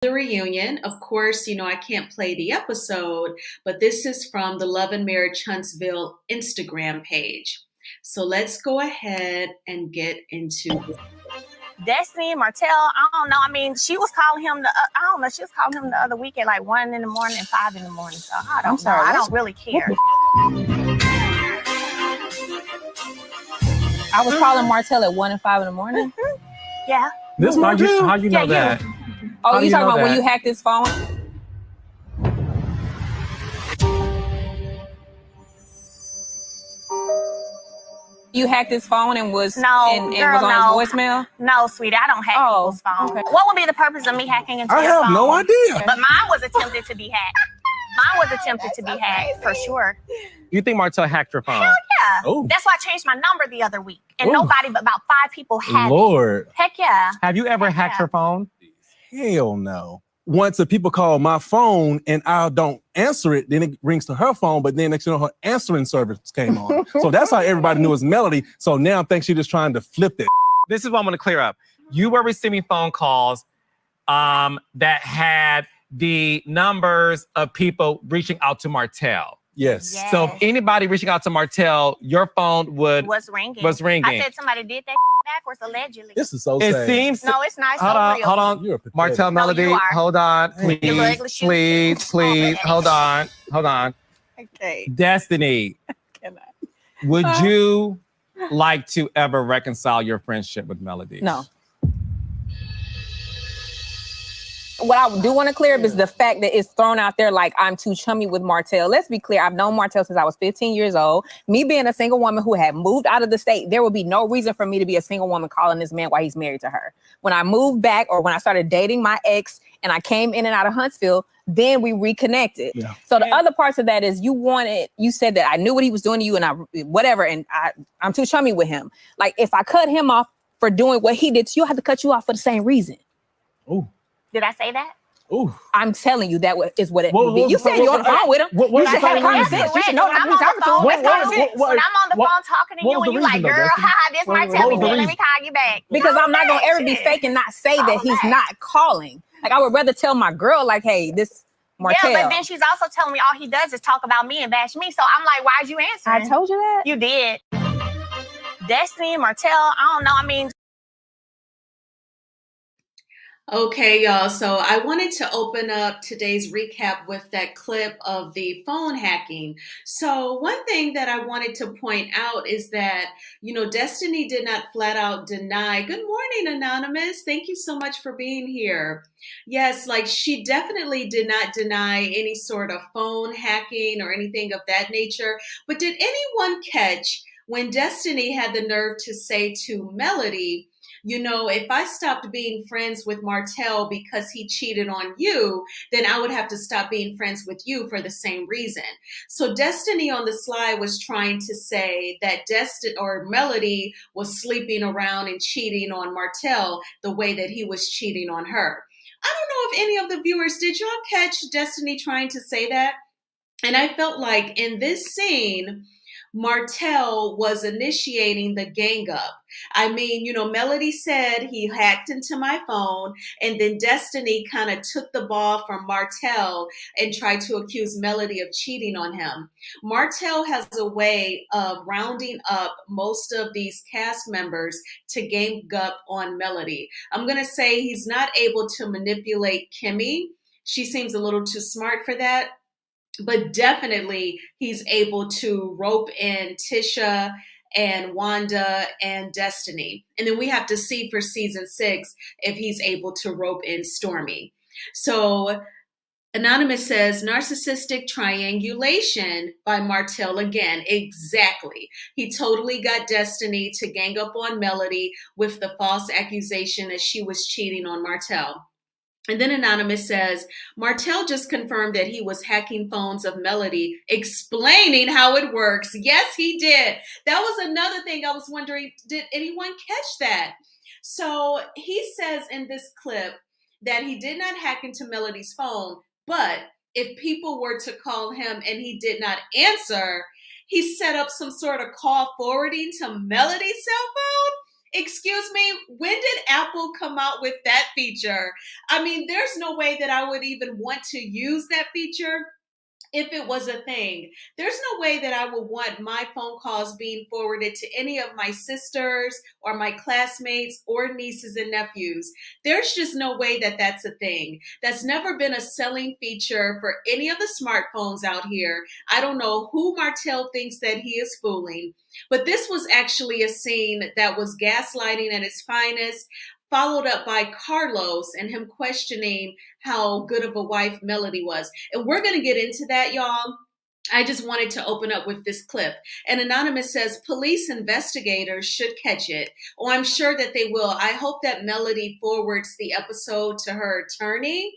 The reunion. Of course, I can't play the episode, but this is from the Love and Marriage Huntsville Instagram page. So let's go ahead and get into this. Destiny, Martel, I don't know. I mean, she was calling him she was calling him the other week at like 1 in the morning and 5 in the morning. So I don't know. I don't really care. I was calling Martel at 1 and 5 in the morning? Yeah. This how you know that? Oh, you talking about when you hacked his phone? You hacked his phone and was on his voicemail? No, sweetie, I don't hack people's phone. Okay. What would be the purpose of me hacking into your phone? I have no idea. But mine was attempted to be hacked. For sure. You think Martel hacked your phone? Hell yeah. Ooh. That's why I changed my number the other week. And nobody but about 5 people had Lord. it. Heck yeah. Have you ever hacked her phone? Hell no. Once the people call my phone and I don't answer it, then it rings to her phone, but then next you know her answering service came on. So that's how everybody knew it was Melody. So now I think she's just trying to flip that. This is what I'm going to clear up. You were receiving phone calls that had the numbers of people reaching out to Martel. Yes. So if anybody reaching out to Martel, your phone was ringing. I said somebody did that backwards allegedly. This is so it sad. Seems. No, it's nice. Hold on. You're Martel, Melody, hold on. Please. Hold on. Okay. Destiny, would you like to ever reconcile your friendship with Melody? No. What I do want to clear up is the fact that it's thrown out there like I'm too chummy with Martel. Let's be clear. I've known Martel since I was 15 years old. Me being a single woman who had moved out of the state, there would be no reason for me to be a single woman calling this man while he's married to her. When I moved back or when I started dating my ex and I came in and out of Huntsville, then we reconnected. Yeah. So the other parts of that is you said that I knew what he was doing to you and I'm too chummy with him. Like if I cut him off for doing what he did to you, I have to cut you off for the same reason. Ooh. Did I say that? Ooh. I'm telling you that is what it would be. You said you're on the phone with him. You should have common sense. You should know how to be talking to him. When I'm on the phone talking to you and you like, girl, this Martel again, let me call you back. Because I'm not going to ever be fake and not say that he's not calling. Like I would rather tell my girl like, hey, this Martel. Yeah, but then she's also telling me all he does is talk about me and bash me. So I'm like, why'd you answer? I told you that. You did. Destiny, Martel, I don't know. I mean, Okay, y'all. So I wanted to open up today's recap with that clip of the phone hacking. So one thing that I wanted to point out is that, Destiny did not flat out deny. Good morning, Anonymous. Thank you so much for being here. Yes, like she definitely did not deny any sort of phone hacking or anything of that nature. But did anyone catch when Destiny had the nerve to say to Melody, if I stopped being friends with Martel because he cheated on you, then I would have to stop being friends with you for the same reason. So Destiny on the slide was trying to say that Melody was sleeping around and cheating on Martel the way that he was cheating on her. I don't know if any of the viewers, did y'all catch Destiny trying to say that? And I felt like in this scene, Martel was initiating the gang up. I mean, Melody said he hacked into my phone, and then Destiny kind of took the ball from Martel and tried to accuse Melody of cheating on him. Martel has a way of rounding up most of these cast members to gang up on Melody. I'm going to say he's not able to manipulate Kimmy. She seems a little too smart for that. But definitely he's able to rope in Tisha and Wanda and Destiny. And then we have to see for season 6 if he's able to rope in Stormy. So Anonymous says, narcissistic triangulation by Martel again. Exactly. He totally got Destiny to gang up on Melody with the false accusation that she was cheating on Martel. And then Anonymous says, Martel just confirmed that he was hacking phones of Melody, explaining how it works. Yes, he did. That was another thing I was wondering, did anyone catch that? So he says in this clip that he did not hack into Melody's phone, but if people were to call him and he did not answer, he set up some sort of call forwarding to Melody's cell phone. Excuse me, when did Apple come out with that feature? I mean, there's no way that I would even want to use that feature if it was a thing. There's no way that I would want my phone calls being forwarded to any of my sisters or my classmates or nieces and nephews. There's just no way that that's a thing. That's never been a selling feature for any of the smartphones out here. I don't know who Martel thinks that he is fooling, but this was actually a scene that was gaslighting at its finest, followed up by Carlos and him questioning how good of a wife Melody was. And we're going to get into that, y'all. I just wanted to open up with this clip. And Anonymous says, police investigators should catch it. Oh, I'm sure that they will. I hope that Melody forwards the episode to her attorney.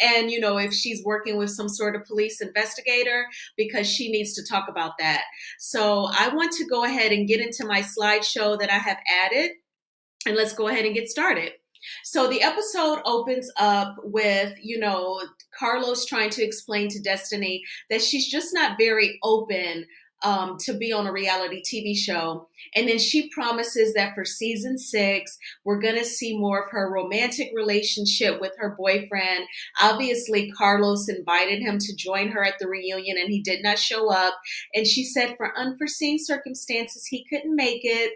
And, you know, if she's working with some sort of police investigator, because she needs to talk about that. So I want to go ahead and get into my slideshow that I have added. And let's go ahead and get started. So the episode opens up with, you know, Carlos trying to explain to Destiny that she's just not very open to be on a reality TV show. And then she promises that for season 6, we're going to see more of her romantic relationship with her boyfriend. Obviously, Carlos invited him to join her at the reunion and he did not show up. And she said for unforeseen circumstances, he couldn't make it.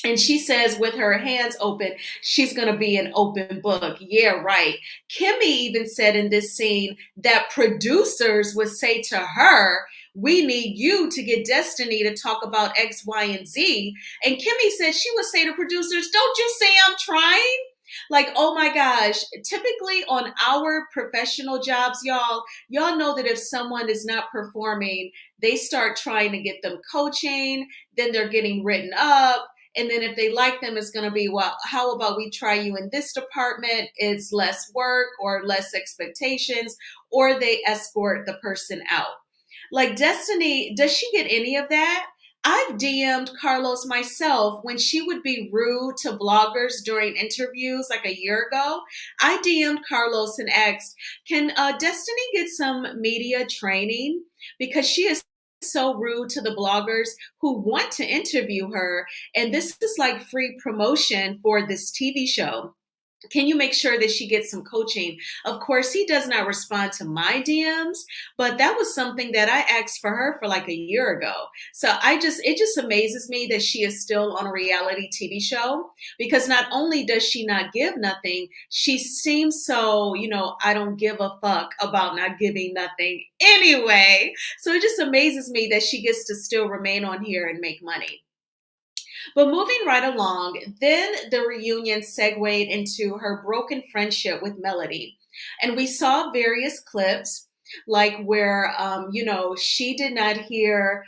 And she says with her hands open, she's going to be an open book. Yeah, right. Kimmy even said in this scene that producers would say to her, we need you to get Destiny to talk about X, Y, and Z. And Kimmy said she would say to producers, don't you see I'm trying? Like, oh my gosh, typically on our professional jobs, y'all know that if someone is not performing, they start trying to get them coaching, then they're getting written up. And then if they like them, it's going to be, well, how about we try you in this department? It's less work or less expectations, or they escort the person out. Like Destiny, does she get any of that? I've DM'd Carlos myself when she would be rude to bloggers during interviews like a year ago. I DM'd Carlos and asked, can Destiny get some media training? Because she is so rude to the bloggers who want to interview her. And this is like free promotion for this TV show. Can you make sure that she gets some coaching? Of course, he does not respond to my DMs, but that was something that I asked for her for like a year ago. So it just amazes me that she is still on a reality TV show, because not only does she not give nothing, she seems so, you know, I don't give a fuck about not giving nothing anyway. So it just amazes me that she gets to still remain on here and make money. But moving right along, then the reunion segued into her broken friendship with Melody. And we saw various clips, like where, you know, she did not hear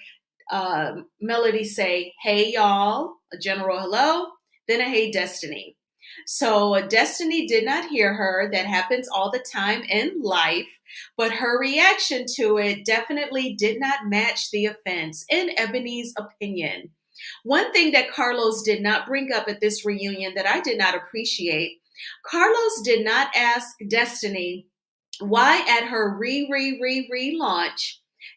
Melody say, hey, y'all, a general hello, then a hey, Destiny. So Destiny did not hear her. That happens all the time in life. But her reaction to it definitely did not match the offense, in Ebony's opinion. One thing that Carlos did not bring up at this reunion that I did not appreciate, Carlos did not ask Destiny why at her relaunch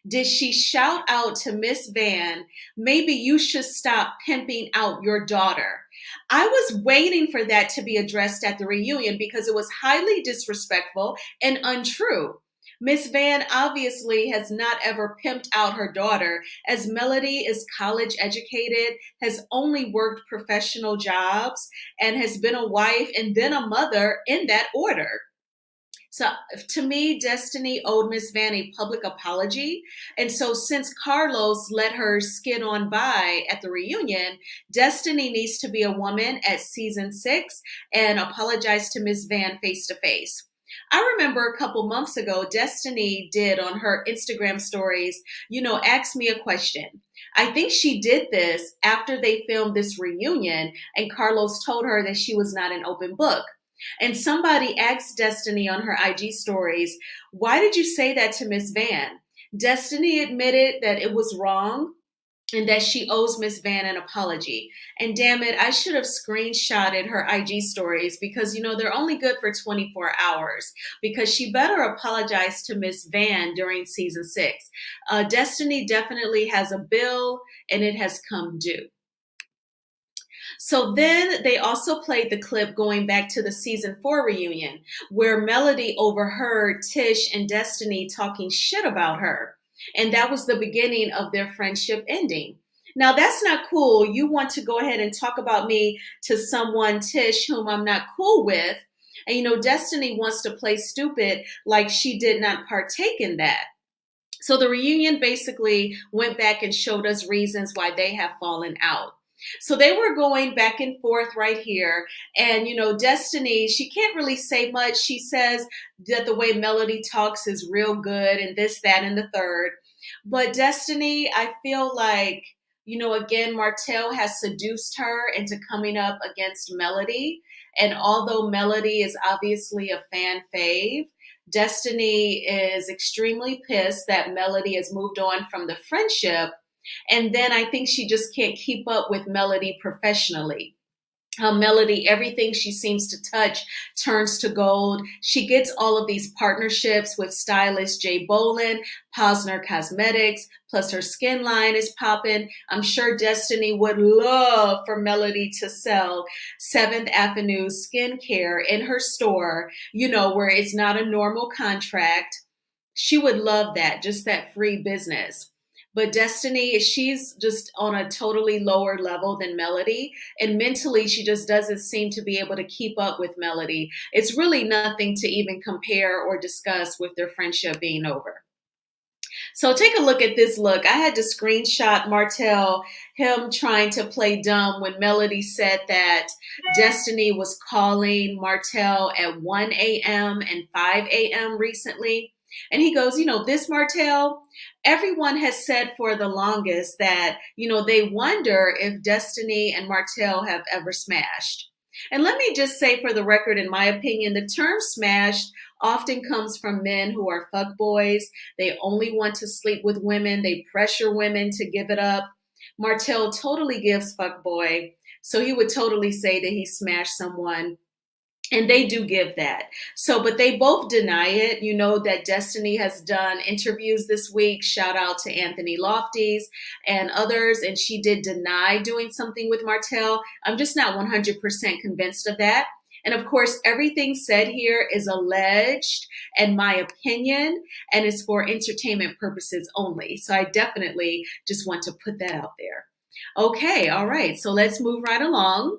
did she shout out to Miss Van, maybe you should stop pimping out your daughter. I was waiting for that to be addressed at the reunion because it was highly disrespectful and untrue. Miss Van obviously has not ever pimped out her daughter, as Melody is college educated, has only worked professional jobs, and has been a wife and then a mother in that order. So to me, Destiny owed Miss Van a public apology. And so since Carlos let her skid on by at the reunion, Destiny needs to be a woman at season 6 and apologize to Miss Van face to face. I remember a couple months ago, Destiny did on her Instagram stories, you know, ask me a question. I think she did this after they filmed this reunion and Carlos told her that she was not an open book. And somebody asked Destiny on her IG stories, why did you say that to Miss Van? Destiny admitted that it was wrong and that she owes Miss Van an apology. And damn it, I should have screenshotted her IG stories because, you know, they're only good for 24 hours because she better apologize to Miss Van during season 6. Destiny definitely has a bill and it has come due. So then they also played the clip going back to the season 4 reunion where Melody overheard Tish and Destiny talking shit about her. And that was the beginning of their friendship ending. Now, that's not cool. You want to go ahead and talk about me to someone, Tish, whom I'm not cool with. And, Destiny wants to play stupid like she did not partake in that. So the reunion basically went back and showed us reasons why they have fallen out. So they were going back and forth right here. And, Destiny, she can't really say much. She says that the way Melody talks is real good and this, that, and the third. But Destiny, I feel like, again, Martel has seduced her into coming up against Melody. And although Melody is obviously a fan fave, Destiny is extremely pissed that Melody has moved on from the friendship. And then I think she just can't keep up with Melody professionally. Melody, everything she seems to touch turns to gold. She gets all of these partnerships with stylist Jay Bolin, Posner Cosmetics, plus her skin line is popping. I'm sure Destiny would love for Melody to sell 7th Avenue skincare in her store, where it's not a normal contract. She would love that, just that free business. But Destiny, she's just on a totally lower level than Melody. And mentally, she just doesn't seem to be able to keep up with Melody. It's really nothing to even compare or discuss with their friendship being over. So take a look at this look. I had to screenshot Martel, him trying to play dumb when Melody said that Destiny was calling Martel at 1 a.m. and 5 a.m. recently. And he goes, this Martel, everyone has said for the longest that, they wonder if Destiny and Martel have ever smashed. And let me just say for the record, in my opinion, the term smashed often comes from men who are fuckboys. They only want to sleep with women. They pressure women to give it up. Martel totally gives fuckboy. So he would totally say that he smashed someone. And they do give that. So, but they both deny it. That Destiny has done interviews this week. Shout out to Anthony Lofties and others. And she did deny doing something with Martel. I'm just not 100% convinced of that. And of course, everything said here is alleged and my opinion, and is for entertainment purposes only. So I definitely just want to put that out there. Okay, all right. So let's move right along.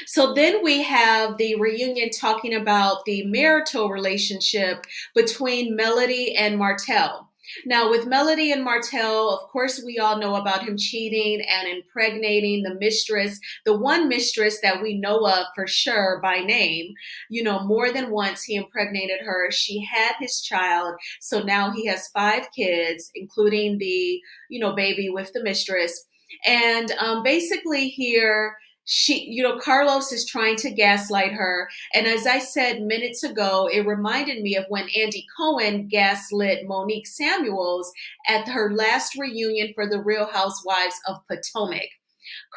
So then we have the reunion talking about the marital relationship between Melody and Martel. Now, with Melody and Martel, of course, we all know about him cheating and impregnating the mistress, the one mistress that we know of for sure by name. More than once he impregnated her. She had his child. So now he has 5 kids, including the, baby with the mistress. And basically here, Carlos is trying to gaslight her. And as I said minutes ago, it reminded me of when Andy Cohen gaslit Monique Samuels at her last reunion for the Real Housewives of Potomac.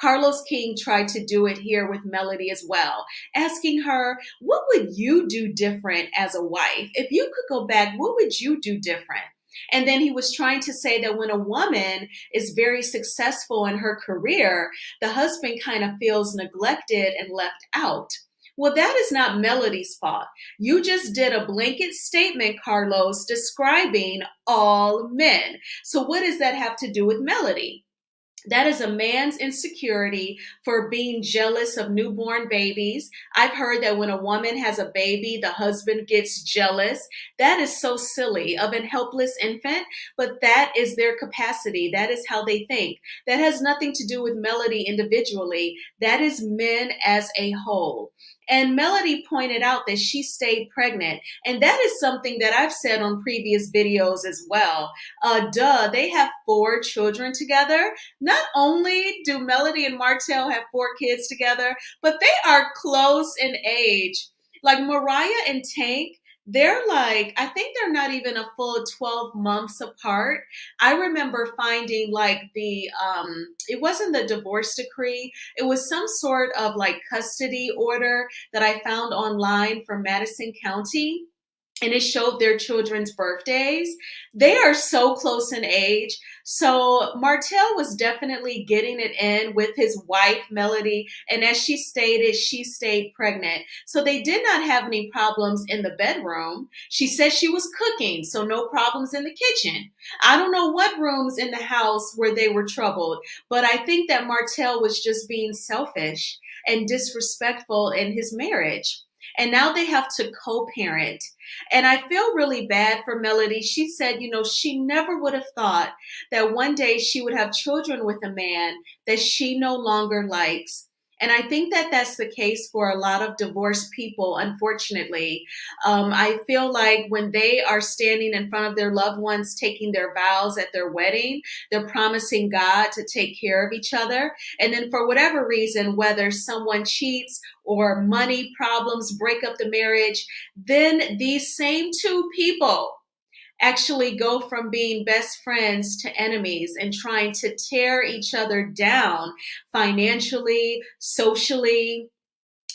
Carlos King tried to do it here with Melody as well, asking her, what would you do different as a wife? If you could go back, what would you do different? And then he was trying to say that when a woman is very successful in her career, the husband kind of feels neglected and left out. Well, that is not Melody's fault. You just did a blanket statement, Carlos, describing all men. So what does that have to do with Melody? That is a man's insecurity for being jealous of newborn babies. I've heard that when a woman has a baby, the husband gets jealous. That is so silly of an helpless infant, but that is their capacity. That is how they think. That has nothing to do with Melody individually. That is men as a whole. And Melody pointed out that she stayed pregnant. And that is something that I've said on previous videos as well. They have 4 children together. Not only do Melody and Martel have 4 kids together, but they are close in age. Like Mariah and Tank, they're like, I think they're not even a full 12 months apart. I remember finding like it wasn't the divorce decree. It was some sort of like custody order that I found online from Madison County. and it showed their children's birthdays. They are so close in age. So Martel was definitely getting it in with his wife, Melody. And as she stated, she stayed pregnant. So they did not have any problems in the bedroom. She said she was cooking, so no problems in the kitchen. I don't know what rooms in the house where they were troubled, but I think that Martel was just being selfish and disrespectful in his marriage. And now they have to co-parent. And I feel really bad for Melody. She said, she never would have thought that one day she would have children with a man that she no longer likes. And I think that that's the case for a lot of divorced people, unfortunately. I feel like when they are standing in front of their loved ones, taking their vows at their wedding, they're promising God to take care of each other. And then for whatever reason, whether someone cheats or money problems break up the marriage, then these same two people actually go from being best friends to enemies and trying to tear each other down financially, socially.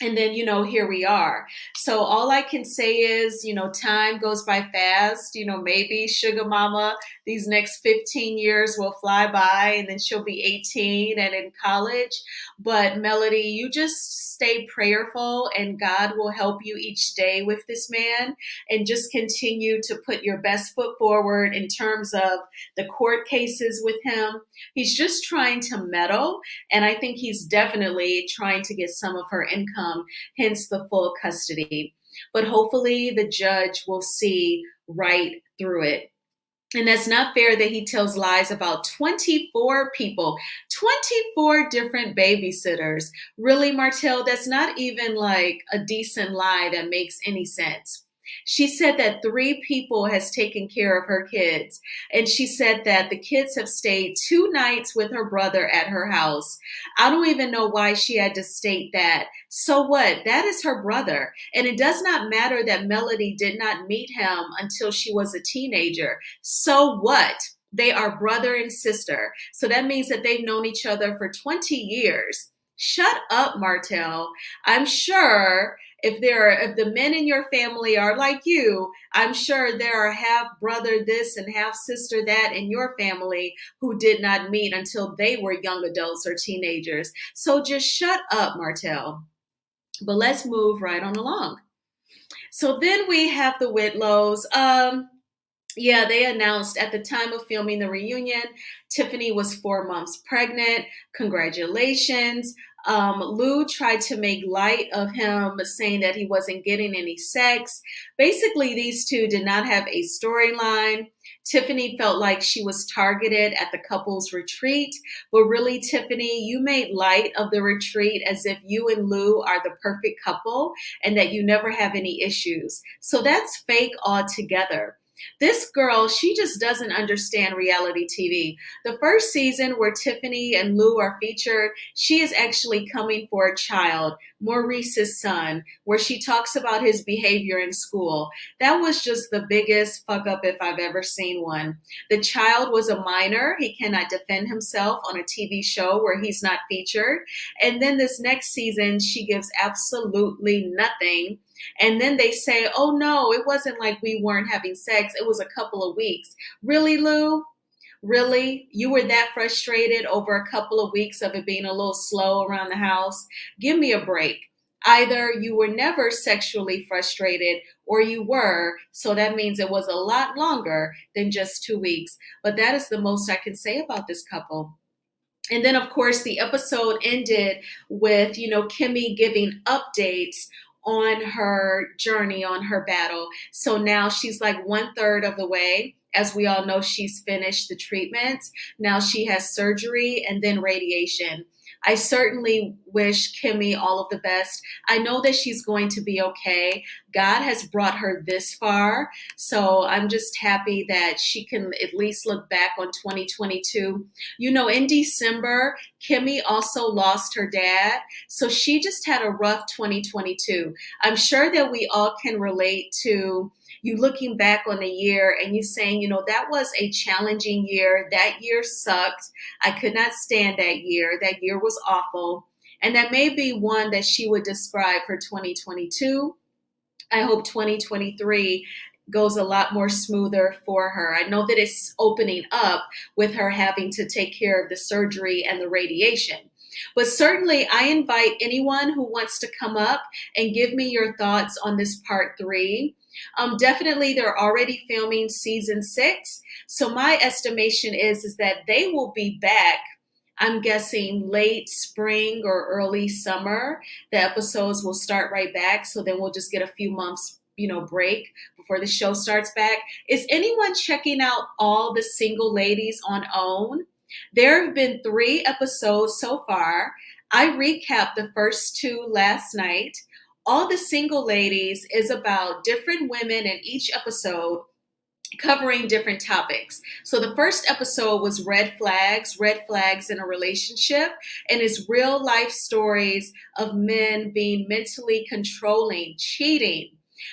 And then, here we are. So all I can say is, time goes by fast. Maybe Sugar Mama, these next 15 years will fly by and then she'll be 18 and in college. But Melody, you just stay prayerful and God will help you each day with this man, and just continue to put your best foot forward in terms of the court cases with him. He's just trying to meddle, and I think he's definitely trying to get some of her income, hence the full custody. But hopefully the judge will see right through it. And that's not fair that he tells lies about 24 people, 24 different babysitters. Really, Martel, that's not even like a decent lie that makes any sense. She said that 3 people has taken care of her kids. And she said that the kids have stayed 2 nights with her brother at her house. I don't even know why she had to state that. So what? That is her brother. And it does not matter that Melody did not meet him until she was a teenager. So what? They are brother and sister. So that means that they've known each other for 20 years. Shut up, Martel. I'm sure if the men in your family are like you, I'm sure there are half brother this and half sister that in your family who did not meet until they were young adults or teenagers. So just shut up, Martel. But let's move right on along. So then we have the Whitlows. Yeah, they announced at the time of filming the reunion, Tiffany was 4 months pregnant. Congratulations. Lou tried to make light of him, saying that he wasn't getting any sex. Basically, these two did not have a storyline. Tiffany felt like she was targeted at the couple's retreat, but really, Tiffany, you made light of the retreat as if you and Lou are the perfect couple and that you never have any issues. So that's fake altogether. This girl, she just doesn't understand reality TV. The first season where Tiffany and Lou are featured, she is actually coming for a child, Maurice's son, where she talks about his behavior in school. That was just the biggest fuck up if I've ever seen one. The child was a minor. He cannot defend himself on a TV show where he's not featured. And then this next season, she gives absolutely nothing. And then they say, oh no, it wasn't like we weren't having sex. It was a couple of weeks. Really, Lou? Really? You were that frustrated over a couple of weeks of it being a little slow around the house? Give me a break. Either you were never sexually frustrated or you were, so that means it was a lot longer than just 2 weeks. But that is the most I can say about this couple. And then, of course, the episode ended with, Kimmy giving updates on her journey, on her battle. So now she's like 1/3 of the way. As we all know, she's finished the treatments. Now she has surgery and then radiation. I certainly wish Kimmy all of the best. I know that she's going to be okay. God has brought her this far. So I'm just happy that she can at least look back on 2022. In December, Kimmy also lost her dad. So she just had a rough 2022. I'm sure that we all can relate to you looking back on the year and you saying, that was a challenging year. That year sucked. I could not stand that year. That year was awful. And that may be one that she would describe for 2022. I hope 2023 goes a lot more smoother for her. I know that it's opening up with her having to take care of the surgery and the radiation. But certainly, I invite anyone who wants to come up and give me your thoughts on this part 3. Definitely, they're already filming season 6. So my estimation is that they will be back, I'm guessing late spring or early summer. The episodes will start right back. So then we'll just get a few months, break before the show starts back. Is anyone checking out all the single ladies on OWN? There have been 3 episodes so far. I recapped the first 2 last night. All the single ladies is about different women in each episode covering different topics. So the first episode was red flags in a relationship, and it's real life stories of men being mentally controlling, cheating.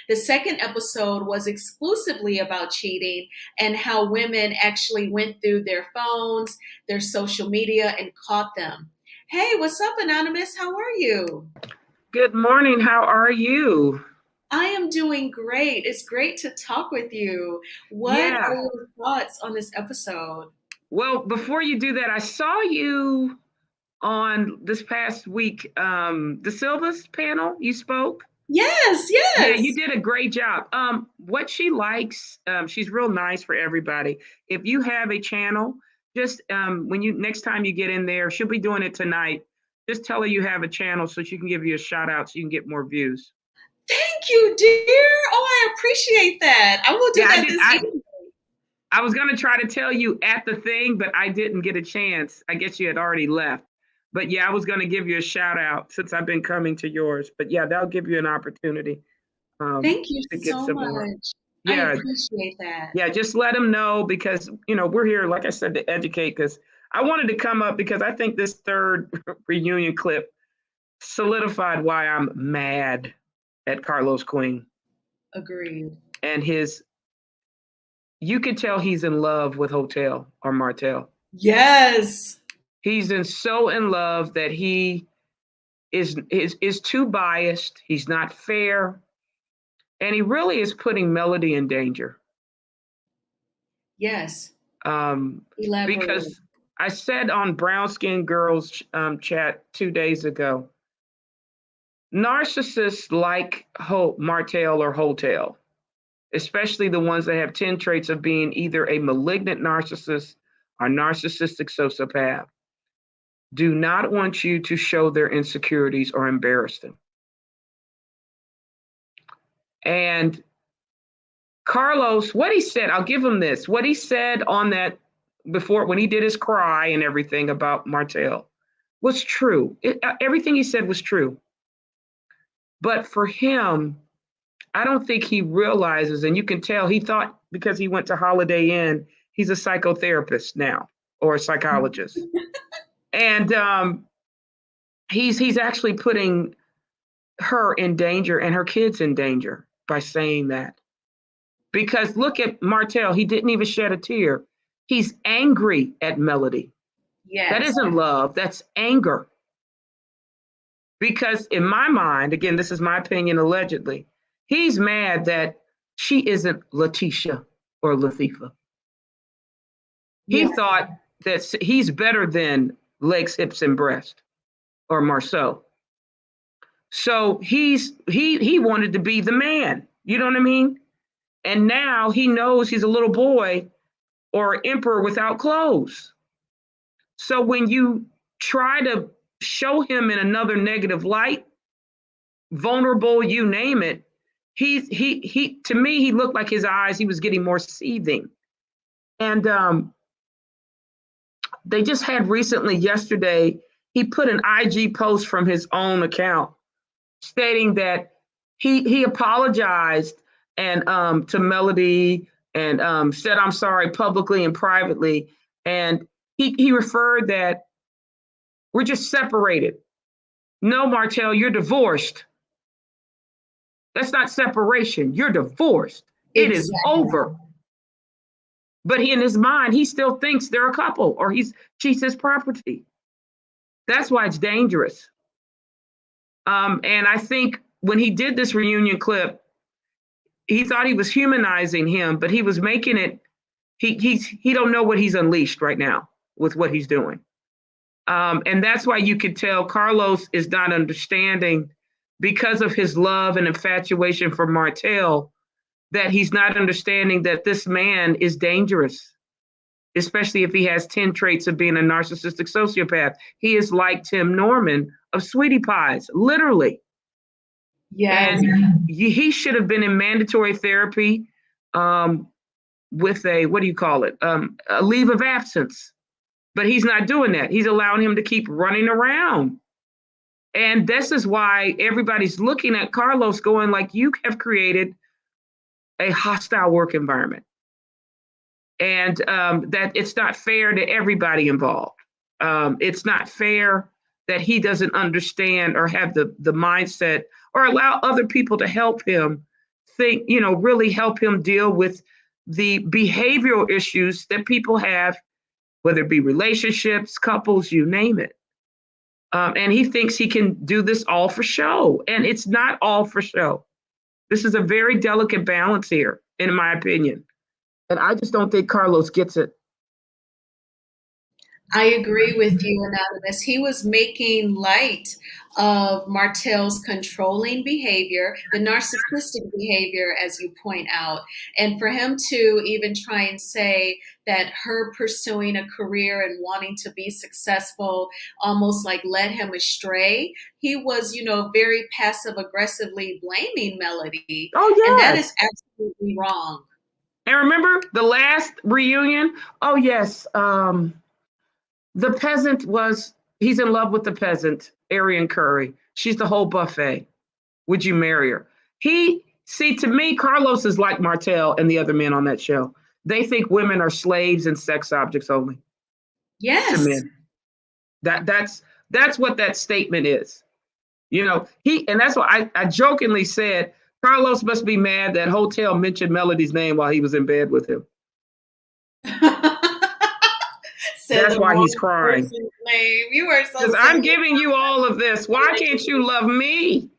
The second episode was exclusively about cheating and how women actually went through their phones, their social media, and caught them. Hey, what's up, Anonymous? How are you? Good morning. How are you? I am doing great. It's great to talk with you. What are your thoughts on this episode? Well, before you do that, I saw you on this past week, the Silva's panel. You spoke. Yes. Yeah, you did a great job. What she likes, she's real nice for everybody. If you have a channel, just next time you get in there, she'll be doing it tonight. Just tell her you have a channel so she can give you a shout out so you can get more views. Thank you, dear. Oh, I appreciate that. I will do that this evening. I was going to try to tell you at the thing, but I didn't get a chance. I guess you had already left. But yeah, I was going to give you a shout out since I've been coming to yours. But yeah, that'll give you an opportunity. Thank you to get so some much. more. I Yeah, appreciate that. yeah, just let them know because, we're here, like I said, to educate because I wanted to come up because I think this third reunion clip solidified why I'm mad at Carlos Queen. Agreed. And you could tell he's in love with Hotel or Martel. Yes. He's so in love that he is too biased. He's not fair. And he really is putting Melody in danger. Yes. Elaborate. Because I said on Brown Skin Girls chat 2 days ago, narcissists like Martel or Hotel, especially the ones that have 10 traits of being either a malignant narcissist or narcissistic sociopath, do not want you to show their insecurities or embarrass them. And Carlos, what he said, I'll give him this. What he said on that before, when he did his cry and everything about Martel was true. Everything he said was true. But for him, I don't think he realizes, and you can tell he thought because he went to Holiday Inn, he's a psychotherapist now or a psychologist. And he's actually putting her in danger and her kids in danger by saying that. Because look at Martel, he didn't even shed a tear. He's angry at Melody. Yes. That isn't love, that's anger. Because in my mind, again, this is my opinion allegedly, he's mad that she isn't Letitia or Latifah. He thought that he's better than legs, hips, and breast or Marceau. So he wanted to be the man. You know what I mean? And now he knows he's a little boy or emperor without clothes. So when you try to show him in another negative light, vulnerable, you name it, he to me, he looked like his eyes, he was getting more seething. And they just had recently, yesterday, he put an IG post from his own account stating that he apologized and to Melody and said, I'm sorry publicly and privately. And he referred that we're just separated. No, Martel, you're divorced. That's not separation. You're divorced. It is over. But in his mind, he still thinks they're a couple or she's his property. That's why it's dangerous. And I think when he did this reunion clip, he thought he was humanizing him, but he was making it. He don't know what he's unleashed right now with what he's doing. And that's why you could tell Carlos is not understanding, because of his love and infatuation for Martel, that he's not understanding that this man is dangerous, especially if he has 10 traits of being a narcissistic sociopath. He is like Tim Norman of Sweetie Pies, literally. Yes. And he should have been in mandatory therapy with a, what do you call it? A leave of absence. But he's not doing that. He's allowing him to keep running around. And this is why everybody's looking at Carlos going like, you have created a hostile work environment. And that it's not fair to everybody involved. It's not fair that he doesn't understand or have the mindset or allow other people to help him think, really help him deal with the behavioral issues that people have, whether it be relationships, couples, you name it. And he thinks he can do this all for show. And it's not all for show. This is a very delicate balance here, in my opinion. And I just don't think Carlos gets it. I agree with you, Anonymous. He was making light of Martel's controlling behavior, the narcissistic behavior, as you point out. And for him to even try and say that her pursuing a career and wanting to be successful almost like led him astray, he was, very passive aggressively blaming Melody. Oh, yeah. And that is absolutely wrong. And remember the last reunion? Oh, yes. The peasant he's in love with the peasant, Arian Curry. She's the whole buffet. Would you marry her? To me, Carlos is like Martel and the other men on that show. They think women are slaves and sex objects only. Yes. To men. That's what that statement is. And that's why I jokingly said, Carlos must be mad that Hotel mentioned Melody's name while he was in bed with him. That's why he's crying. You are so. Because I'm giving you all of this. Why can't you love me?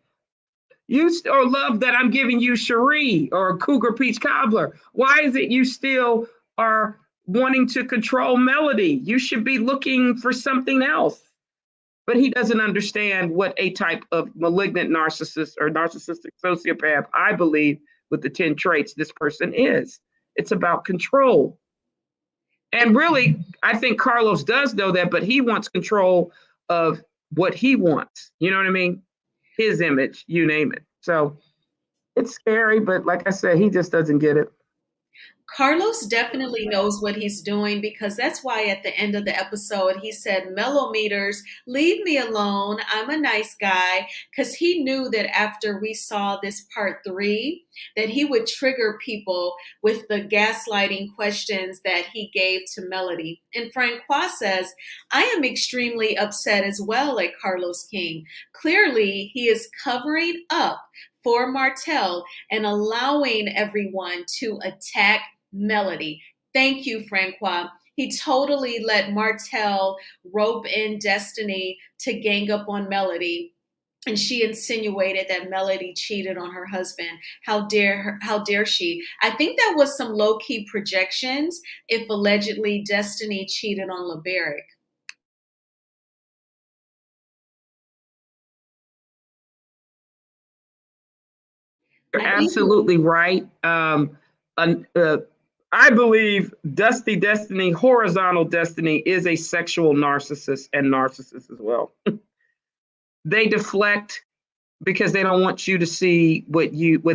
You or love that I'm giving you Cherie or Cougar Peach Cobbler. Why is it you still are wanting to control Melody? You should be looking for something else. But he doesn't understand what a type of malignant narcissist or narcissistic sociopath, I believe, with the 10 traits this person is. It's about control. And really, I think Carlos does know that, but he wants control of what he wants. You know what I mean? His image, you name it. So it's scary, but like I said, he just doesn't get it. Carlos definitely knows what he's doing, because that's why at the end of the episode, he said, "Mellometers, leave me alone. I'm a nice guy," because he knew that after we saw this part 3, that he would trigger people with the gaslighting questions that he gave to Melody. And Francois says, "I am extremely upset as well at Carlos King. Clearly, he is covering up for Martel and allowing everyone to attack Melody." Thank you, Francois. He totally let Martel rope in Destiny to gang up on Melody. And she insinuated that Melody cheated on her husband. How dare she? I think that was some low-key projections if allegedly Destiny cheated on LeBeric. You're absolutely right. I believe Destiny, horizontal Destiny, is a sexual narcissist and narcissist as well. They deflect because they don't want you to see what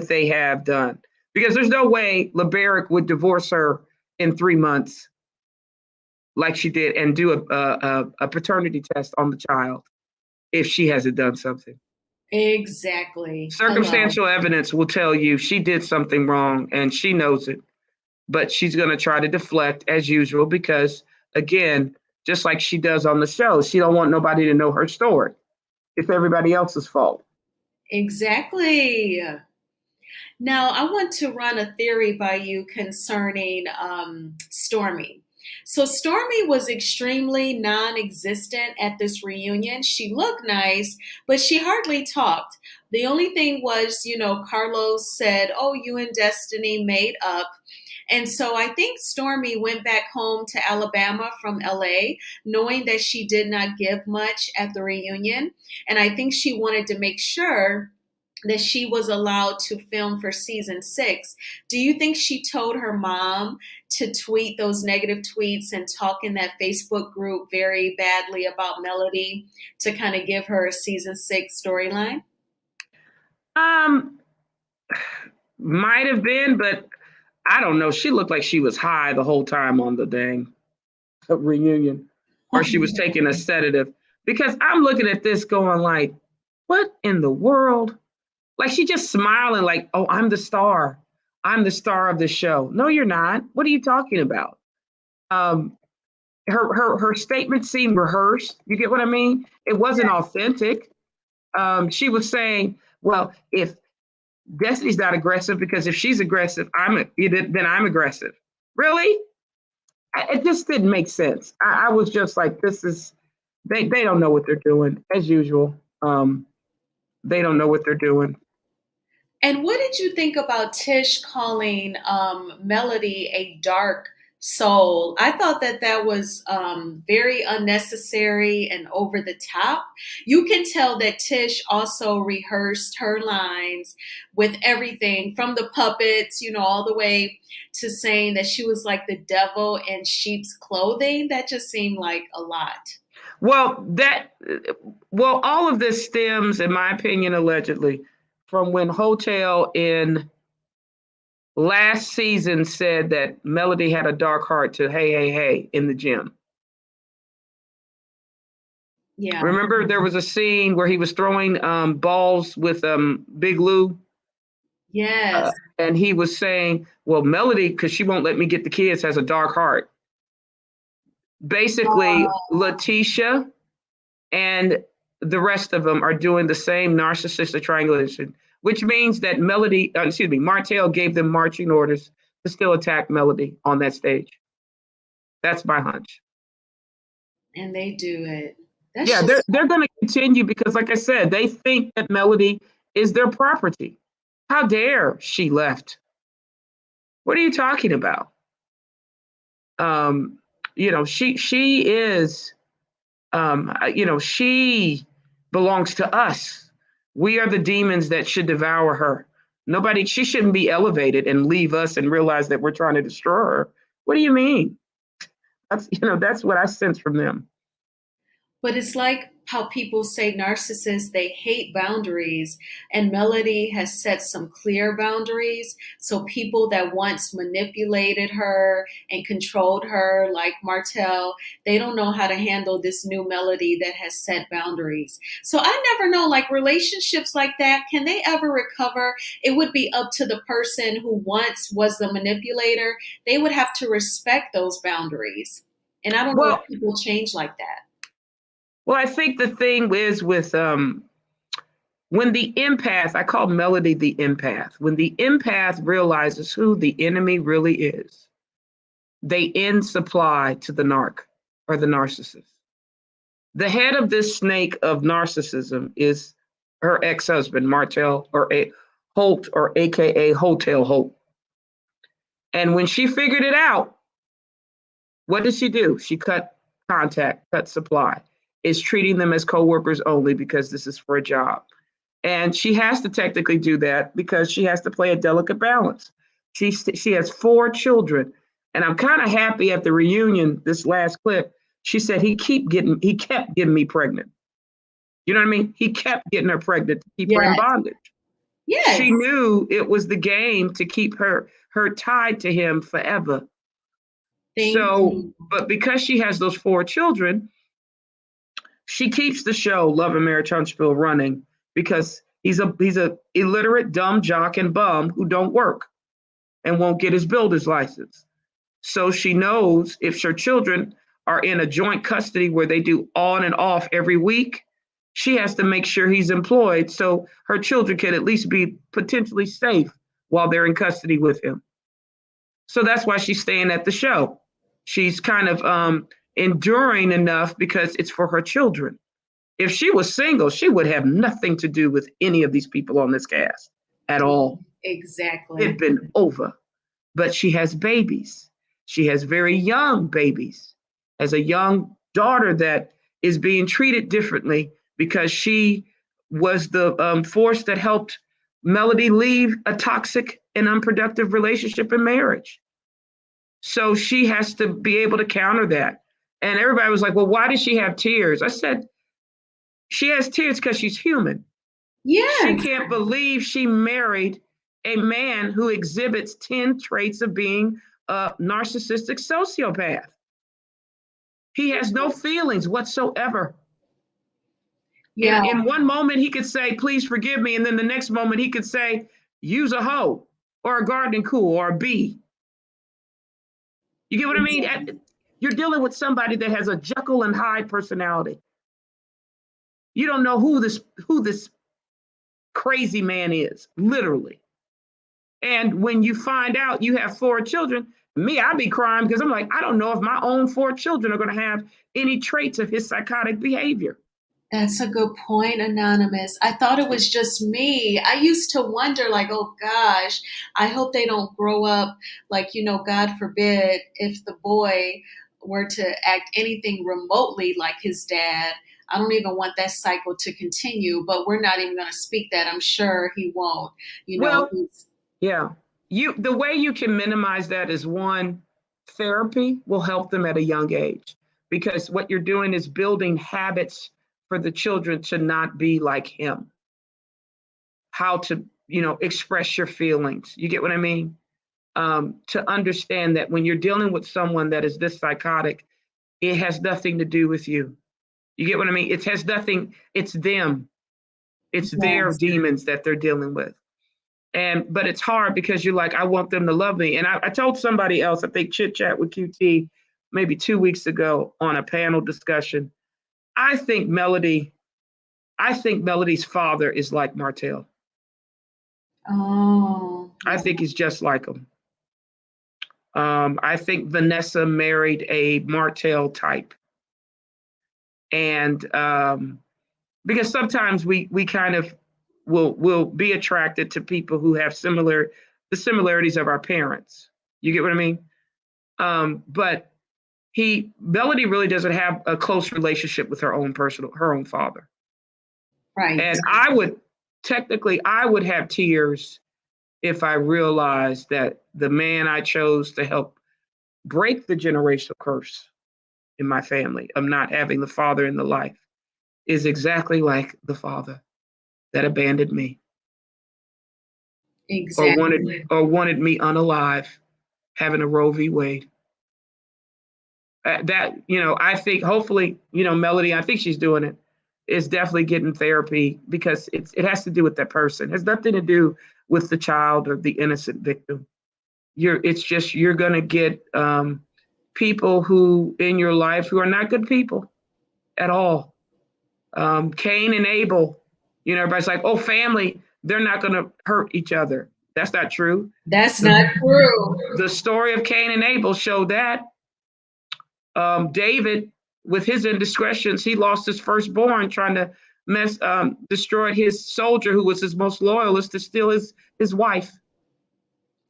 they have done. Because there's no way LeBeric would divorce her in 3 months like she did and do a paternity test on the child if she hasn't done something. Exactly. Circumstantial evidence will tell you she did something wrong and she knows it. But she's going to try to deflect as usual because, again, just like she does on the show, she don't want nobody to know her story. It's everybody else's fault. Exactly. Now, I want to run a theory by you concerning Stormy. So Stormy was extremely non-existent at this reunion. She looked nice, but she hardly talked. The only thing was, Carlos said, "Oh, you and Destiny made up." And so I think Stormy went back home to Alabama from LA, knowing that she did not give much at the reunion. And I think she wanted to make sure that she was allowed to film for season 6. Do you think she told her mom to tweet those negative tweets and talk in that Facebook group very badly about Melody to kind of give her a season 6 storyline? Um, might have been, but I don't know. She looked like she was high the whole time on the dang reunion, or she was taking a sedative. Because I'm looking at this going like, what in the world? Like she just smiling like, oh, I'm the star. I'm the star of the show. No, you're not. What are you talking about? Um, her statement seemed rehearsed. You get what I mean? It wasn't authentic. She was saying, well, if Destiny's not aggressive, because if she's aggressive, then I'm aggressive. Really? It just didn't make sense. I was just like, they don't know what they're doing as usual. They don't know what they're doing. And what did you think about Tish calling Melody a dark soul? I thought that that was very unnecessary and over the top. You can tell that Tish also rehearsed her lines with everything from the puppets, all the way to saying that she was like the devil in sheep's clothing. That just seemed like a lot. Well, all of this stems, in my opinion, allegedly, from when Hotel in last season said that Melody had a dark heart to hey, hey, hey in the gym. Yeah. Remember there was a scene where he was throwing balls with Big Lou? Yes. And he was saying, well, Melody, because she won't let me get the kids, has a dark heart. Basically, Letitia and the rest of them are doing the same narcissistic triangulation, which means that Martel gave them marching orders to still attack Melody on that stage. That's my hunch. And they do it. They're going to continue because, like I said, they think that Melody is their property. How dare she left? What are you talking about? She is, she belongs to us. We are the demons that should devour her. She shouldn't be elevated and leave us and realize that we're trying to destroy her. What do you mean? That's what I sense from them. But it's like how people say narcissists, they hate boundaries. And Melody has set some clear boundaries. So people that once manipulated her and controlled her, like Martel, they don't know how to handle this new Melody that has set boundaries. So I never know, like relationships like that, can they ever recover? It would be up to the person who once was the manipulator. They would have to respect those boundaries. And I don't know if people change like that. Well, I think the thing is with when the empath, I call Melody the empath, when the empath realizes who the enemy really is, they end supply to the narc or the narcissist. The head of this snake of narcissism is her ex-husband, Martel, or Holt, or AKA Hotel Holt. And when she figured it out, what did she do? She cut contact, cut supply. Is treating them as coworkers only because this is for a job. And she has to technically do that because she has to play a delicate balance. She has 4 children. And I'm kind of happy at the reunion, this last clip, she said he kept getting me pregnant. You know what I mean? He kept getting her pregnant to keep her in bondage. Yes. She knew it was the game to keep her tied to him forever. But because she has those 4 children, she keeps the show Love and Marriage Huntsville running because he's a illiterate, dumb jock and bum who don't work and won't get his builder's license. So she knows if her children are in a joint custody where they do on and off every week, she has to make sure he's employed so her children can at least be potentially safe while they're in custody with him. So that's why she's staying at the show. She's kind of enduring enough because it's for her children. If she was single, she would have nothing to do with any of these people on this cast at all. Exactly. It'd been over. But she has babies. She has very young babies. As a young daughter that is being treated differently because she was the force that helped Melody leave a toxic and unproductive relationship and marriage. So she has to be able to counter that. And everybody was like, well, why does she have tears? I said, she has tears because she's human. Yeah. She can't believe she married a man who exhibits 10 traits of being a narcissistic sociopath. He has no feelings whatsoever. Yeah. In one moment, he could say, please forgive me. And then the next moment, he could say, use a hoe or a gardening tool or a bee. You get what I mean? You're dealing with somebody that has a Jekyll and Hyde personality. You don't know who this crazy man is, literally. And when you find out you have 4 children, me, I'd be crying because I'm like, I don't know if my own 4 children are going to have any traits of his psychotic behavior. That's a good point, Anonymous. I thought it was just me. I used to wonder, like, oh gosh, I hope they don't grow up like, God forbid, if the boy were to act anything remotely like his dad. I don't even want that cycle to continue, but we're not even going to speak that. I'm sure he won't. Well, yeah. The way you can minimize that is, one, therapy will help them at a young age, because what you're doing is building habits for the children to not be like him. How to, express your feelings. You get what I mean? To understand that when you're dealing with someone that is this psychotic, it has nothing to do with you. You get what I mean? It has nothing, it's them. It's their demons that they're dealing with. But it's hard because you're like, I want them to love me. And I told somebody else, I think Chit Chat with QT, maybe 2 weeks ago on a panel discussion, I think Melody's father is like Martel. Oh. I think he's just like him. I think Vanessa married a Martel type. And because sometimes we kind of will be attracted to people who have the similarities of our parents. You get what I mean? But Melody really doesn't have a close relationship with her own father. Right. And I would have tears if I realized that the man I chose to help break the generational curse in my family of not having the father in the life is exactly like the father that abandoned me. Exactly. Or wanted me unalive, having a Roe v. Wade. I think hopefully, Melody, I think she's doing it, is definitely getting therapy, because it has to do with that person. It has nothing to do with the child or the innocent victim. You're going to get people who in your life who are not good people at all. Cain and Abel, everybody's like, oh, family, they're not going to hurt each other. That's not true. That's not true. The story of Cain and Abel showed that. David, with his indiscretions, he lost his firstborn trying to destroy his soldier who was his most loyalist to steal his wife.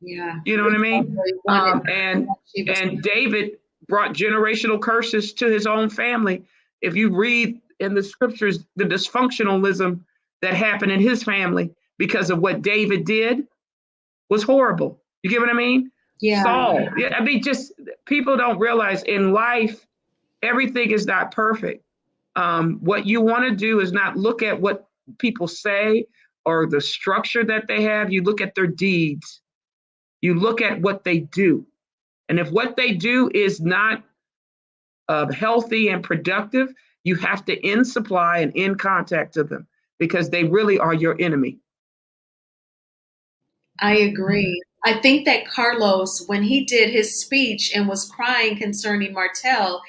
Yeah. You know what I mean? And David brought generational curses to his own family. If you read in the scriptures, the dysfunctionalism that happened in his family because of what David did was horrible. You get what I mean? Yeah. Saul. Yeah, I mean, just people don't realize in life, everything is not perfect. What you want to do is not look at what people say or the structure that they have. You look at their deeds. You look at what they do. And if what they do is not healthy and productive, you have to end supply and end contact to them, because they really are your enemy. I agree. I think that Carlos, when he did his speech and was crying concerning Martel,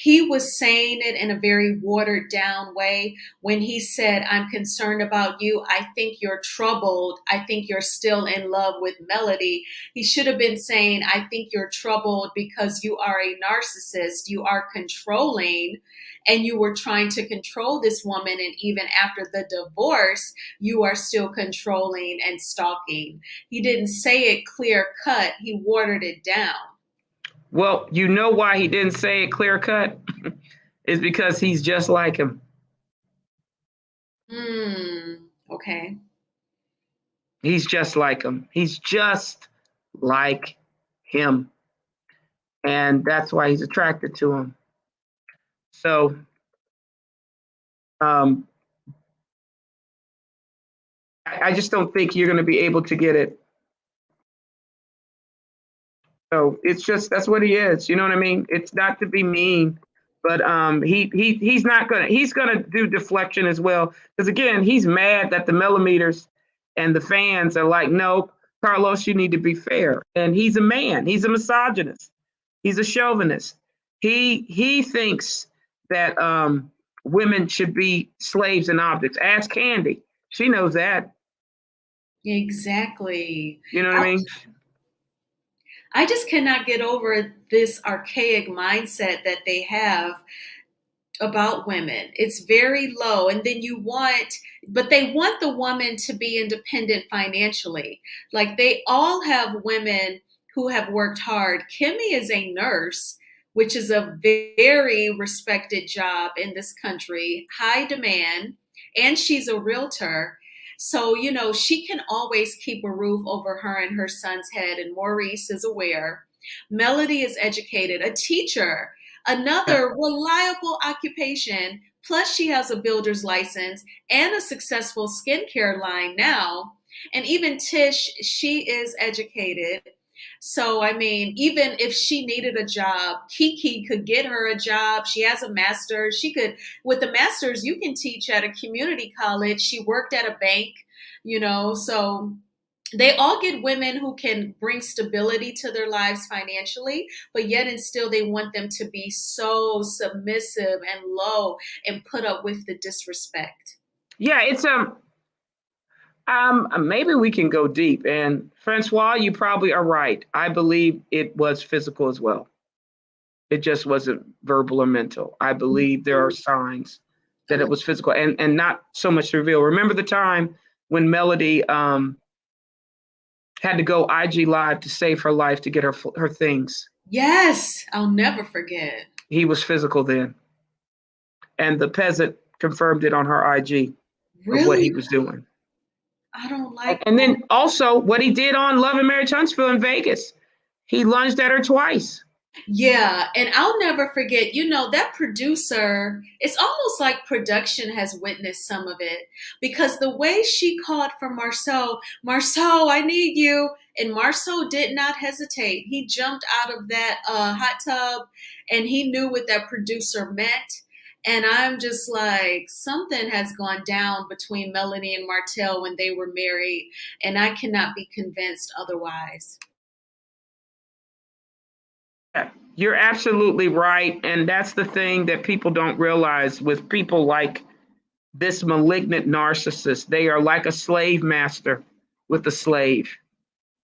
he was saying it in a very watered down way when he said, I'm concerned about you. I think you're troubled. I think you're still in love with Melody. He should have been saying, I think you're troubled because you are a narcissist. You are controlling and you were trying to control this woman. And even after the divorce, you are still controlling and stalking. He didn't say it clear cut. He watered it down. Well, you know why he didn't say it clear cut? Is because he's just like him. Okay. He's just like him. He's just like him. And that's why he's attracted to him. So, I just don't think you're going to be able to get it. So it's just, that's what he is. You know what I mean? It's not to be mean, but he's gonna do deflection as well. Because again, he's mad that the millimeters and the fans are like, no, Carlos, you need to be fair. And he's a man. He's a misogynist. He's a chauvinist. He thinks that women should be slaves and objects. Ask Candy. She knows that. Exactly. You know what I mean? I just cannot get over this archaic mindset that they have about women. It's very low. And then but they want the woman to be independent financially. Like they all have women who have worked hard. Kimmy is a nurse, which is a very respected job in this country, high demand, and she's a realtor. So, she can always keep a roof over her and her son's head, and Maurice is aware. Melody is educated, a teacher, another reliable occupation, plus she has a builder's license and a successful skincare line now. And even Tish, she is educated. So, I mean, even if she needed a job, Kiki could get her a job. She has a master's. With a master's, you can teach at a community college. She worked at a bank, so they all get women who can bring stability to their lives financially, but yet and still they want them to be so submissive and low and put up with the disrespect. Yeah, it's maybe we can go deep. And Francois, you probably are right. I believe it was physical as well. It just wasn't verbal or mental. I believe there are signs that it was physical and not so much reveal. Remember the time when Melody had to go IG Live to save her life to get her things? Yes, I'll never forget. He was physical then. And the peasant confirmed it on her IG of what he was doing. I don't like And then also what he did on Love and Marriage Huntsville in Vegas. He lunged at her twice. Yeah, and I'll never forget, that producer, it's almost like production has witnessed some of it because the way she called for Marceau, I need you. And Marceau did not hesitate. He jumped out of that hot tub and he knew what that producer meant. And I'm just like, something has gone down between Melanie and Martel when they were married, and I cannot be convinced otherwise. You're absolutely right. And that's the thing that people don't realize with people like this malignant narcissist. They are like a slave master with a slave.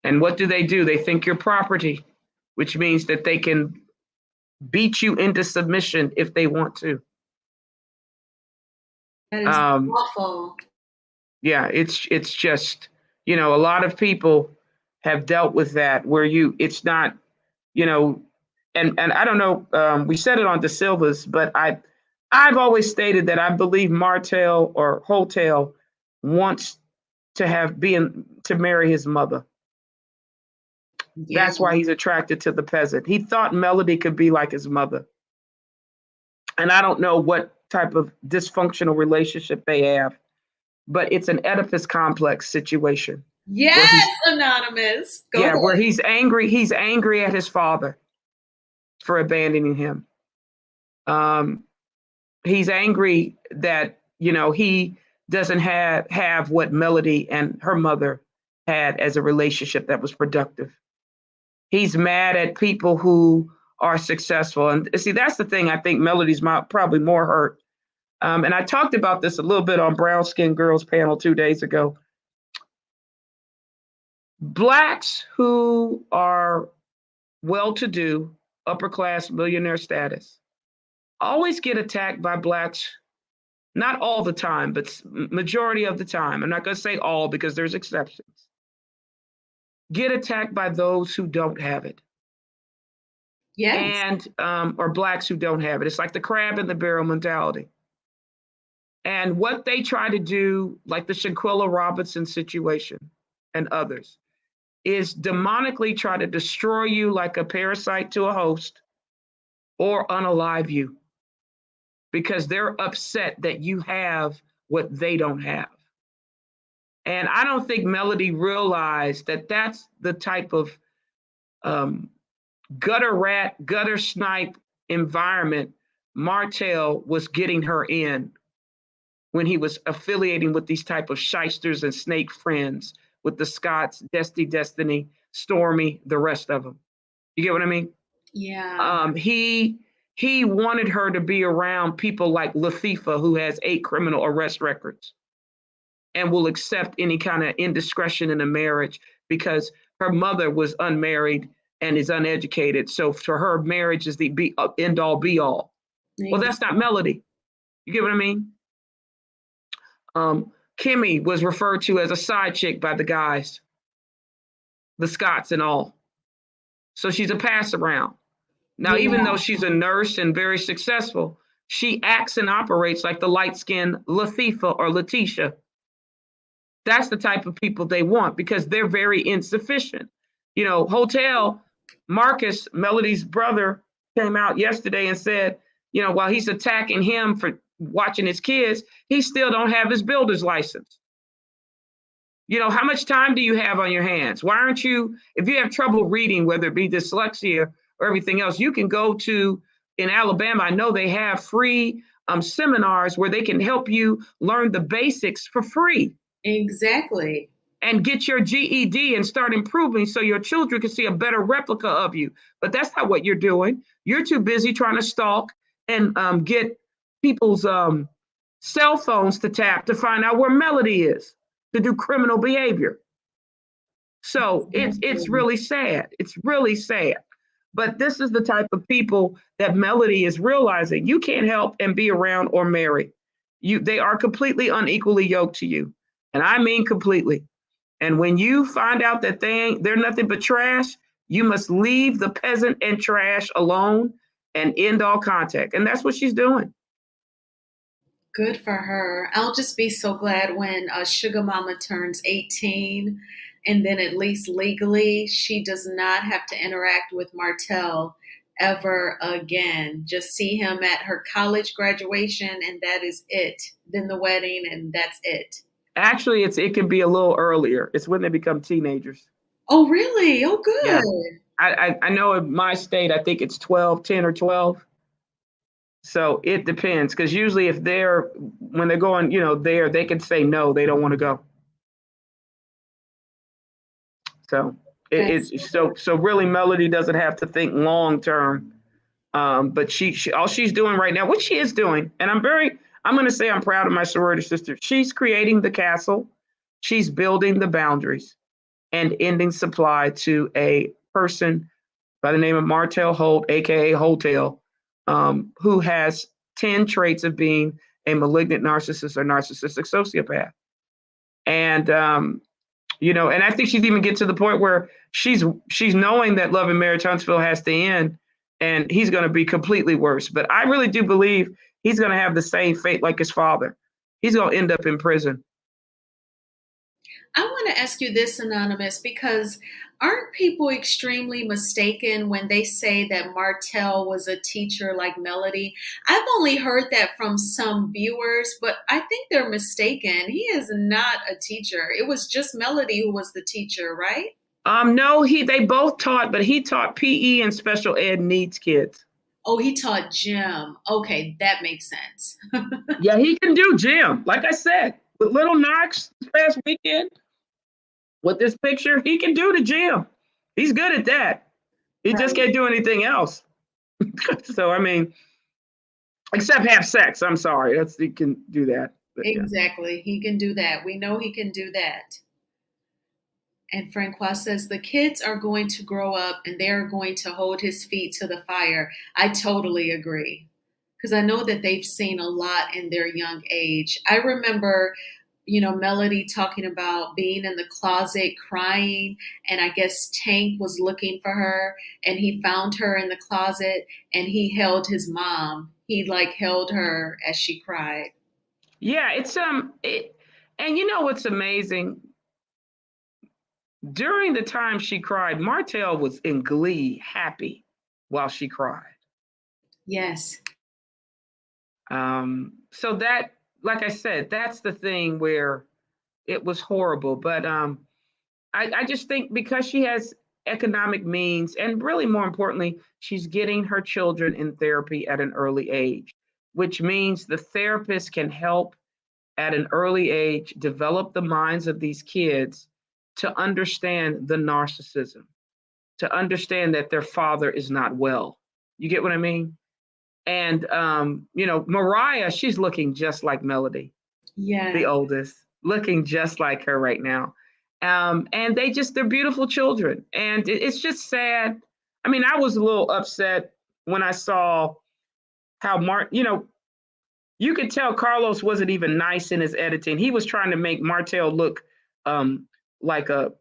And what do? They think you're property, which means that they can beat you into submission if they want to. That is awful. Yeah, it's just, a lot of people have dealt with that where it's not, and I don't know, we said it on De Silva's, but I've always stated that I believe Martel or Hotel wants to marry his mother. Yeah. That's why he's attracted to the peasant. He thought Melody could be like his mother. And I don't know what type of dysfunctional relationship they have, but it's an Oedipus complex situation. Yes, Anonymous. Go ahead. Where he's angry at his father for abandoning him. He's angry that, he doesn't have what Melody and her mother had as a relationship that was productive. He's mad at people who are successful. And see, that's the thing. I think Melody's probably more hurt. And I talked about this a little bit on Brown Skin Girls panel 2 days ago. Blacks who are well-to-do, upper-class millionaire status always get attacked by Blacks, not all the time, but majority of the time. I'm not going to say all because there's exceptions. Get attacked by those who don't have it. Yes. And or Blacks who don't have it. It's like the crab in the barrel mentality. And what they try to do, like the Shanquella Robinson situation and others, is demonically try to destroy you like a parasite to a host or unalive you because they're upset that you have what they don't have. And I don't think Melody realized that that's the type of gutter rat, gutter snipe environment Martel was getting her in when he was affiliating with these type of shysters and snake friends with the Scotts, Destiny, Stormy, the rest of them. You get what I mean? Yeah. He wanted her to be around people like Latifah, who has 8 criminal arrest records and will accept any kind of indiscretion in a marriage because her mother was unmarried and is uneducated. So for her, marriage is the end all be all. Well, that's not Melody. You get what I mean? Kimmy was referred to as a side chick by the guys, the Scotts and all. So she's a pass around. Now, even though she's a nurse and very successful, she acts and operates like the light-skinned Latifah or Letitia. That's the type of people they want because they're very insufficient. You know, Hotel, Marcus, Melody's brother, came out yesterday and said, you know, while he's attacking him for watching his kids, he still don't have his builder's license. You know, how much time do you have on your hands? Why aren't you, if you have trouble reading, whether it be dyslexia or everything else, you can go to, in Alabama, I know they have free seminars where they can help you learn the basics for free. Exactly. And get your GED and start improving so your children can see a better replica of you. But that's not what you're doing. You're too busy trying to stalk and get people's cell phones to tap to find out where Melody is, to do criminal behavior. So it's really sad. It's really sad. But this is the type of people that Melody is realizing you can't help and be around or marry. They are completely unequally yoked to you. And I mean completely. And when you find out that they're nothing but trash, you must leave the peasant and trash alone and end all contact. And that's what she's doing. Good for her. I'll just be so glad when Sugar Mama turns 18 and then at least legally she does not have to interact with Martel ever again. Just see him at her college graduation and that is it. Then the wedding and that's it. Actually, it can be a little earlier. It's when they become teenagers. Oh, really? Oh, good. Yeah. I know in my state, I think it's 10 or 12. So it depends because usually when they're going, they can say no, they don't want to go. So so really Melody doesn't have to think long term. But she all she's doing right now, what she is doing, and I'm going to say I'm proud of my sorority sister. She's creating the castle. She's building the boundaries and ending supply to a person by the name of Martel Holt, AKA Hotel, who has 10 traits of being a malignant narcissist or narcissistic sociopath. And, and I think she's even get to the point where she's knowing that Love and Marriage Huntsville has to end and he's going to be completely worse. But I really do believe he's going to have the same fate like his father. He's going to end up in prison. I want to ask you this, Anonymous, because aren't people extremely mistaken when they say that Martel was a teacher like Melody? I've only heard that from some viewers, but I think they're mistaken. He is not a teacher. It was just Melody who was the teacher, right? No, they both taught, but he taught PE and special ed needs kids. Oh, he taught gym. Okay, that makes sense. Yeah, he can do gym. Like I said, with Little Knox this past weekend, with this picture, he can do the gym. He's good at that. He just can't do anything else. So, I mean, except have sex. I'm sorry. You can do that. But, yeah. Exactly. He can do that. We know he can do that. And Francois says the kids are going to grow up and they're going to hold his feet to the fire. I totally agree. Because I know that they've seen a lot in their young age. I remember, Melody talking about being in the closet crying, and I guess Tank was looking for her, and he found her in the closet, and he held his mom. He like held her as she cried. Yeah, and you know what's amazing? During the time she cried, Martel was in glee, happy while she cried. Yes. So that, like I said, that's the thing where it was horrible. But I just think because she has economic means, and really more importantly, she's getting her children in therapy at an early age, which means the therapist can help at an early age develop the minds of these kids to understand the narcissism, to understand that their father is not well. You get what I mean? And Mariah, she's looking just like Melody, the Yeah. oldest, looking just like her right now. And they're beautiful children. And it's just sad. I mean, I was a little upset when I saw how you could tell Carlos wasn't even nice in his editing. He was trying to make Martel look like a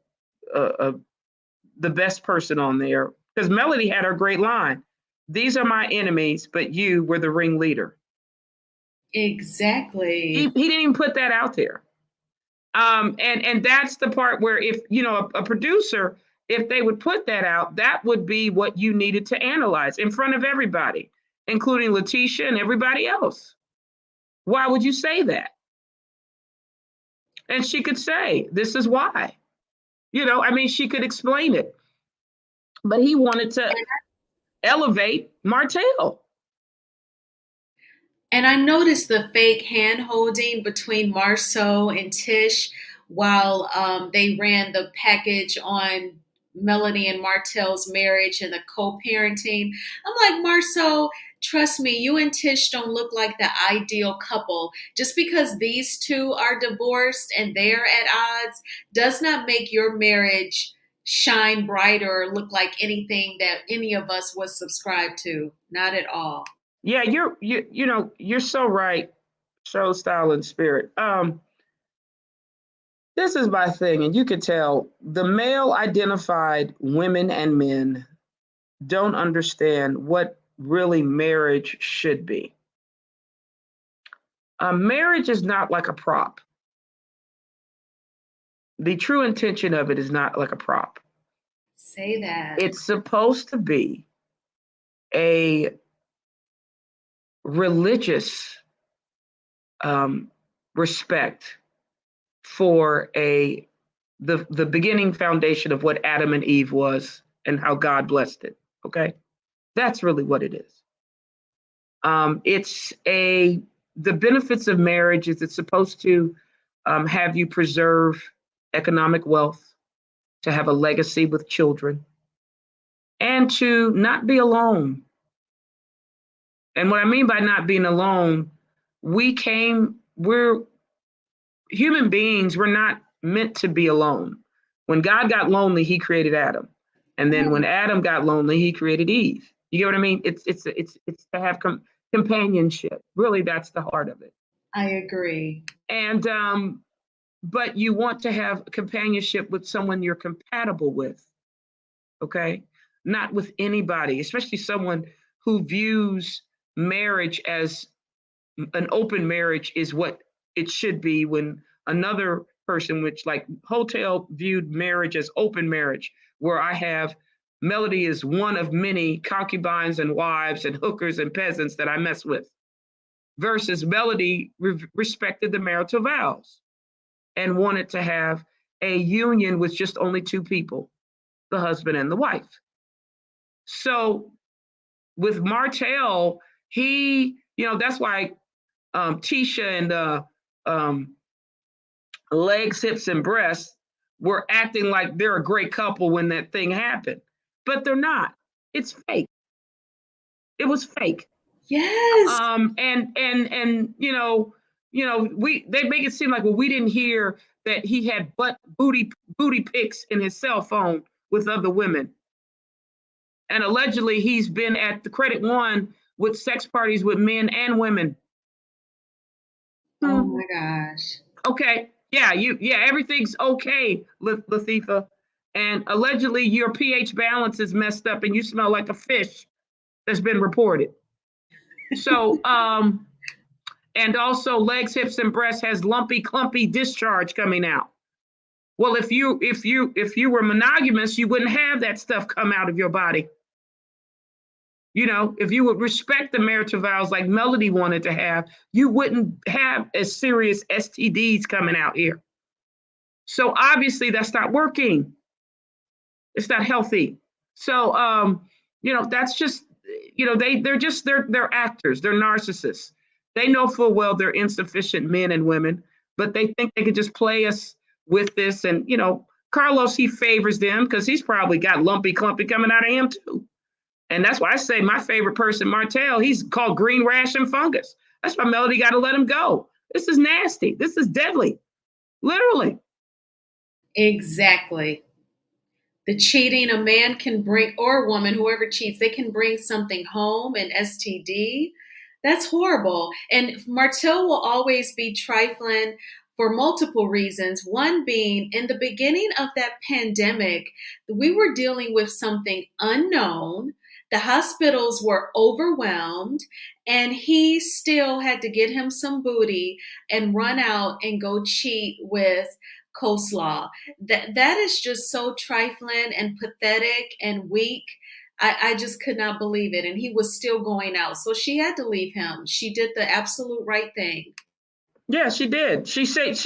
the best person on there, because Melody had her great line. These are my enemies, but you were the ringleader. He Exactly. didn't even put that out there. And that's the part where if a producer, if they would put that out, that would be what you needed to analyze in front of everybody, including Letitia and everybody else. Why would you say that? And she could say, this is why. I mean, she could explain it. But he wanted to elevate Martel. And I noticed the fake hand holding between Marceau and Tish while they ran the package on Melanie and Martel's marriage and the co-parenting. I'm like, Marceau, trust me, you and Tish don't look like the ideal couple. Just because these two are divorced and they're at odds does not make your marriage shine brighter or look like anything that any of us would subscribe to. Not at all. Yeah, you're so right. Show, style, and spirit. This is my thing, and you can tell the male identified women and men don't understand what really marriage should be. Marriage is not like a prop. The true intention of it is not like a prop. Say that. It's supposed to be a religious respect for the beginning foundation of what Adam and Eve was and how God blessed it. Okay, that's really what it is. The benefits of marriage is it's supposed to have you preserve economic wealth, to have a legacy with children, and to not be alone. And what I mean by not being alone, we're human beings, we're not meant to be alone. When God got lonely, he created Adam. And then when Adam got lonely, he created Eve. You get what I mean? It's to have companionship. Really, that's the heart of it. I agree. And but you want to have companionship with someone you're compatible with. Okay? Not with anybody, especially someone who views marriage as an open marriage is what it should be, when another person, which like Hotel viewed marriage as open marriage, where I have Melody is one of many concubines and wives and hookers and peasants that I mess with, versus Melody respected the marital vows and wanted to have a union with just only two people, the husband and the wife. So with Martel, that's why Tisha and legs, hips, and breasts were acting like they're a great couple when that thing happened. But they're not. It's fake. It was fake. Yes. And they make it seem like, well, we didn't hear that he had booty pics in his cell phone with other women. And allegedly he's been at the Credit One with sex parties with men and women. Oh my gosh. Okay. Yeah, everything's okay, Latifah. And allegedly your pH balance is messed up and you smell like a fish that's been reported. So, and also legs, hips, and breasts has lumpy, clumpy discharge coming out. Well, if you were monogamous, you wouldn't have that stuff come out of your body. You know, if you would respect the marital vows like Melody wanted to have, you wouldn't have as serious STDs coming out here. So obviously that's not working. It's not healthy. So that's just, they're actors, they're narcissists. They know full well they're insufficient men and women, but they think they could just play us with this. And Carlos, he favors them because he's probably got lumpy clumpy coming out of him too. And that's why I say my favorite person, Martel, he's called green rash and fungus. That's why Melody got to let him go. This is nasty. This is deadly. Literally. Exactly. The cheating, a man can bring, or a woman, whoever cheats, they can bring something home, an STD. That's horrible. And Martel will always be trifling for multiple reasons. One being, in the beginning of that pandemic, we were dealing with something unknown. The hospitals were overwhelmed, and he still had to get him some booty and run out and go cheat with coleslaw. That is just so trifling and pathetic and weak. I just could not believe it. And he was still going out. So she had to leave him. She did the absolute right thing. Yeah, she did. She said,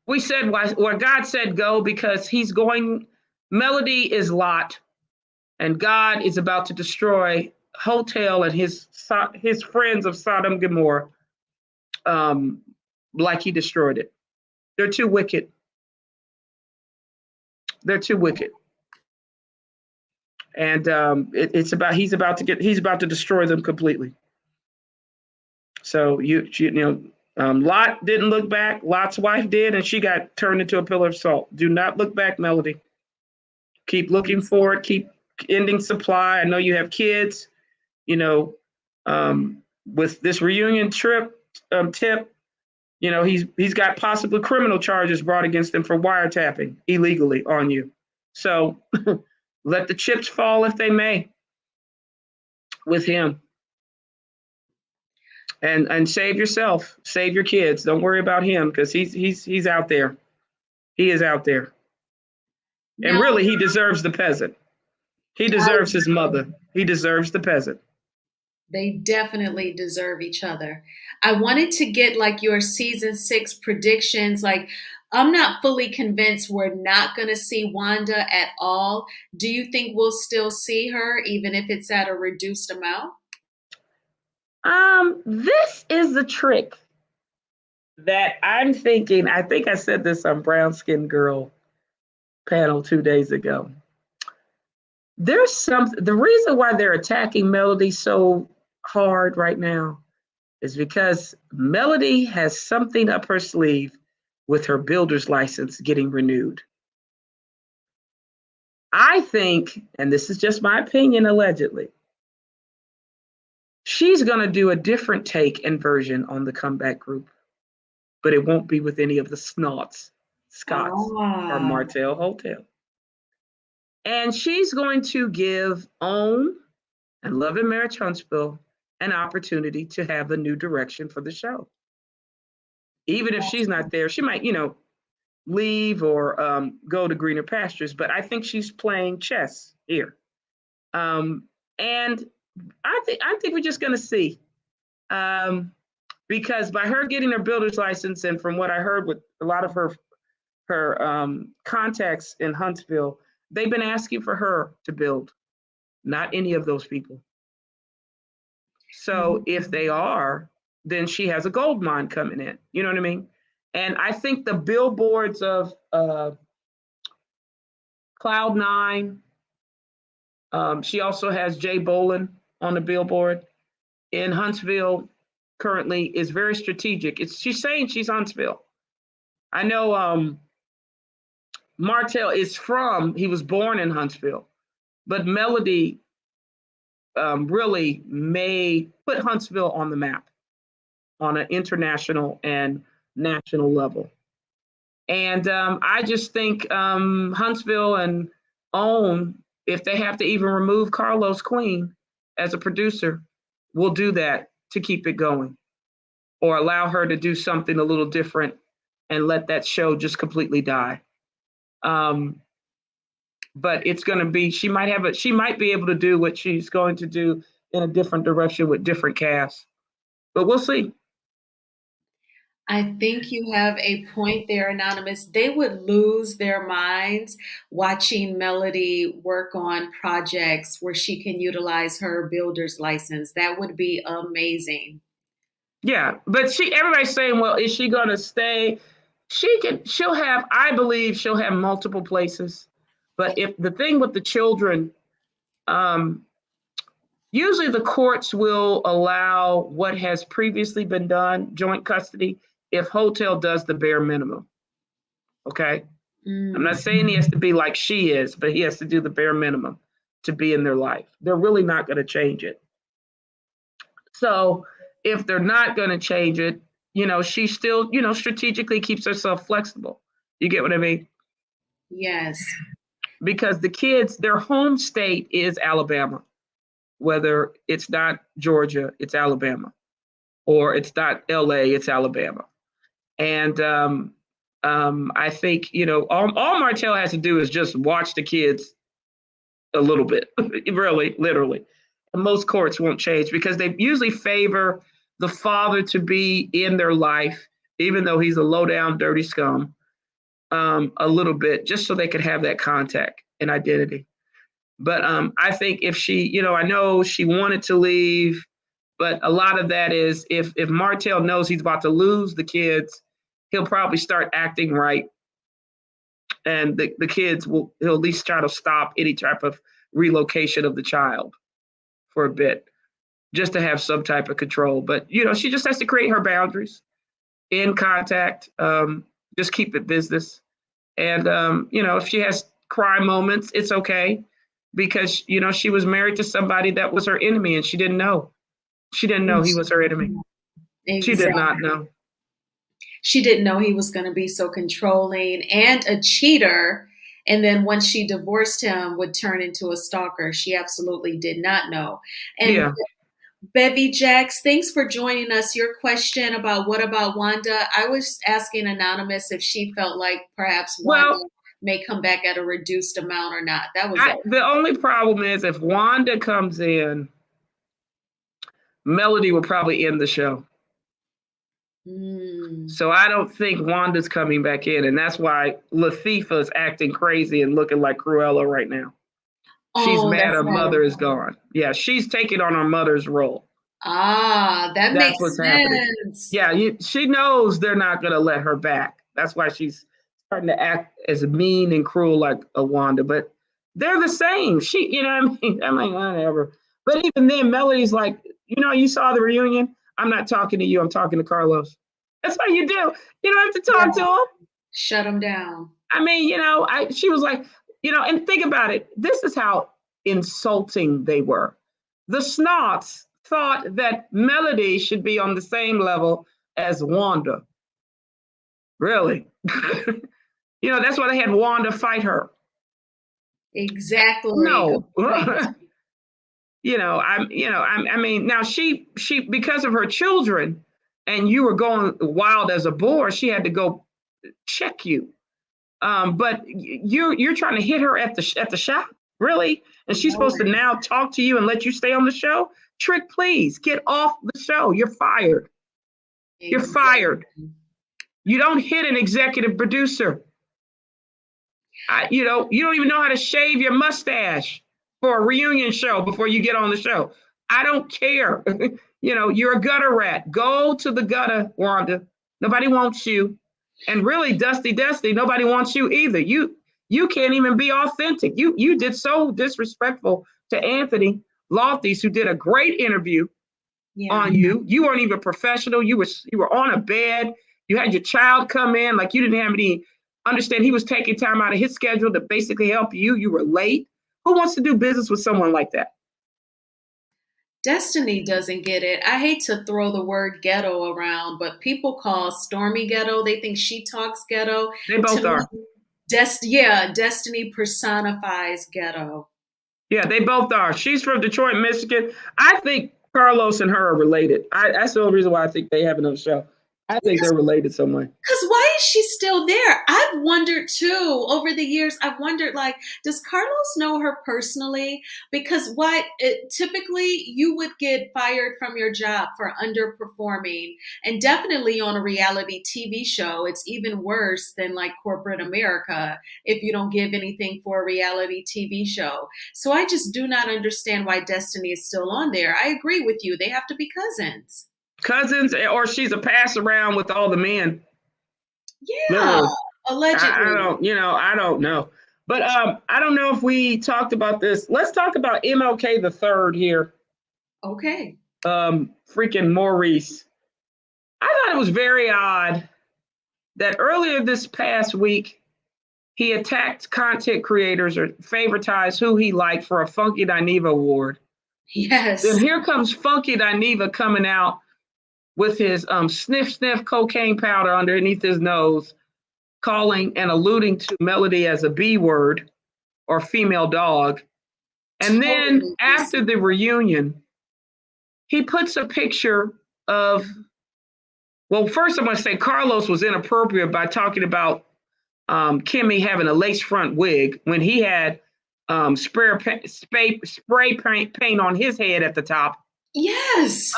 we said why God said go, because he's going, Melody is Lot, and God is about to destroy Hotel and his friends of Sodom and Gomorrah, like he destroyed it. They're too wicked. They're too wicked. And he's about to destroy them completely. So Lot didn't look back. Lot's wife did, and she got turned into a pillar of salt. Do not look back, Melody. Keep looking forward. Keep ending supply. I know you have kids. With this reunion trip tip, he's got possibly criminal charges brought against him for wiretapping illegally on you. So let the chips fall if they may with him. And save yourself, save your kids. Don't worry about him, because he's out there. He is out there. And No, really, he deserves the peasant. He deserves his mother. He deserves the peasant. they definitely deserve each other. I wanted to get like your season 6 predictions. Like, I'm not fully convinced we're not going to see Wanda at all. Do you think we'll still see her, even if it's at a reduced amount? This is the trick that I'm thinking. I think I said this on Brown Skin Girl panel 2 days ago. The reason why they're attacking Melody so hard right now is because Melody has something up her sleeve with her builder's license getting renewed. I think, and this is just my opinion allegedly, she's going to do a different take and version on the comeback group, but it won't be with any of the Scotts or Martel Hotel. And she's going to give Own and Love and Marriage Huntsville an opportunity to have a new direction for the show. Even if she's not there, she might, leave or go to greener pastures. But I think she's playing chess here. And I think we're just going to see. Because by her getting her builder's license, and from what I heard with a lot of her contacts in Huntsville, they've been asking for her to build, not any of those people. So if they are, then she has a gold mine coming in. You know what I mean? And I think the billboards of Cloud9 She also has Jay Bolin on the billboard in Huntsville. Currently, is very strategic. She's saying she's Huntsville. I know Martel he was born in Huntsville, but Melody really put Huntsville on the map on an international and national level. And I just think Huntsville and OWN, if they have to even remove Carlos Queen as a producer, will do that to keep it going, or allow her to do something a little different and let that show just completely die. But it's going to be, she might be able to do what she's going to do in a different direction with different casts, but we'll see. I think you have a point there, Anonymous. They would lose their minds watching Melody work on projects where she can utilize her builder's license. That would be amazing. Yeah, but everybody's saying, well, is she going to stay? I believe she'll have multiple places. But if the thing with the children, usually the courts will allow what has previously been done, joint custody, if Hotel does the bare minimum. Okay. I'm not saying he has to be like she is, but he has to do the bare minimum to be in their life. They're really not going to change it. So if they're not going to change it, she still, strategically keeps herself flexible. You get what I mean? Yes. Because the kids, their home state is Alabama. Whether it's not Georgia, it's Alabama. Or it's not LA, it's Alabama. And I think, all Martel has to do is just watch the kids a little bit, really, literally. And most courts won't change because they usually favor the father to be in their life, even though he's a low down, dirty scum, a little bit, just so they could have that contact and identity. But I think if she, I know she wanted to leave, but a lot of that is if Martel knows he's about to lose the kids, he'll probably start acting right. And the kids he'll at least try to stop any type of relocation of the child for a bit, just to have some type of control. But, she just has to create her boundaries in contact, just keep it business. And, if she has cry moments, it's okay because, she was married to somebody that was her enemy and she didn't know. She didn't know he was her enemy. Exactly. She did not know. She didn't know he was going to be so controlling and a cheater. And then once she divorced him, would turn into a stalker. She absolutely did not know. And yeah. Bevy Jax, thanks for joining us. Your question about what about Wanda? I was asking Anonymous if she felt like perhaps Wanda may come back at a reduced amount or not. That was it. The only problem is if Wanda comes in, Melody will probably end the show. So I don't think Wanda's coming back in. And that's why Latifah is acting crazy and looking like Cruella right now. She's mad her mother is gone. Yeah, she's taking on her mother's role. That makes sense. Happening. Yeah, she knows they're not going to let her back. That's why she's starting to act as mean and cruel like a Wanda. But they're the same. I'm like, whatever. But even then, Melody's like, you saw the reunion? I'm not talking to you. I'm talking to Carlos. That's how you do. You don't have to talk to him. Shut him down. I mean, she was like, and think about it. This is how insulting they were. The Snots thought that Melody should be on the same level as Wanda. Really? That's why they had Wanda fight her. Exactly. No. I mean, now she because of her children, and you were going wild as a boar, she had to go check you. But you're trying to hit her at the shop, really? And she's supposed to now talk to you and let you stay on the show? Trick, please get off the show. You're fired. Exactly. You're fired. You don't hit an executive producer. You don't even know how to shave your mustache for a reunion show before you get on the show. I don't care. You're a gutter rat. Go to the gutter, Wanda. Nobody wants you. And really, Dusty, nobody wants you either. You can't even be authentic. You did so disrespectful to Anthony Lofties, who did a great interview on you. You weren't even professional. You were on a bed. You had your child come in, like you didn't have any understand. He was taking time out of his schedule to basically help you. You were late. Who wants to do business with someone like that? Destiny doesn't get it. I hate to throw the word ghetto around, but people call Stormy ghetto. They think she talks ghetto. They both To are. me, Destiny personifies ghetto. Yeah, they both are. She's from Detroit, Michigan. I think Carlos and her are related. That's the only reason why I think they have another show. I think they're related some way. Because why is she still there? I've wondered too over the years. I've wondered, like, does Carlos know her personally? Because typically you would get fired from your job for underperforming, and definitely on a reality TV show, it's even worse than like corporate America if you don't give anything for a reality TV show. So I just do not understand why Destiny is still on there. I agree with you. They have to be cousins. Cousins, or she's a pass around with all the men. Yeah, allegedly. I don't know. But I don't know if we talked about this. Let's talk about MLK the third here. Okay. Freaking Maurice. I thought it was very odd that earlier this past week, he attacked content creators or favoritized who he liked for a Funky Dineva award. Yes. Then here comes Funky Dineva coming out with his sniff cocaine powder underneath his nose, calling and alluding to Melody as a B word or female dog. And then after the reunion, he puts a picture of, well, first I'm going to say Carlos was inappropriate by talking about Kimmy having a lace front wig when he had spray paint on his head at the top. Yes.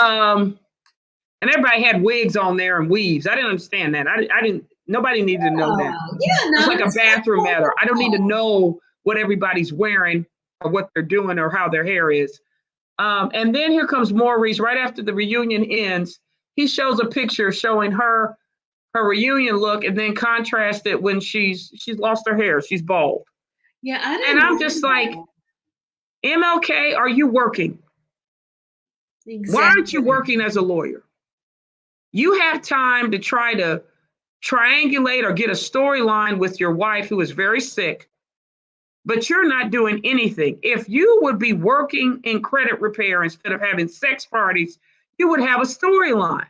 And everybody had wigs on there and weaves. I didn't understand that. I didn't. Nobody needed to know that. Yeah, it's like a bathroom matter. I don't need to know what everybody's wearing or what they're doing or how their hair is. And then here comes Maurice right after the reunion ends. He shows a picture showing her reunion look, and then contrast it when she's lost her hair. She's bald. Yeah, I'm just like, MLK, are you working? Exactly. Why aren't you working as a lawyer? You have time to try to triangulate or get a storyline with your wife who is very sick, but you're not doing anything. If you would be working in credit repair instead of having sex parties, you would have a storyline.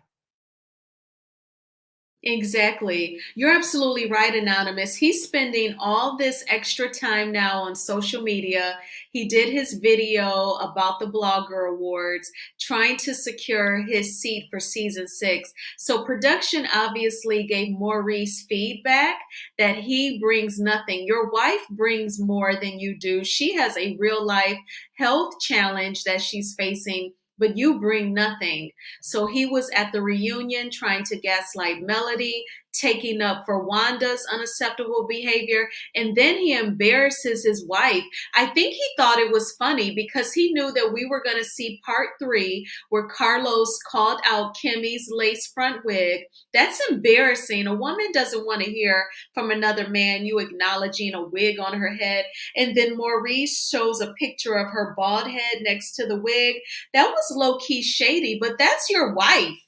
Exactly. You're absolutely right, Anonymous. He's spending all this extra time now on social media. He did his video about the Blogger Awards, trying to secure his seat for season 6. So production obviously gave Maurice feedback that he brings nothing. Your wife brings more than you do. She has a real life health challenge that she's facing, but you bring nothing. So he was at the reunion trying to gaslight Melody, taking up for Wanda's unacceptable behavior, and then he embarrasses his wife. I think he thought it was funny because he knew that we were going to see part 3 where Carlos called out Kimmy's lace front wig. That's embarrassing. A woman doesn't want to hear from another man you acknowledging a wig on her head. And then Maurice shows a picture of her bald head next to the wig. That was low-key shady, but that's your wife.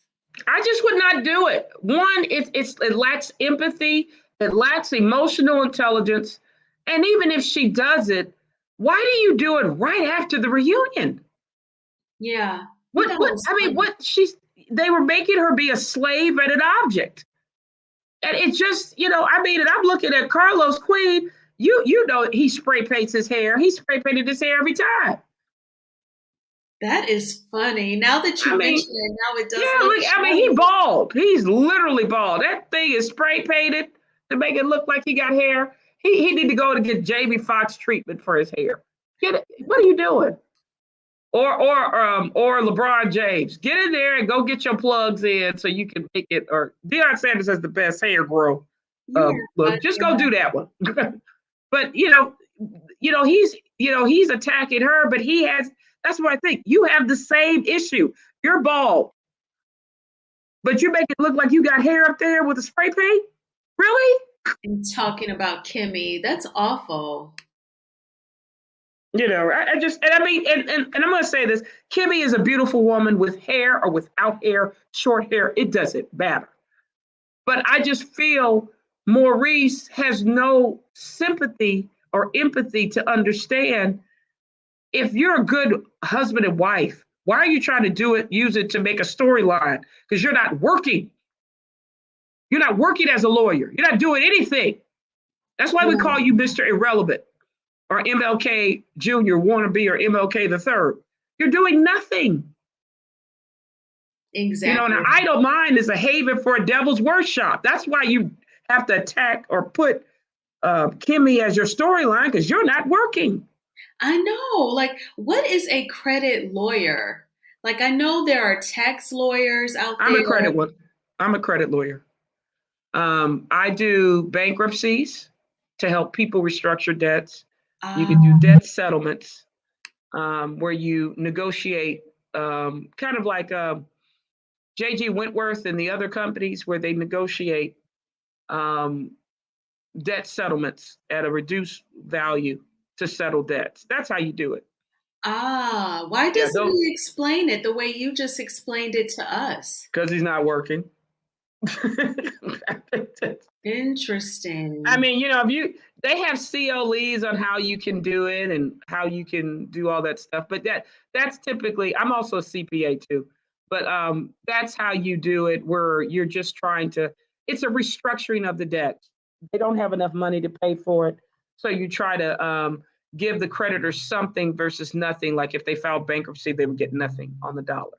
I just would not do it. One, it lacks empathy. It lacks emotional intelligence. And even if she does it, why do you do it right after the reunion? Yeah. They were making her be a slave and an object. And it just, and I'm looking at Carlos Queen, you know, he spray paints his hair. He spray painted his hair every time. That is funny. Now that you mention it, now it does. Yeah, he bald. He's literally bald. That thing is spray painted to make it look like he got hair. He need to go to get Jamie Foxx treatment for his hair. Get it? What are you doing? Or LeBron James, get in there and go get your plugs in so you can make it. Or Deion Sanders has the best hair grow. Look, just go do that one. But he's attacking her, but he has. That's what I think. You have the same issue. You're bald, but you make it look like you got hair up there with a spray paint. Really? And talking about Kimmy, that's awful. You know, I just, and I mean, and I'm going to say this, Kimmy is a beautiful woman with hair or without hair, short hair. It doesn't matter. But I just feel Maurice has no sympathy or empathy to understand if you're a good husband and wife, why are you trying to use it to make a storyline? Because you're not working. You're not working as a lawyer. You're not doing anything. That's why we call you Mr. Irrelevant or MLK Jr., wannabe, or MLK the third. You're doing nothing. Exactly. You know, and an idle mind is a haven for a devil's workshop. That's why you have to attack or put Kimmy as your storyline, because you're not working. I know. Like, what is a credit lawyer? Like, I know there are tax lawyers out there. I'm a credit lawyer. I do bankruptcies to help people restructure debts. You can do debt settlements where you negotiate, kind of like J.G. Wentworth and the other companies where they negotiate debt settlements at a reduced value to settle debts. That's how you do it. Why doesn't he explain it the way you just explained it to us? Because he's not working. Interesting. I mean, you know, they have COEs on how you can do it and how you can do all that stuff. But that's typically, I'm also a CPA too. But that's how you do it, where you're just trying to, it's a restructuring of the debt. They don't have enough money to pay for it. So you try to give the creditors something versus nothing. Like if they filed bankruptcy, they would get nothing on the dollar.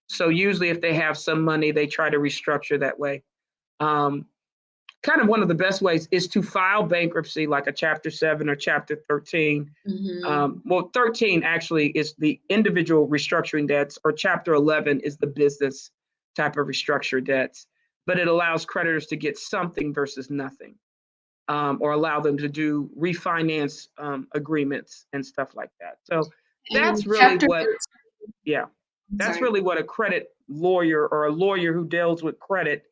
So usually if they have some money, they try to restructure that way. Kind of one of the best ways is to file bankruptcy, like a Chapter 7 or Chapter 13. Well, 13 actually is the individual restructuring debts, or Chapter 11 is the business type of restructured debts. But it allows creditors to get something versus nothing, or allow them to do refinance agreements and stuff like that. So that's really what, that's really what a credit lawyer or a lawyer who deals with credit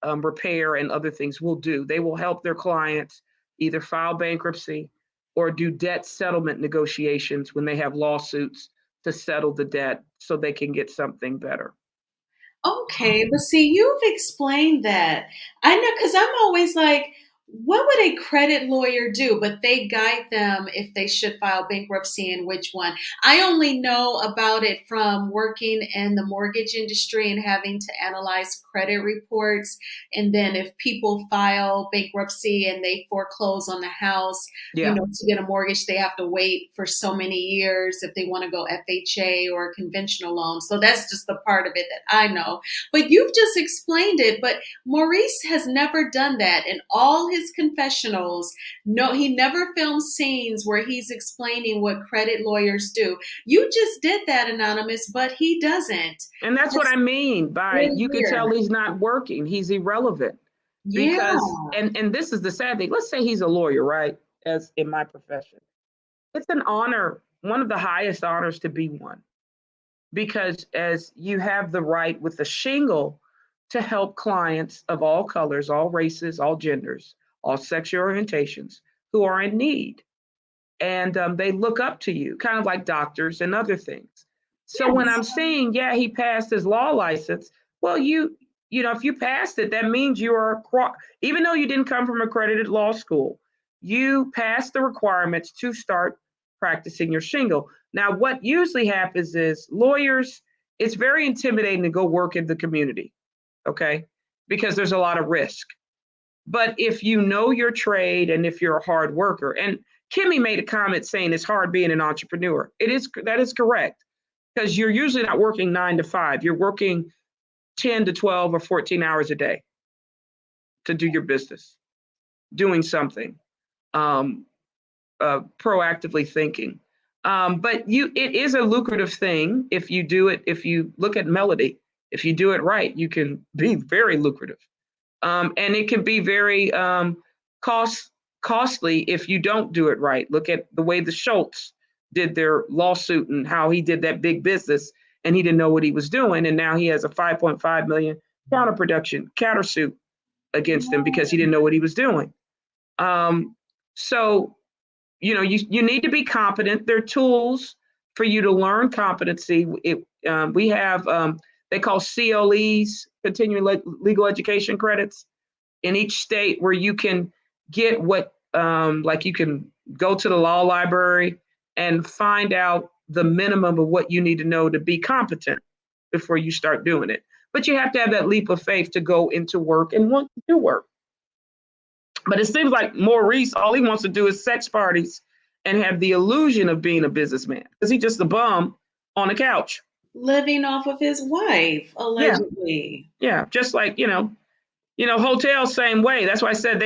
repair and other things will do. They will help their clients either file bankruptcy or do debt settlement negotiations when they have lawsuits to settle the debt so they can get something better. Okay, but see, you've explained that. I know, because I'm always like, what would a credit lawyer do? But they guide them if they should file bankruptcy and which one. I only know about it from working in the mortgage industry and having to analyze credit reports. And then if people file bankruptcy and they foreclose on the house, you know, to get a mortgage, they have to wait for so many years if they want to go FHA or a conventional loan. So that's just the part of it that I know. But you've just explained it. But Maurice has never done that. In all his confessionals, no, he never films scenes where he's explaining what credit lawyers do. You just did that, Anonymous, but he doesn't. And that's what I mean by you can tell he's not working. He's irrelevant. Because, and this is the sad thing. Let's say he's a lawyer, right? As in my profession. It's an honor, one of the highest honors to be one. Because as you have the right with the shingle to help clients of all colors, all races, all genders, all sexual orientations who are in need. And they look up to you, kind of like doctors and other things. So when I'm saying, he passed his law license, well, you know, if you passed it, that means you are, even though you didn't come from accredited law school, you passed the requirements to start practicing your shingle. Now, what usually happens is lawyers, it's very intimidating to go work in the community, okay? Because there's a lot of risk. But if you know your trade and if you're a hard worker, and Kimmy made a comment saying it's hard being an entrepreneur. That is correct, because you're usually not working 9 to 5. You're working 10 to 12 or 14 hours a day to do your business, doing something, proactively thinking. But it is a lucrative thing if you do it. If you look at Melody, if you do it right, you can be very lucrative. And it can be very costly if you don't do it right. Look at the way the Schultz did their lawsuit and how he did that big business and he didn't know what he was doing. And now he has a $5.5 million countersuit against him because he didn't know what he was doing. So you need to be competent. There are tools for you to learn competency. We have they call CLEs, continuing legal education credits, in each state where you can get what like you can go to the law library and find out the minimum of what you need to know to be competent before you start doing it. But you have to have that leap of faith to go into work and want to do work. But it seems like Maurice, all he wants to do is sex parties and have the illusion of being a businessman because he's just a bum on the couch. Living off of his wife, allegedly. Yeah, just like, Hotel, same way. That's why I said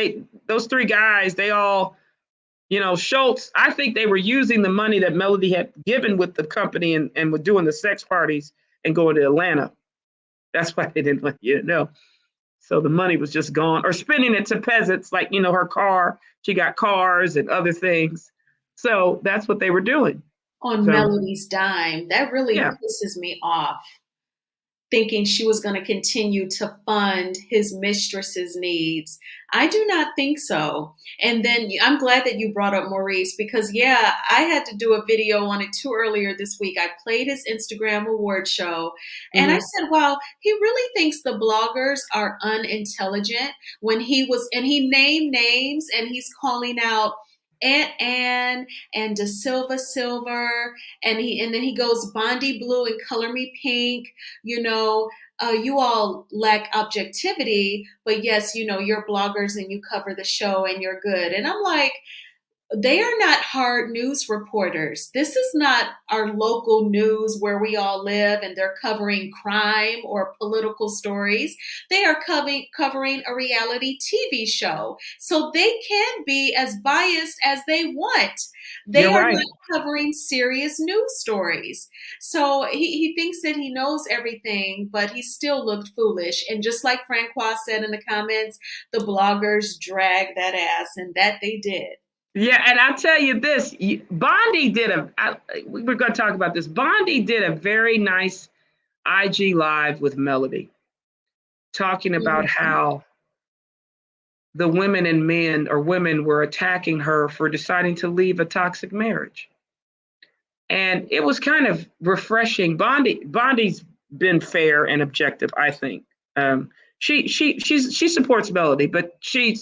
those three guys, they all, Schultz, I think they were using the money that Melody had given with the company and were doing the sex parties and going to Atlanta. That's why they didn't let you know. So the money was just gone, or spending it to peasants, like, her car, she got cars and other things. So that's what they were doing. On Melody's dime. That really pisses me off. Thinking she was going to continue to fund his mistress's needs. I do not think so. And then I'm glad that you brought up Maurice because, I had to do a video on it too earlier this week. I played his Instagram award show and I said, wow, he really thinks the bloggers are unintelligent when he named names and he's calling out Aunt Anne and Da Silva Silver, and then he goes Bondi Blue and Color Me Pink. You all lack objectivity, but yes, you're bloggers and you cover the show and you're good. And I'm like, they are not hard news reporters. This is not our local news where we all live and they're covering crime or political stories. They are covering a reality TV show. So they can be as biased as they want. They are not covering serious news stories. So he thinks that he knows everything, but he still looked foolish. And just like Francois said in the comments, the bloggers dragged that ass, and that they did. Yeah, and I'll tell you this, Bondi we're going to talk about this. Bondi did a very nice IG Live with Melody, talking about how the women and men or women were attacking her for deciding to leave a toxic marriage. And it was kind of refreshing. Bondi's been fair and objective, I think. She supports Melody, but she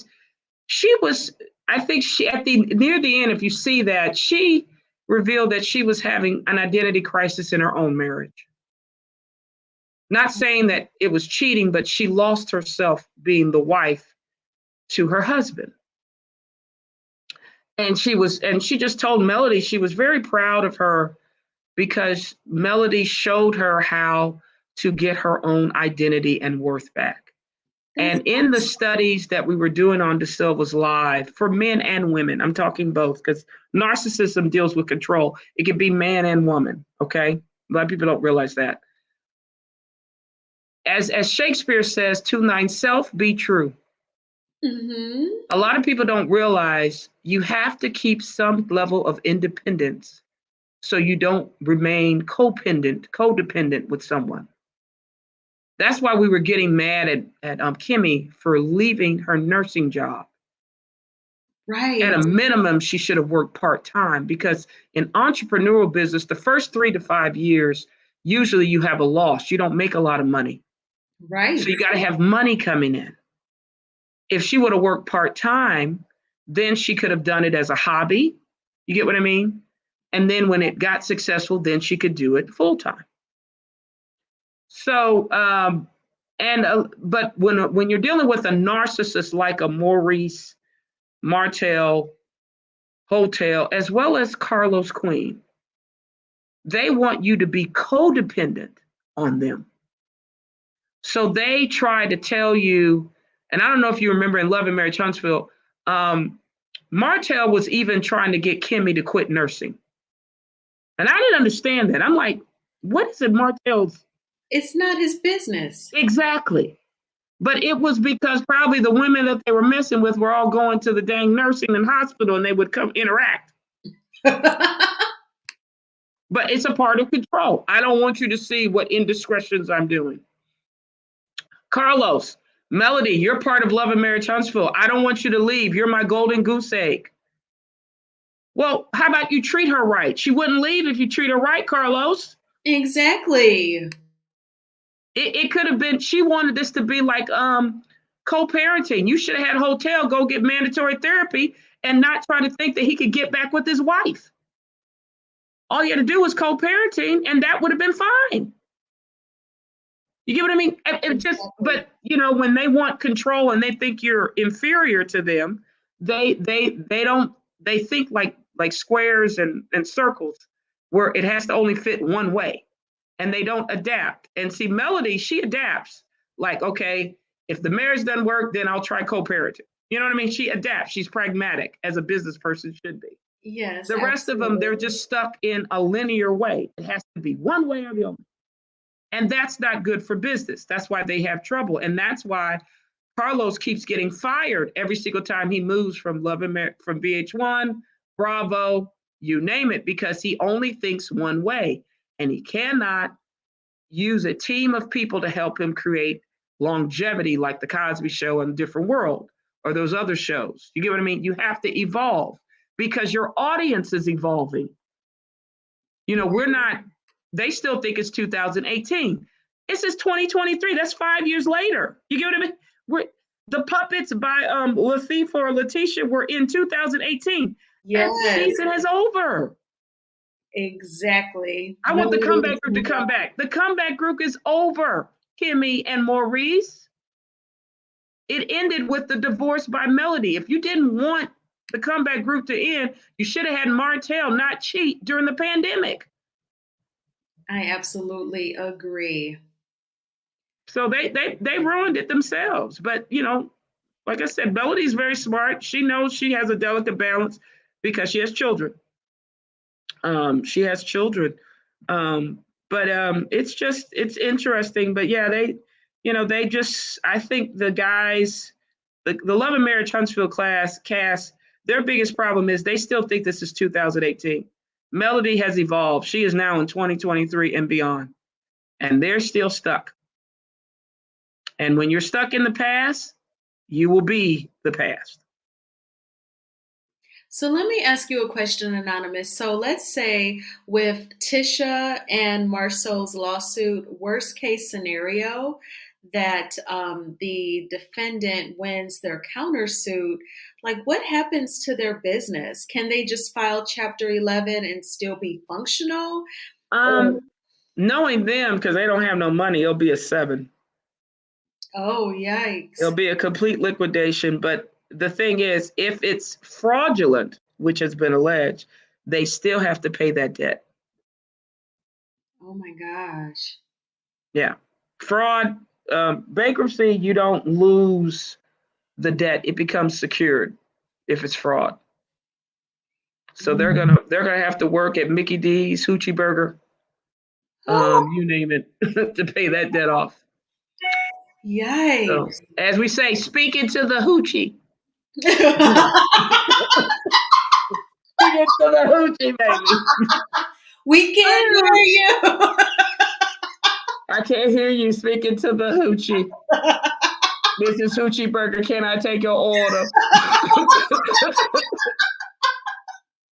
was, I think near the end, if you see that, she revealed that she was having an identity crisis in her own marriage. Not saying that it was cheating, but she lost herself being the wife to her husband. And she just told Melody she was very proud of her because Melody showed her how to get her own identity and worth back. And in the studies that we were doing on Da Silva's Live, for men and women, I'm talking both, because narcissism deals with control. It can be man and woman, okay? A lot of people don't realize that. As Shakespeare says, to thyself be true. Mm-hmm. A lot of people don't realize you have to keep some level of independence so you don't remain codependent with someone. That's why we were getting mad at Kimmy for leaving her nursing job. Right. At a minimum, she should have worked part-time because in entrepreneurial business, the first 3 to 5 years, usually you have a loss. You don't make a lot of money. Right. So you got to have money coming in. If she would have worked part-time, then she could have done it as a hobby. You get what I mean? And then when it got successful, then she could do it full-time. So, but when you're dealing with a narcissist like a Maurice, Martel, Hotel, as well as Carlos Queen, they want you to be codependent on them. So they try to tell you, and I don't know if you remember in Love and Marriage Huntsville, Martel was even trying to get Kimmy to quit nursing. And I didn't understand that. I'm like, what is it Martel's? It's not his business. Exactly. But it was because probably the women that they were messing with were all going to the dang nursing and hospital and they would come interact. But it's a part of control. I don't want you to see what indiscretions I'm doing. Carlos, Melody, you're part of Love and Marriage Huntsville. I don't want you to leave. You're my golden goose egg. Well, how about you treat her right? She wouldn't leave if you treat her right, Carlos. Exactly. It could have been, she wanted this to be like co-parenting. You should have had Hotel go get mandatory therapy and not try to think that he could get back with his wife. All you had to do was co-parenting and that would have been fine. You get what I mean? It just, but you know, when they want control and they think you're inferior to them, they think like squares and circles where it has to only fit one way. And they don't adapt. And see, Melody, she adapts. Like, okay, if the marriage doesn't work, then I'll try co-parenting. You know what I mean? She adapts. She's pragmatic, as a business person should be. Yes. The rest of them, they're just stuck in a linear way. It has to be one way or the other. And that's not good for business. That's why they have trouble. And that's why Carlos keeps getting fired every single time he moves from from VH1, Bravo, you name it, because he only thinks one way. And he cannot use a team of people to help him create longevity like the Cosby Show and Different World or those other shows. You get what I mean? You have to evolve because your audience is evolving. You know, they still think it's 2018. This is 2023. That's 5 years later. You get what I mean? The Puppets by Latifah or Letitia were in 2018. Yes. That season is over. Exactly. I want the comeback group to come back. The comeback group is over, Kimmy and Maurice. It ended with the divorce by Melody. If you didn't want the comeback group to end, you should have had Martel not cheat during the pandemic. I absolutely agree. So they ruined it themselves. But, you know, like I said, Melody's very smart. She knows she has a delicate balance because she has children. She has children. But it's interesting. But yeah, I think the guys, the Love and Marriage Huntsville cast, their biggest problem is they still think this is 2018. Melody has evolved. She is now in 2023 and beyond. And they're still stuck. And when you're stuck in the past, you will be the past. So let me ask you a question, Anonymous. So let's say with Tisha and Marceau's lawsuit, worst case scenario, that the defendant wins their countersuit, like what happens to their business? Can they just file Chapter 11 and still be functional? Knowing them, because they don't have no money, it'll be a 7. Oh, yikes. It'll be a complete liquidation. But the thing is, if it's fraudulent, which has been alleged, they still have to pay that debt. Oh my gosh. Yeah. Fraud, bankruptcy, you don't lose the debt. It becomes secured if it's fraud. So they're gonna have to work at Mickey D's, Hoochie Burger, you name it, to pay that debt off. Yikes. So, as we say, speak into the hoochie. Speak into the hoochie, baby. We can't hear you. I can't hear you speaking to the hoochie. This is Hoochie Burger. Can I take your order?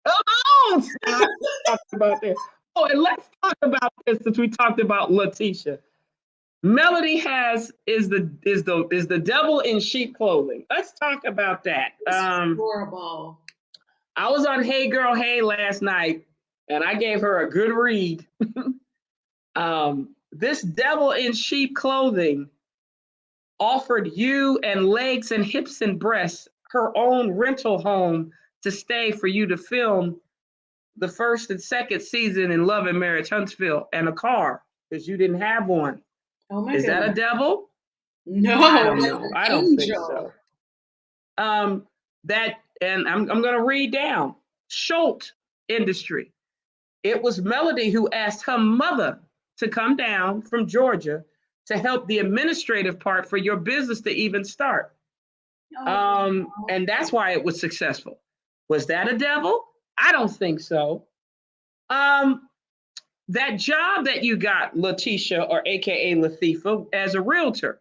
Oh, talk about this. Oh, and let's talk about this since we talked about Letitia. Melody is the devil in sheep clothing. Let's talk about that. Horrible. I was on Hey Girl Hey last night, and I gave her a good read. This devil in sheep clothing offered you and legs and hips and breasts her own rental home to stay for you to film the first and second season in Love and Marriage Huntsville, and a car because you didn't have one. Oh my Is God. that a devil? No, I don't know. I don't think so. And I'm going to read down. Schultz Industry. It was Melody who asked her mother to come down from Georgia to help the administrative part for your business to even start. And that's why it was successful. Was that a devil? I don't think so. That job that you got, Letitia, or AKA Latifah, as a realtor,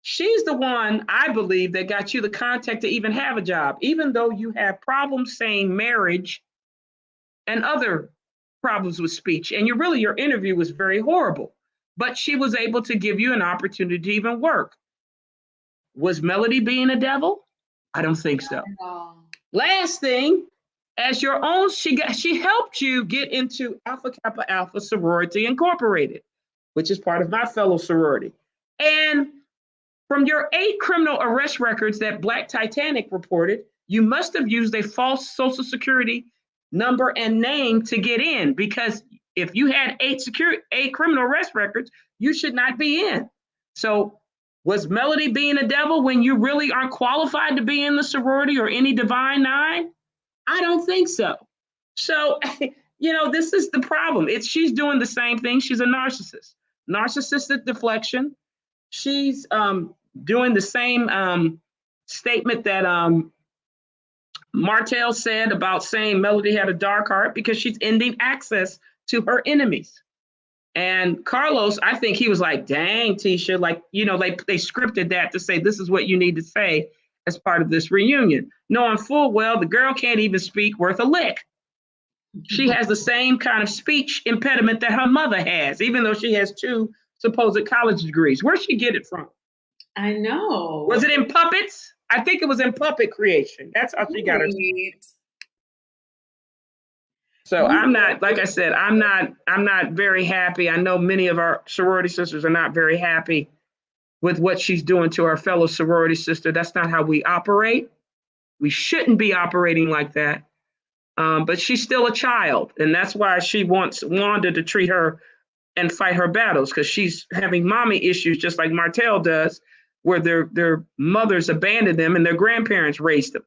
she's the one, I believe, that got you the contact to even have a job, even though you have problems saying marriage and other problems with speech. And your interview was very horrible, but she was able to give you an opportunity to even work. Was Melody being a devil? I don't think so. Oh. Last thing, as your own, she helped you get into Alpha Kappa Alpha Sorority Incorporated, which is part of my fellow sorority. And from your 8 criminal arrest records that Black Titanic reported, you must have used a false social security number and name to get in, because if you had 8 criminal arrest records, you should not be in. So was Melody being a devil when you really aren't qualified to be in the sorority or any Divine Nine? I don't think so. So, this is the problem. She's doing the same thing. She's a narcissist. Narcissistic deflection. She's doing the same statement that Martel said about saying Melody had a dark heart, because she's ending access to her enemies. And Carlos, I think he was like, dang, Tisha, they scripted that to say, this is what you need to say as part of this reunion, knowing full well the girl can't even speak worth a lick. She has the same kind of speech impediment that her mother has, even though she has 2 supposed college degrees. Where'd she get it from? I know. Was it in puppets? I think it was in puppet creation. That's how she got her. So I'm not, like I said, I'm not very happy. I know many of our sorority sisters are not very happy with what she's doing to our fellow sorority sister. That's not how we operate. We shouldn't be operating like that. But she's still a child, and that's why she wants Wanda to treat her and fight her battles, because she's having mommy issues just like Martel does, where their mothers abandoned them and their grandparents raised them.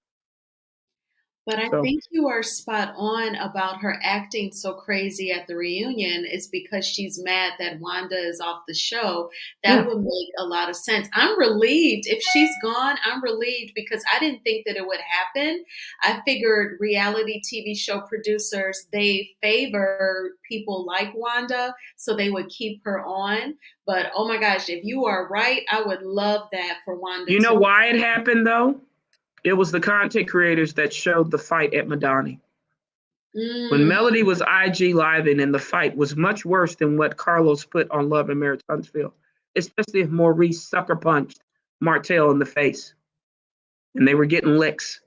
But I think you are spot on about her acting so crazy at the reunion. It's because she's mad that Wanda is off the show. That would make a lot of sense. I'm relieved. If she's gone, I'm relieved, because I didn't think that it would happen. I figured reality TV show producers, they favor people like Wanda, so they would keep her on. But oh my gosh, if you are right, I would love that for Wanda. You know why it happened, though? It was the content creators that showed the fight at Madani. When Melody was IG living, and the fight was much worse than what Carlos put on Love and Marriage Huntsville, especially if Maurice sucker punched Martel in the face and they were getting licks.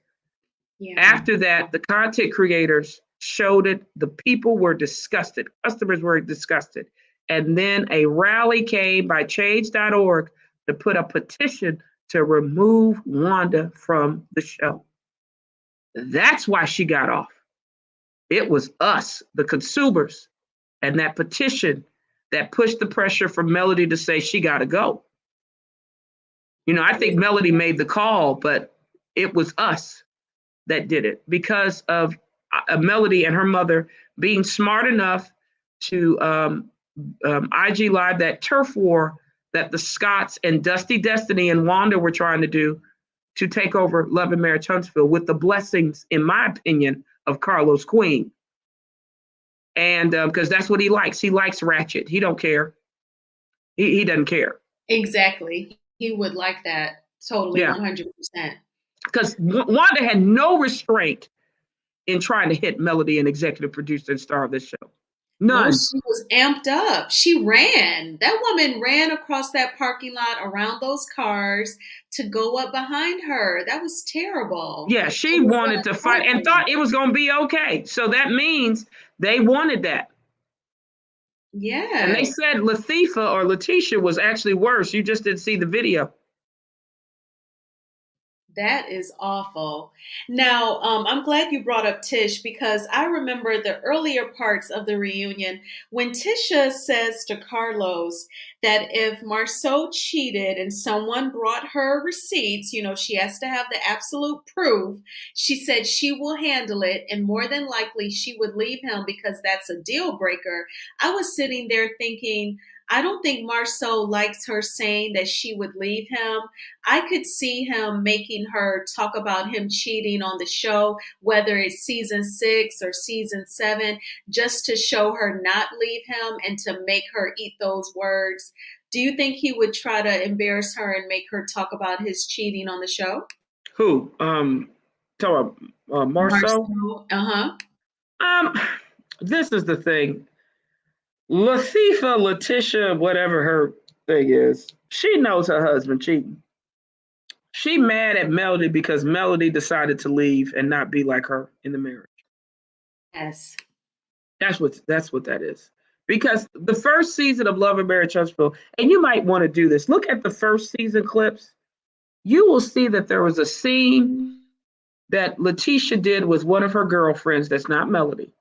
Yeah. After that, the content creators showed it. The people were disgusted. Customers were disgusted. And then a rally came by change.org to put a petition to remove Wanda from the show. That's why she got off. It was us, the consumers, and that petition that pushed the pressure for Melody to say she got to go. I think Melody made the call, but it was us that did it, because of Melody and her mother being smart enough to IG Live that turf war that the Scotts and Dusty Destiny and Wanda were trying to do to take over Love and Marriage Huntsville, with the blessings, in my opinion, of Carlos Queen. And because that's what he likes. He likes ratchet. He don't care. He doesn't care. Exactly. He would like that. Totally, 100%. Because Wanda had no restraint in trying to hit Melody, an executive producer and star of this show. None. No, she was amped up. She ran. That woman ran across that parking lot around those cars to go up behind her. That was terrible. Yeah, she wanted to fight and thought it was going to be okay. So that means they wanted that. Yeah. And they said Letitia was actually worse. You just didn't see the video. That is awful. Now, I'm glad you brought up Tish, because I remember the earlier parts of the reunion when Tisha says to Carlos that if Marceau cheated and someone brought her receipts, she has to have the absolute proof. She said she will handle it, and more than likely she would leave him because that's a deal breaker. I was sitting there thinking, I don't think Marceau likes her saying that she would leave him. I could see him making her talk about him cheating on the show, whether it's season 6 or season 7, just to show her not leave him and to make her eat those words. Do you think he would try to embarrass her and make her talk about his cheating on the show? Who? Marceau? Uh-huh. this is the thing. Letitia, whatever her thing is, she knows her husband cheating. She mad at Melody because Melody decided to leave and not be like her in the marriage. Yes. That's what that is. Because the first season of Love and Marriage Huntsville, and you might want to do this. Look at the first season clips. You will see that there was a scene that Letitia did with one of her girlfriends that's not Melody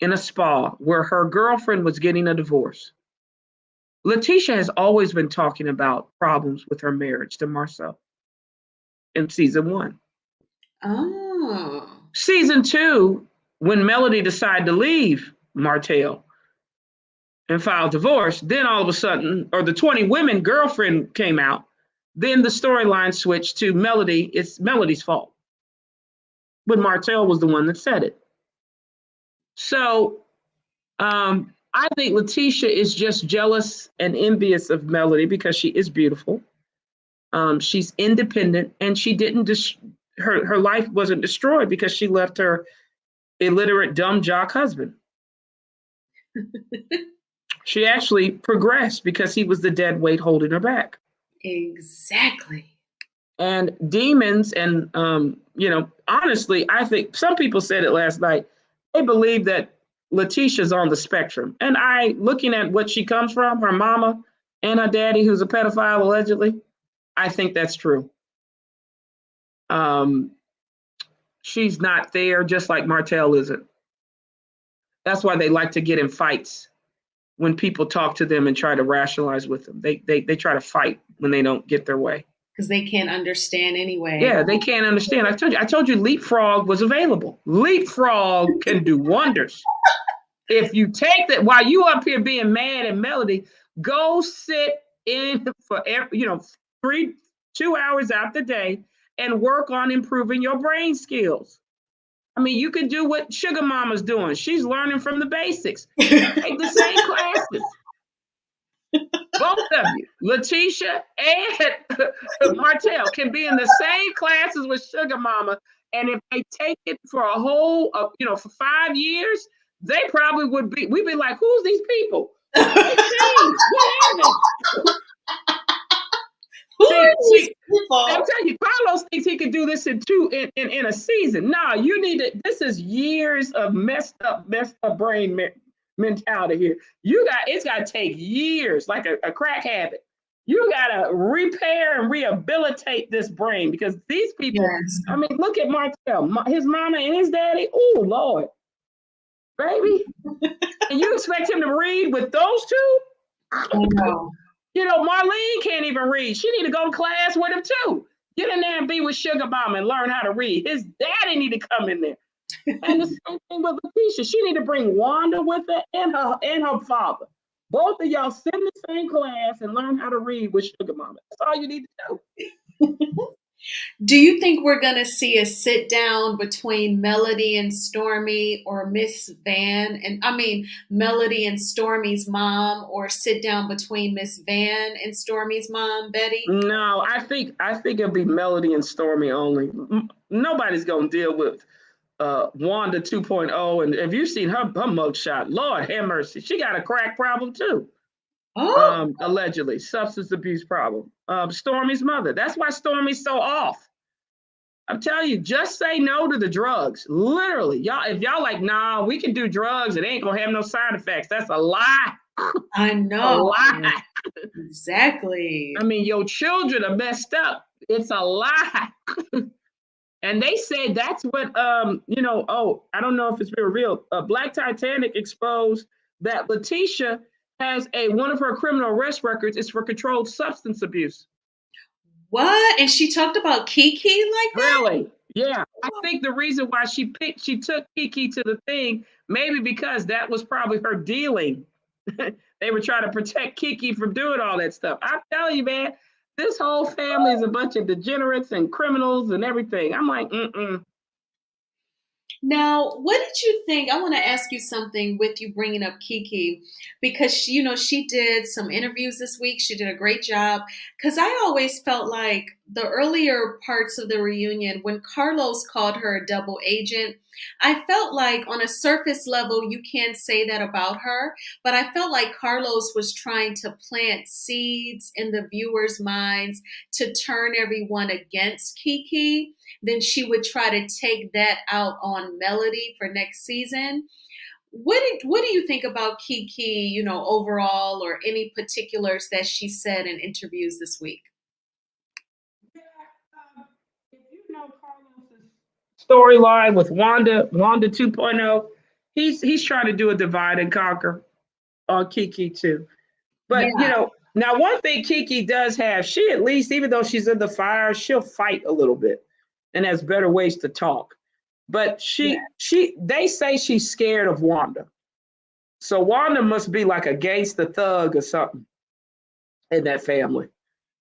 in a spa where her girlfriend was getting a divorce. Letitia has always been talking about problems with her marriage to Marcel in season 1. Oh. Season 2, when Melody decided to leave Martel and file divorce, then all of a sudden, or the 20 women girlfriend came out, then the storyline switched to Melody. It's Melody's fault. But Martel was the one that said it. So I think Letitia is just jealous and envious of Melody because she is beautiful. She's independent, and she didn't her life wasn't destroyed because she left her illiterate, dumb jock husband. She actually progressed because he was the dead weight holding her back. Exactly. And demons, and honestly, I think some people said it last night. They believe that Letitia's on the spectrum. And looking at what she comes from, her mama and her daddy, who's a pedophile allegedly, I think that's true. She's not there, just like Martel isn't. That's why they like to get in fights when people talk to them and try to rationalize with them. They try to fight when they don't get their way. Because they can't understand anyway. Yeah, they can't understand. I told you Leapfrog was available. Leapfrog can do wonders. If you take that while you up here being mad at Melody, go sit in for 2 hours out the day and work on improving your brain skills. I mean, you can do what Sugar Mama's doing. She's learning from the basics. Take the same classes. Both of you, Letitia and Martel, can be in the same classes with Sugar Mama. And if they take it for a whole, for 5 years, they probably we'd be like, who's these people? They changed. What happened? See, I'm telling you, Carlos thinks he could do this in a season. No, you need it. This is years of messed up brain mentality here. It's got to take years, like a crack habit. You got to repair and rehabilitate this brain because these people. Yes. I mean, look at Martel, his mama and his daddy. Oh Lord, baby, and you expect him to read with those two? No. Marlene can't even read. She need to go to class with him too. Get in there and be with Sugar Mama and learn how to read. His daddy need to come in there. And the same thing with Letitia. She need to bring Wanda with her and her father. Both of y'all sit in the same class and learn how to read with Sugar Mama. That's all you need to do. Do you think we're going to see a sit down between Melody and Stormy, or Miss Van? And I mean, Melody and Stormy's mom, or sit down between Miss Van and Stormy's mom, Betty? No, I think it'll be Melody and Stormy only. Nobody's going to deal with Wanda 2.0. And have you seen her mugshot? Lord have mercy. She got a crack problem too. Oh. Allegedly, substance abuse problem. Stormy's mother. That's why Stormy's so off. I'm telling you, just say no to the drugs. Literally, y'all. If y'all like, nah, we can do drugs. It ain't gonna have no side effects. That's a lie. I know. A lie. Exactly. I mean, your children are messed up. It's a lie. And they say that's what I don't know if it's real. Black Titanic exposed that Letitia has one of her criminal arrest records is for controlled substance abuse. What? And she talked about Kiki like that? Really? Yeah. I think the reason why she took Kiki to the thing, maybe because that was probably her dealing. They were trying to protect Kiki from doing all that stuff. I'm telling you, man, this whole family is a bunch of degenerates and criminals and everything. I'm like, Now, what did you think? I want to ask you something with you bringing up Kiki, because she did some interviews this week. She did a great job, because I always felt like the earlier parts of the reunion, when Carlos called her a double agent, I felt like on a surface level, you can't say that about her, but I felt like Carlos was trying to plant seeds in the viewers' minds to turn everyone against Kiki. Then she would try to take that out on Melody for next season. What do you think about Kiki, overall, or any particulars that she said in interviews this week? Yeah, if you know Carlos's storyline with Wanda 2.0, he's trying to do a divide and conquer on Kiki too. But Yeah, now one thing Kiki does have, she at least, even though she's in the fire, she'll fight a little bit and has better ways to talk. But yeah. they say she's scared of Wanda. So Wanda must be like a gangster thug or something in that family.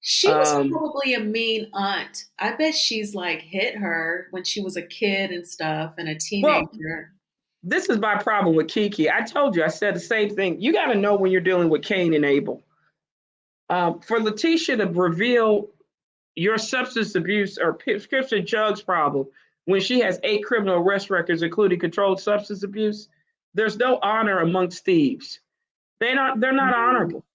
She was Um, probably a mean aunt. I bet she's like hit her when she was a kid and stuff and a well, teenager. this is my problem with Kiki. I told you, I said the same thing. You got to know when you're dealing with Cain and Abel. For Letitia to reveal your substance abuse or prescription drugs problem when she has 8 criminal arrest records, including controlled substance abuse, there's no honor amongst thieves. They're not honorable.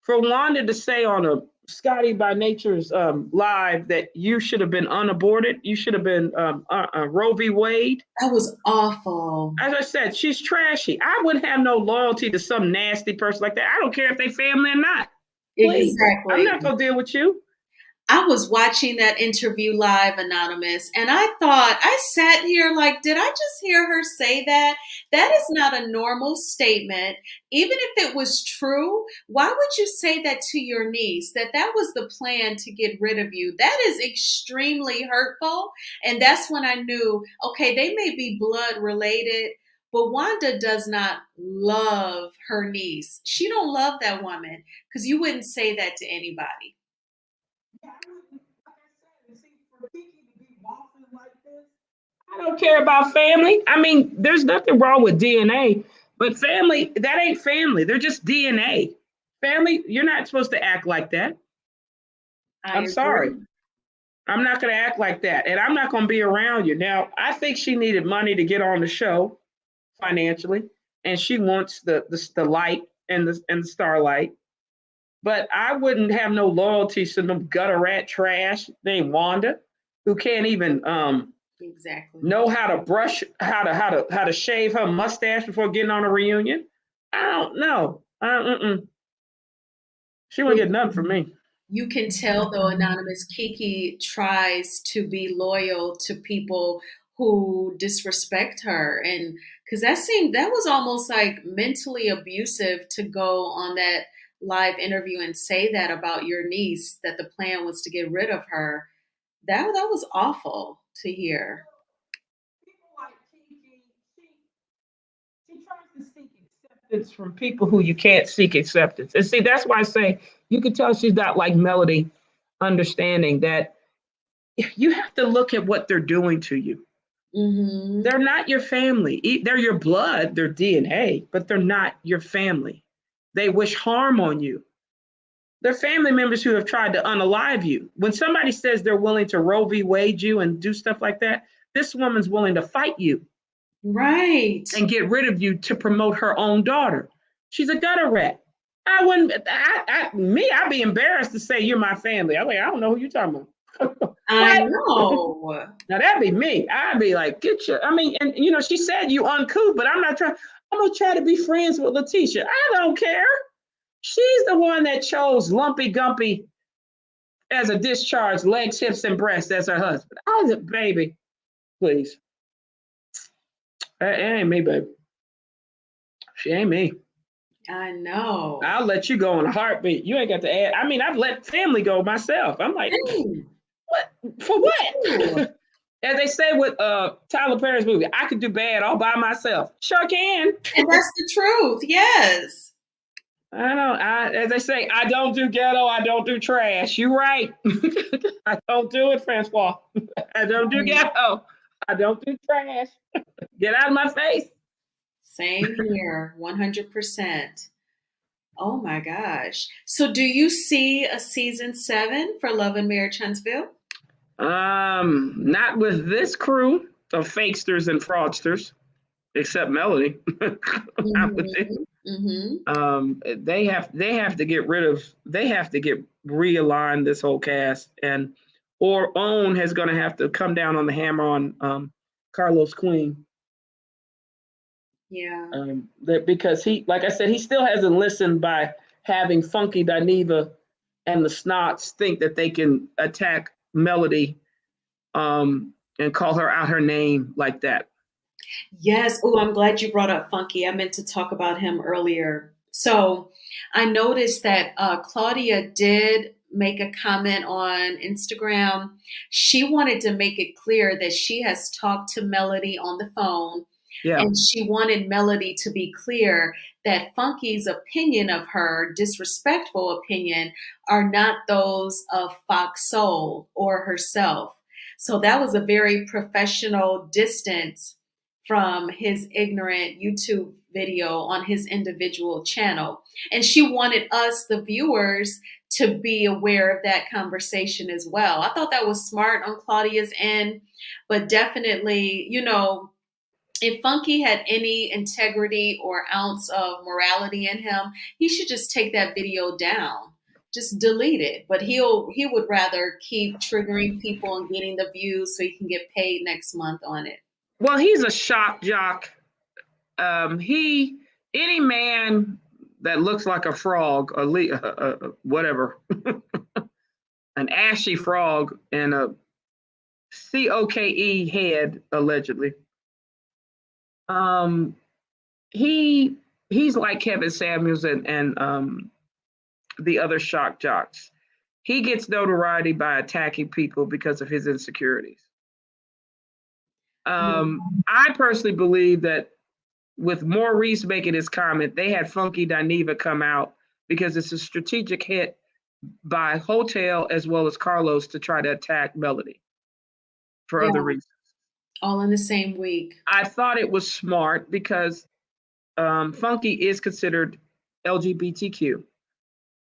For Wanda to say on a Scotty by Nature's live that you should have been unaborted, you should have been Roe v. Wade. That was awful. As I said, she's trashy. I wouldn't have no loyalty to some nasty person like that. I don't care if they family or not. Please, I'm Exactly. not gonna deal with you. I was watching that interview live, Anonymous, and I sat here like, did I just hear her say that? That is not a normal statement. Even if it was true, why would you say that to your niece? That was the plan to get rid of you. That is extremely hurtful. And that's when I knew, okay, they may be blood related, but Wanda does not love her niece. She don't love that woman because you wouldn't say that to anybody. Yeah, I wouldn't, like I said, see, for Kiki to be walking like this, I don't care about family. I mean, there's nothing wrong with DNA, but family, that ain't family. They're just DNA. Family, you're not supposed to act like that. I I'm sorry. agree. I'm not going to act like that. And I'm not going to be around you. Now, I think she needed money to get on the show financially, and she wants the light and the starlight. But I wouldn't have no loyalty to some gutter rat trash named Wanda, who can't even Exactly. know how to brush, how to shave her mustache before getting on a reunion. I don't know. She won't get nothing from me. You can tell, though, Anonymous, Kiki tries to be loyal to people who disrespect her. And because that was almost like mentally abusive to go on that live interview and say that about your niece, that the plan was to get rid of her. That was awful to hear. People like Kiki, she tries to seek acceptance from people who you can't seek acceptance. And see, that's why I say you can tell she's not like Melody, understanding that you have to look at what they're doing to you. Hmm. They're not your family. They're your blood, they're DNA, but they're not your family. They wish harm on you. They're family members who have tried to unalive you. When somebody says they're willing to Roe v. Wade you and do stuff like that, this woman's willing to fight you Right. and get rid of you to promote her own daughter. She's a gutter rat. I wouldn't, I'd be embarrassed to say you're my family. I'm like, I don't know who you're talking about. I What? know. Now that'd be me. I'd be like, get your, I mean, and she said you uncouth, but I'm not trying, I'm gonna try to be friends with Letitia. I don't care. She's the one that chose Lumpy Gumpy as a discharge, legs, hips, and breasts as her husband. I was a baby, please. It ain't me, baby. She ain't me. I know. I'll let you go in a heartbeat. You ain't got to add. I mean, I've let family go myself. I'm like, Hey, what? For ooh. what? As they say with Tyler Perry's movie, I could do bad all by myself. Sure can. And that's the truth. Yes. I don't. As they say, I don't do ghetto. I don't do trash. You're right. I don't do it, Francois. I don't do ghetto. I don't do trash. Get out of my face. Same here, 100%. Oh my gosh. So do you see a season 7 for Love and Marriage Huntsville? Not with this crew of fakesters and fraudsters, except Melody. Not with it. They have to get rid of, they have to get realign this whole cast, and or OWN is going to have to come down on the hammer on Carlos Queen. Yeah. Because he, like I said, he still hasn't listened by having Funky Dineva and the Snots think that they can attack Melody and call her out her name like that. Yes. Oh, I'm glad you brought up Funky. I meant to talk about him earlier. So I noticed that Claudia did make a comment on Instagram. She wanted to make it clear that she has talked to Melody on the phone. Yeah. And she wanted Melody to be clear that Funky's opinion of her, disrespectful opinion, are not those of Fox Soul or herself. So that was a very professional distance from his ignorant YouTube video on his individual channel. And she wanted us, the viewers, to be aware of that conversation as well. I thought that was smart on Claudia's end, but definitely, you know, if Funky had any integrity or ounce of morality in him, he should just take that video down. Just delete it. But he would rather keep triggering people and getting the views so he can get paid next month on it. Well, he's a shock jock. Any man that looks like a frog, whatever, an ashy frog and a COKE head, allegedly. He's like Kevin Samuels and the other shock jocks. He gets notoriety by attacking people because of his insecurities. I personally believe that with Maurice making his comment, they had Funky Dineva come out because it's a strategic hit by Hotel as well as Carlos to try to attack Melody for other reasons. All in the same week. I thought it was smart because Funky is considered LGBTQ.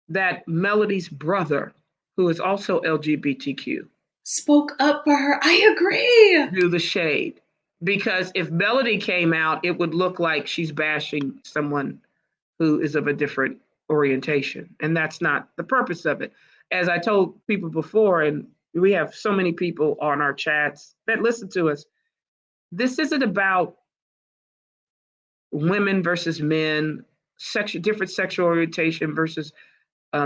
That Melody's brother, who is also LGBTQ, spoke up for her. I agree. Do the shade. Because if Melody came out, it would look like she's bashing someone who is of a different orientation. And that's not the purpose of it. As I told people before, and we have so many people on our chats that listen to us, this isn't about women versus men, different sexual orientation versus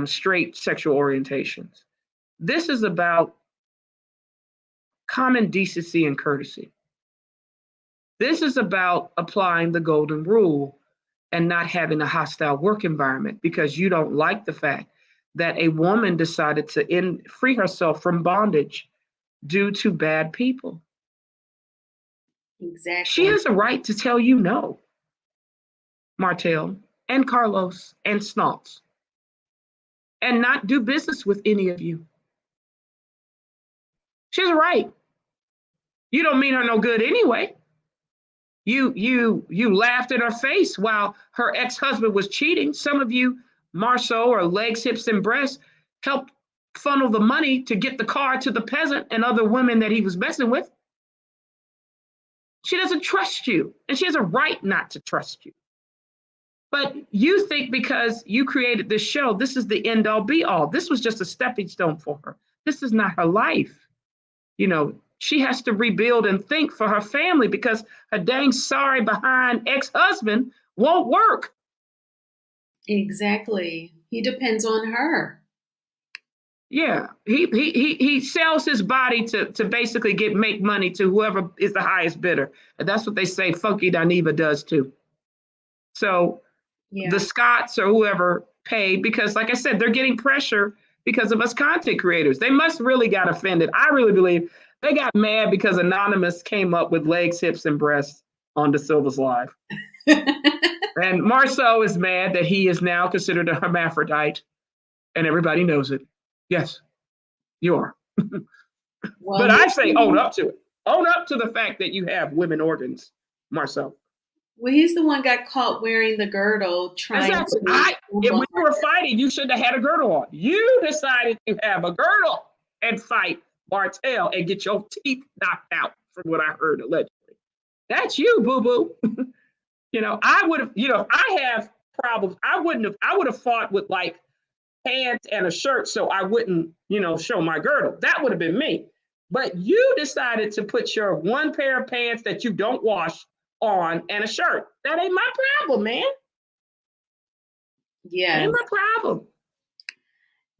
straight sexual orientations. This is about common decency and courtesy. This is about applying the golden rule and not having a hostile work environment because you don't like the fact that a woman decided to free herself from bondage due to bad people. Exactly. She has a right to tell you no, Martel and Carlos and Snaltz, and not do business with any of you. She has a right. You don't mean her no good anyway. You laughed in her face while her ex-husband was cheating. Some of you, Marceau or legs, hips, and breasts, helped funnel the money to get the car to the peasant and other women that he was messing with. She doesn't trust you, and she has a right not to trust you. But you think because you created this show, this is the end all be all. This was just a stepping stone for her. This is not her life. You know, she has to rebuild and think for her family because her dang sorry behind ex-husband won't work. Exactly. He depends on her. Yeah, he sells his body to basically make money to whoever is the highest bidder. And that's what they say Funky Dineva does too. So the Scots or whoever paid because, like I said, they're getting pressure because of us content creators. They must really got offended. I really believe they got mad because Anonymous came up with legs, hips, and breasts on De Silva's live. And Marceau is mad that he is now considered a hermaphrodite, and everybody knows it. Yes, you are. But I say own up to it. Own up to the fact that you have women organs, Marceau. Well, he's the one got caught wearing the girdle trying Exactly. to If we were fighting, you shouldn't have had a girdle on. You decided to have a girdle and fight Martel and get your teeth knocked out, from what I heard allegedly. That's you, boo-boo. I would have, if I have problems, I would have fought with like pants and a shirt so I wouldn't, show my girdle. That would have been me. But you decided to put your one pair of pants that you don't wash on and a shirt. That ain't my problem, man. Yeah. Ain't my problem.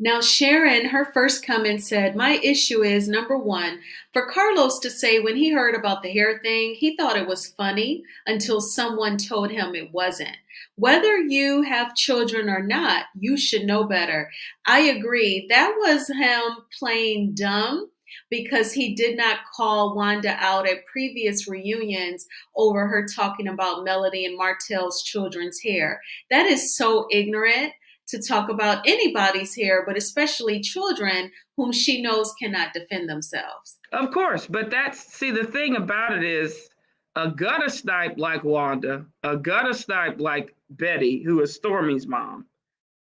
Now, Sharon, her first comment said, my issue is, number one, for Carlos to say when he heard about the hair thing, he thought it was funny until someone told him it wasn't. Whether you have children or not, you should know better. I agree. That was him playing dumb because he did not call Wanda out at previous reunions over her talking about Melody and Martel's children's hair. That is so ignorant to talk about anybody's hair, but especially children whom she knows cannot defend themselves. Of course, but the thing about it is a gutter snipe like Wanda, a gutter snipe like Betty, who is Stormy's mom,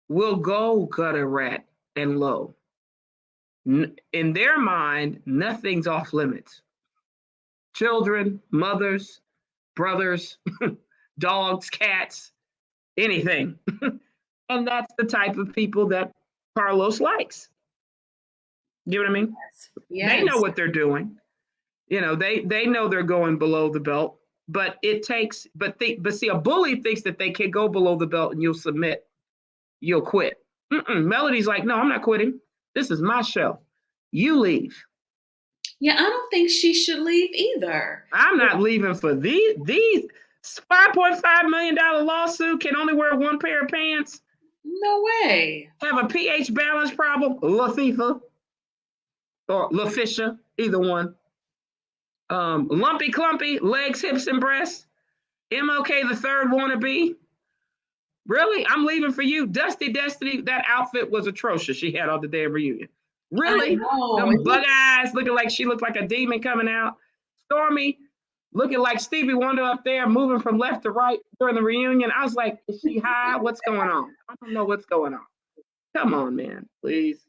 will go gutter rat and low. In their mind, nothing's off limits. Children, mothers, brothers, dogs, cats, anything. And that's the type of people that Carlos likes. You know what I mean? Yes. They know what they're doing. They know they're going below the belt, but see, a bully thinks that they can go below the belt and you'll submit, you'll quit. Melody's like, no, I'm not quitting. This is my show. You leave. Yeah, I don't think she should leave either. I'm not leaving for these $5.5 million lawsuit. Can only wear one pair of pants. No way. Have a pH balance problem. Lafifa or LaFisha, either one. Lumpy clumpy, legs, hips, and breasts. MLK the third wannabe. Really? I'm leaving for you. Dusty Destiny, that outfit was atrocious she had on the day of reunion. Really? Them bug eyes looking like she looked like a demon coming out. Stormy looking like Stevie Wonder up there, moving from left to right during the reunion. I was like, is she high? What's going on? I don't know what's going on. Come on, man, please.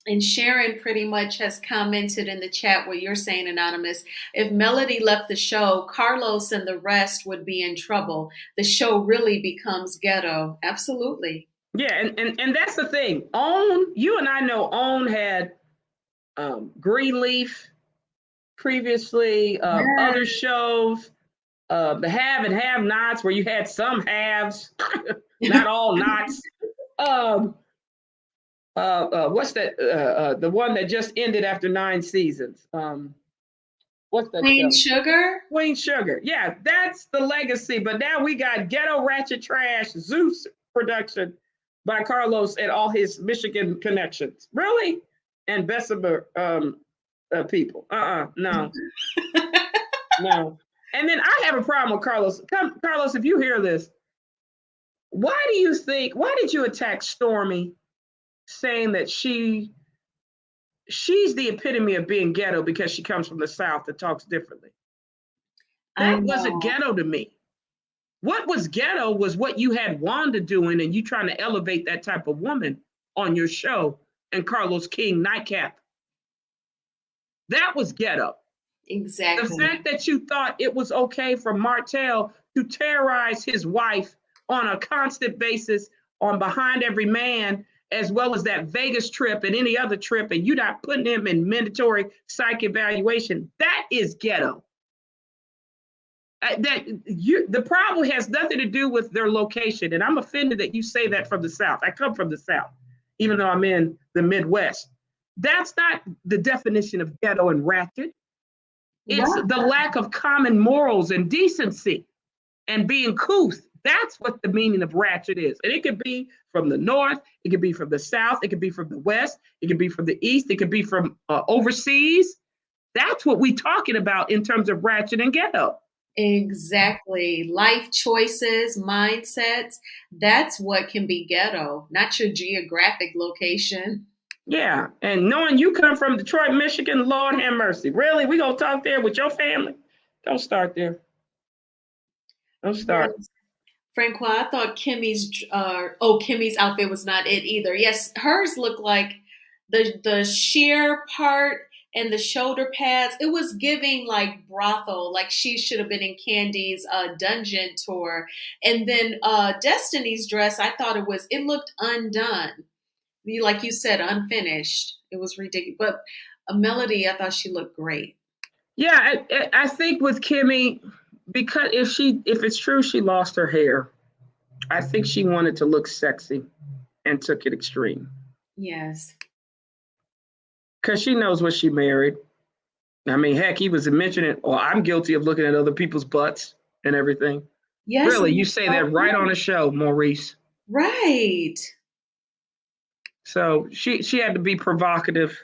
And Sharon pretty much has commented in the chat what you're saying, Anonymous. If Melody left the show, Carlos and the rest would be in trouble. The show really becomes ghetto. Absolutely. Yeah, and that's the thing. You and I know OWN had Greenleaf previously, other shows, the have and have nots, where you had some haves, not all nots. What's that? The one that just ended after 9 seasons. What's that? Queen Sugar? Queen Sugar. Yeah, that's the legacy. But now we got Ghetto Ratchet Trash, Zeus production by Carlos and all his Michigan connections. Really? And Bessemer people. No. No. And then I have a problem with Carlos. Carlos, if you hear this, why did you attack Stormy, saying that she's the epitome of being ghetto because she comes from the South and talks differently? That wasn't ghetto to me. What was ghetto was what you had Wanda doing and you trying to elevate that type of woman on your show and Carlos King nightcap. That was ghetto. Exactly. The fact that you thought it was okay for Martel to terrorize his wife on a constant basis on Behind Every Man, as well as that Vegas trip and any other trip, and you not putting him in mandatory psych evaluation, that is ghetto. The problem has nothing to do with their location, and I'm offended that you say that from the South. I come from the South, even though I'm in the Midwest. That's not the definition of ghetto and ratchet. It's the lack of common morals and decency and being couth. That's what the meaning of ratchet is. And it could be from the North, it could be from the South, it could be from the West, it could be from the East, it could be from overseas. That's what we're talking about in terms of ratchet and ghetto. Exactly. Life choices, mindsets, that's what can be ghetto, not your geographic location. Yeah, and knowing you come from Detroit, Michigan, Lord have mercy. Really? We gonna talk there with your family? Don't start there. Don't start. Yes. Francois, I thought Kimmy's outfit was not it either. Yes, hers looked like the sheer part and the shoulder pads. It was giving like brothel, like she should have been in Candy's dungeon tour. And then Destiny's dress, I thought it looked undone. Like you said, unfinished. It was ridiculous. But Melody, I thought she looked great. Yeah, I think with Kimmy, because if it's true she lost her hair, I think she wanted to look sexy and took it extreme. Yes. Because she knows what she married. I mean, heck, he was mentioning, well, I'm guilty of looking at other people's butts and everything. Yes. Really, you say that right on the show, Maurice. Right. So she had to be provocative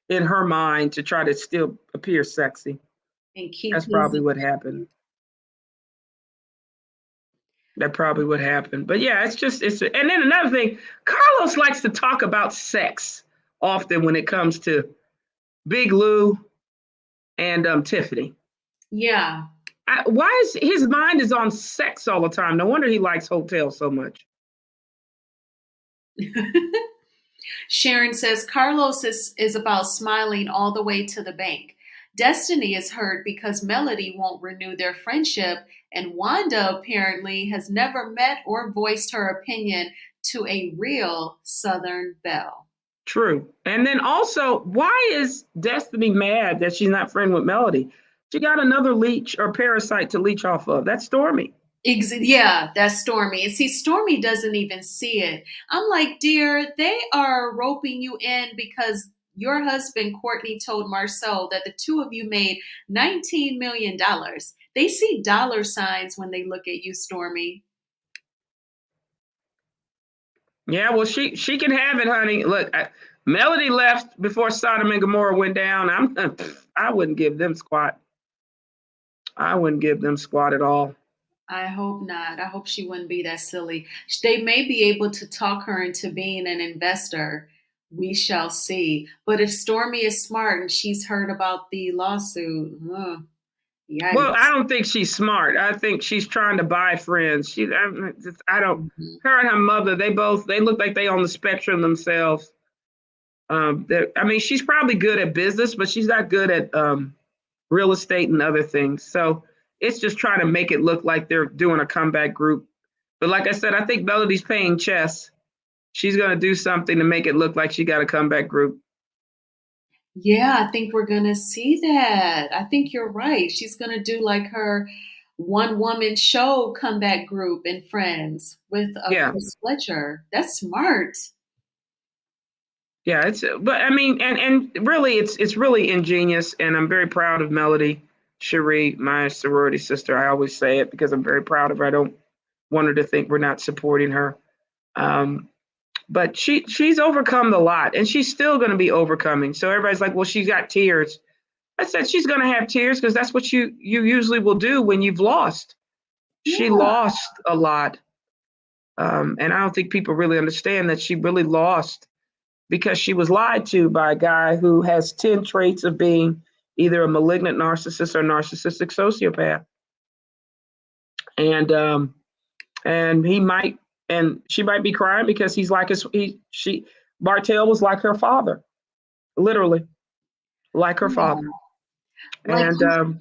in her mind to try to still appear sexy. And keep That's probably what happened. That probably what happened. But yeah, and then another thing, Carlos likes to talk about sex often when it comes to Big Lou and Tiffany. Yeah. Why is his mind is on sex all the time? No wonder he likes hotels so much. Sharon says Carlos is about smiling all the way to the bank. Destiny is hurt because Melody won't renew their friendship, and Wanda apparently has never met or voiced her opinion to a real Southern belle. True. And then also, why is Destiny mad that she's not friend with Melody? She got another leech or parasite to leech off of. That's Stormy. Yeah, that's Stormy. And see, Stormy doesn't even see it. I'm like, dear, they are roping you in because your husband, Courtney, told Marcel that the two of you made $19 million. They see dollar signs when they look at you, Stormy. Yeah, well, she can have it, honey. Look, Melody left before Sodom and Gomorrah went down. I wouldn't give them squat. I wouldn't give them squat at all. I hope not. I hope she wouldn't be that silly. They may be able to talk her into being an investor. We shall see. But if Stormy is smart and she's heard about the lawsuit, yikes. Well, I don't think she's smart. I think she's trying to buy friends. I don't. Her and her mother, they look like they on the spectrum themselves. I mean, she's probably good at business, but she's not good at real estate and other things. So it's just trying to make it look like they're doing a comeback group. But like I said, I think Melody's playing chess. She's going to do something to make it look like she got a comeback group. Yeah, I think we're going to see that. I think you're right. She's going to do like her one-woman show comeback group in Friends with Chris Fletcher. That's smart. Yeah, but I mean, and really, it's really ingenious, and I'm very proud of Melody Cherie, my sorority sister. I always say it because I'm very proud of her. I don't want her to think we're not supporting her. But she's overcome a lot, and she's still going to be overcoming. So everybody's like, well, she's got tears. I said she's going to have tears because that's what you usually will do when you've lost. Yeah. She lost a lot. And I don't think people really understand that she really lost because she was lied to by a guy who has 10 traits of being either a malignant narcissist or narcissistic sociopath. And she might be crying because he's like Martel was like her father, literally like her father. Like and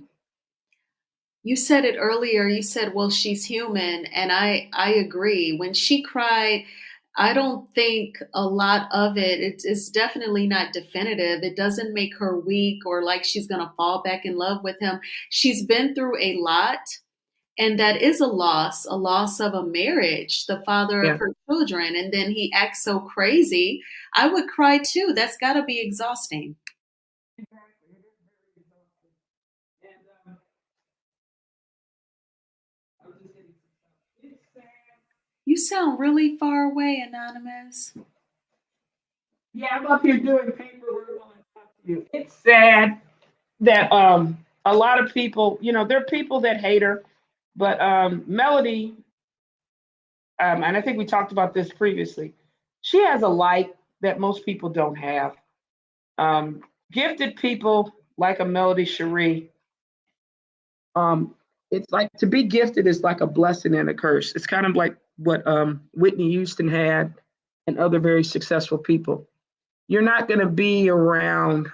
you said it earlier, you said, well, she's human. And I agree. When she cried, I don't think a lot of it's definitely not definitive. It doesn't make her weak or like she's going to fall back in love with him. She's been through a lot. And that is a loss of a marriage, the father of her children. And then he acts so crazy. I would cry too. That's got to be exhausting. You sound really far away, Anonymous. Yeah, I'm up here doing paperwork while I talk to you. It's sad that a lot of people, there are people that hate her, but Melody, and I think we talked about this previously, she has a light that most people don't have. Gifted people like a Melody Cherie it's like to be gifted is like a blessing and a curse. It's kind of like what Whitney Houston had and other very successful people. You're not going to be around.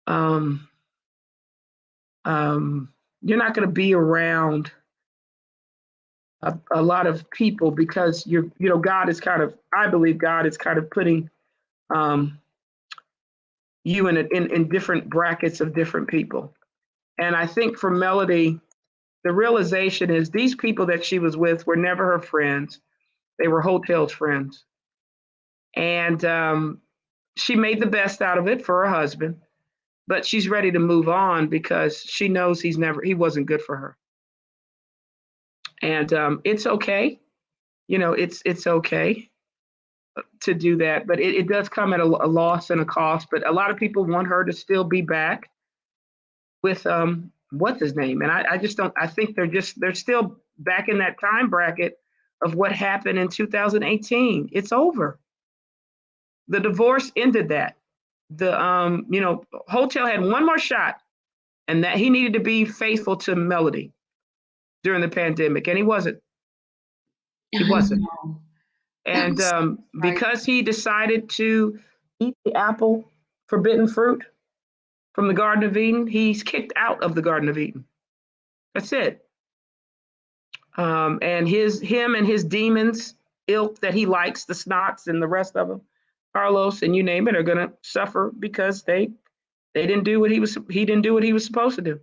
Um, you're not going to be around a lot of people because God is kind of. I believe God is kind of putting you in different brackets of different people. And I think for Melody, the realization is these people that she was with were never her friends. They were Hotel's friends. And she made the best out of it for her husband, but she's ready to move on because she knows he wasn't good for her. And it's okay. It's okay to do that, but it does come at a loss and a cost. But a lot of people want her to still be back with what's his name, and I just don't. I think they're still back in that time bracket of what happened in 2018. It's over. The divorce ended that. The Hotel had one more shot, and that he needed to be faithful to Melody during the pandemic, and he wasn't. He wasn't. And because he decided to eat the apple, forbidden fruit from the Garden of Eden, he's kicked out of the Garden of Eden. That's it. And him and his demons, ilk that he likes, the Snots and the rest of them, Carlos and you name it, are going to suffer because he didn't do what he was supposed to do.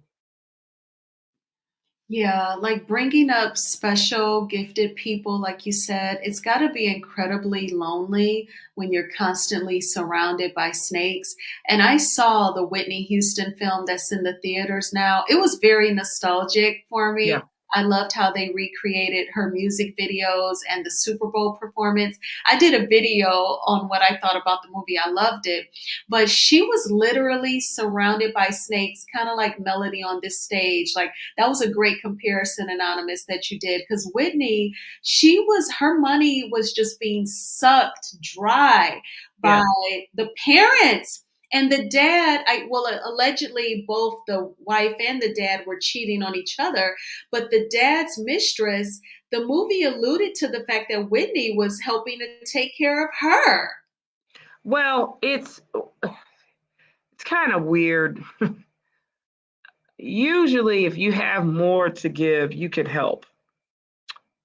Yeah, like bringing up special gifted people, like you said, it's got to be incredibly lonely when you're constantly surrounded by snakes. And I saw the Whitney Houston film that's in the theaters now. It was very nostalgic for me. Yeah. I loved how they recreated her music videos and the Super Bowl performance. I did a video on what I thought about the movie. I loved it. But she was literally surrounded by snakes, kind of like Melody on this stage. Like, that was a great comparison, Anonymous, that you did. Because Whitney, her money was just being sucked dry by the parents. And the dad, allegedly both the wife and the dad were cheating on each other. But the dad's mistress, the movie alluded to the fact that Whitney was helping to take care of her. Well, it's kind of weird. Usually, if you have more to give, you can help.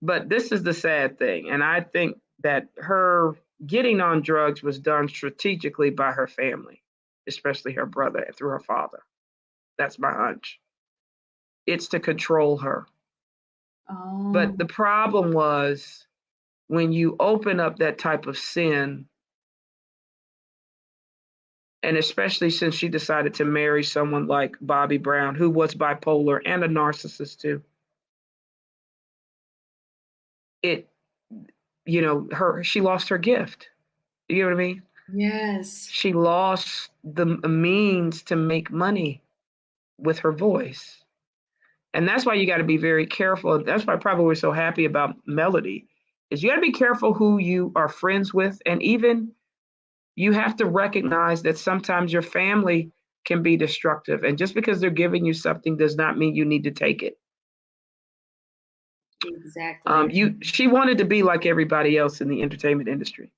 But this is the sad thing. And I think that her getting on drugs was done strategically by her family, especially her brother through her father. That's my hunch. It's to control her. Oh. But the problem was when you open up that type of sin, and especially since she decided to marry someone like Bobby Brown, who was bipolar and a narcissist too. She lost her gift. You know what I mean? Yes. She lost the means to make money with her voice. And that's why you got to be very careful. That's why probably we're so happy about Melody, is you got to be careful who you are friends with. And even you have to recognize that sometimes your family can be destructive. And just because they're giving you something does not mean you need to take it. Exactly. She wanted to be like everybody else in the entertainment industry.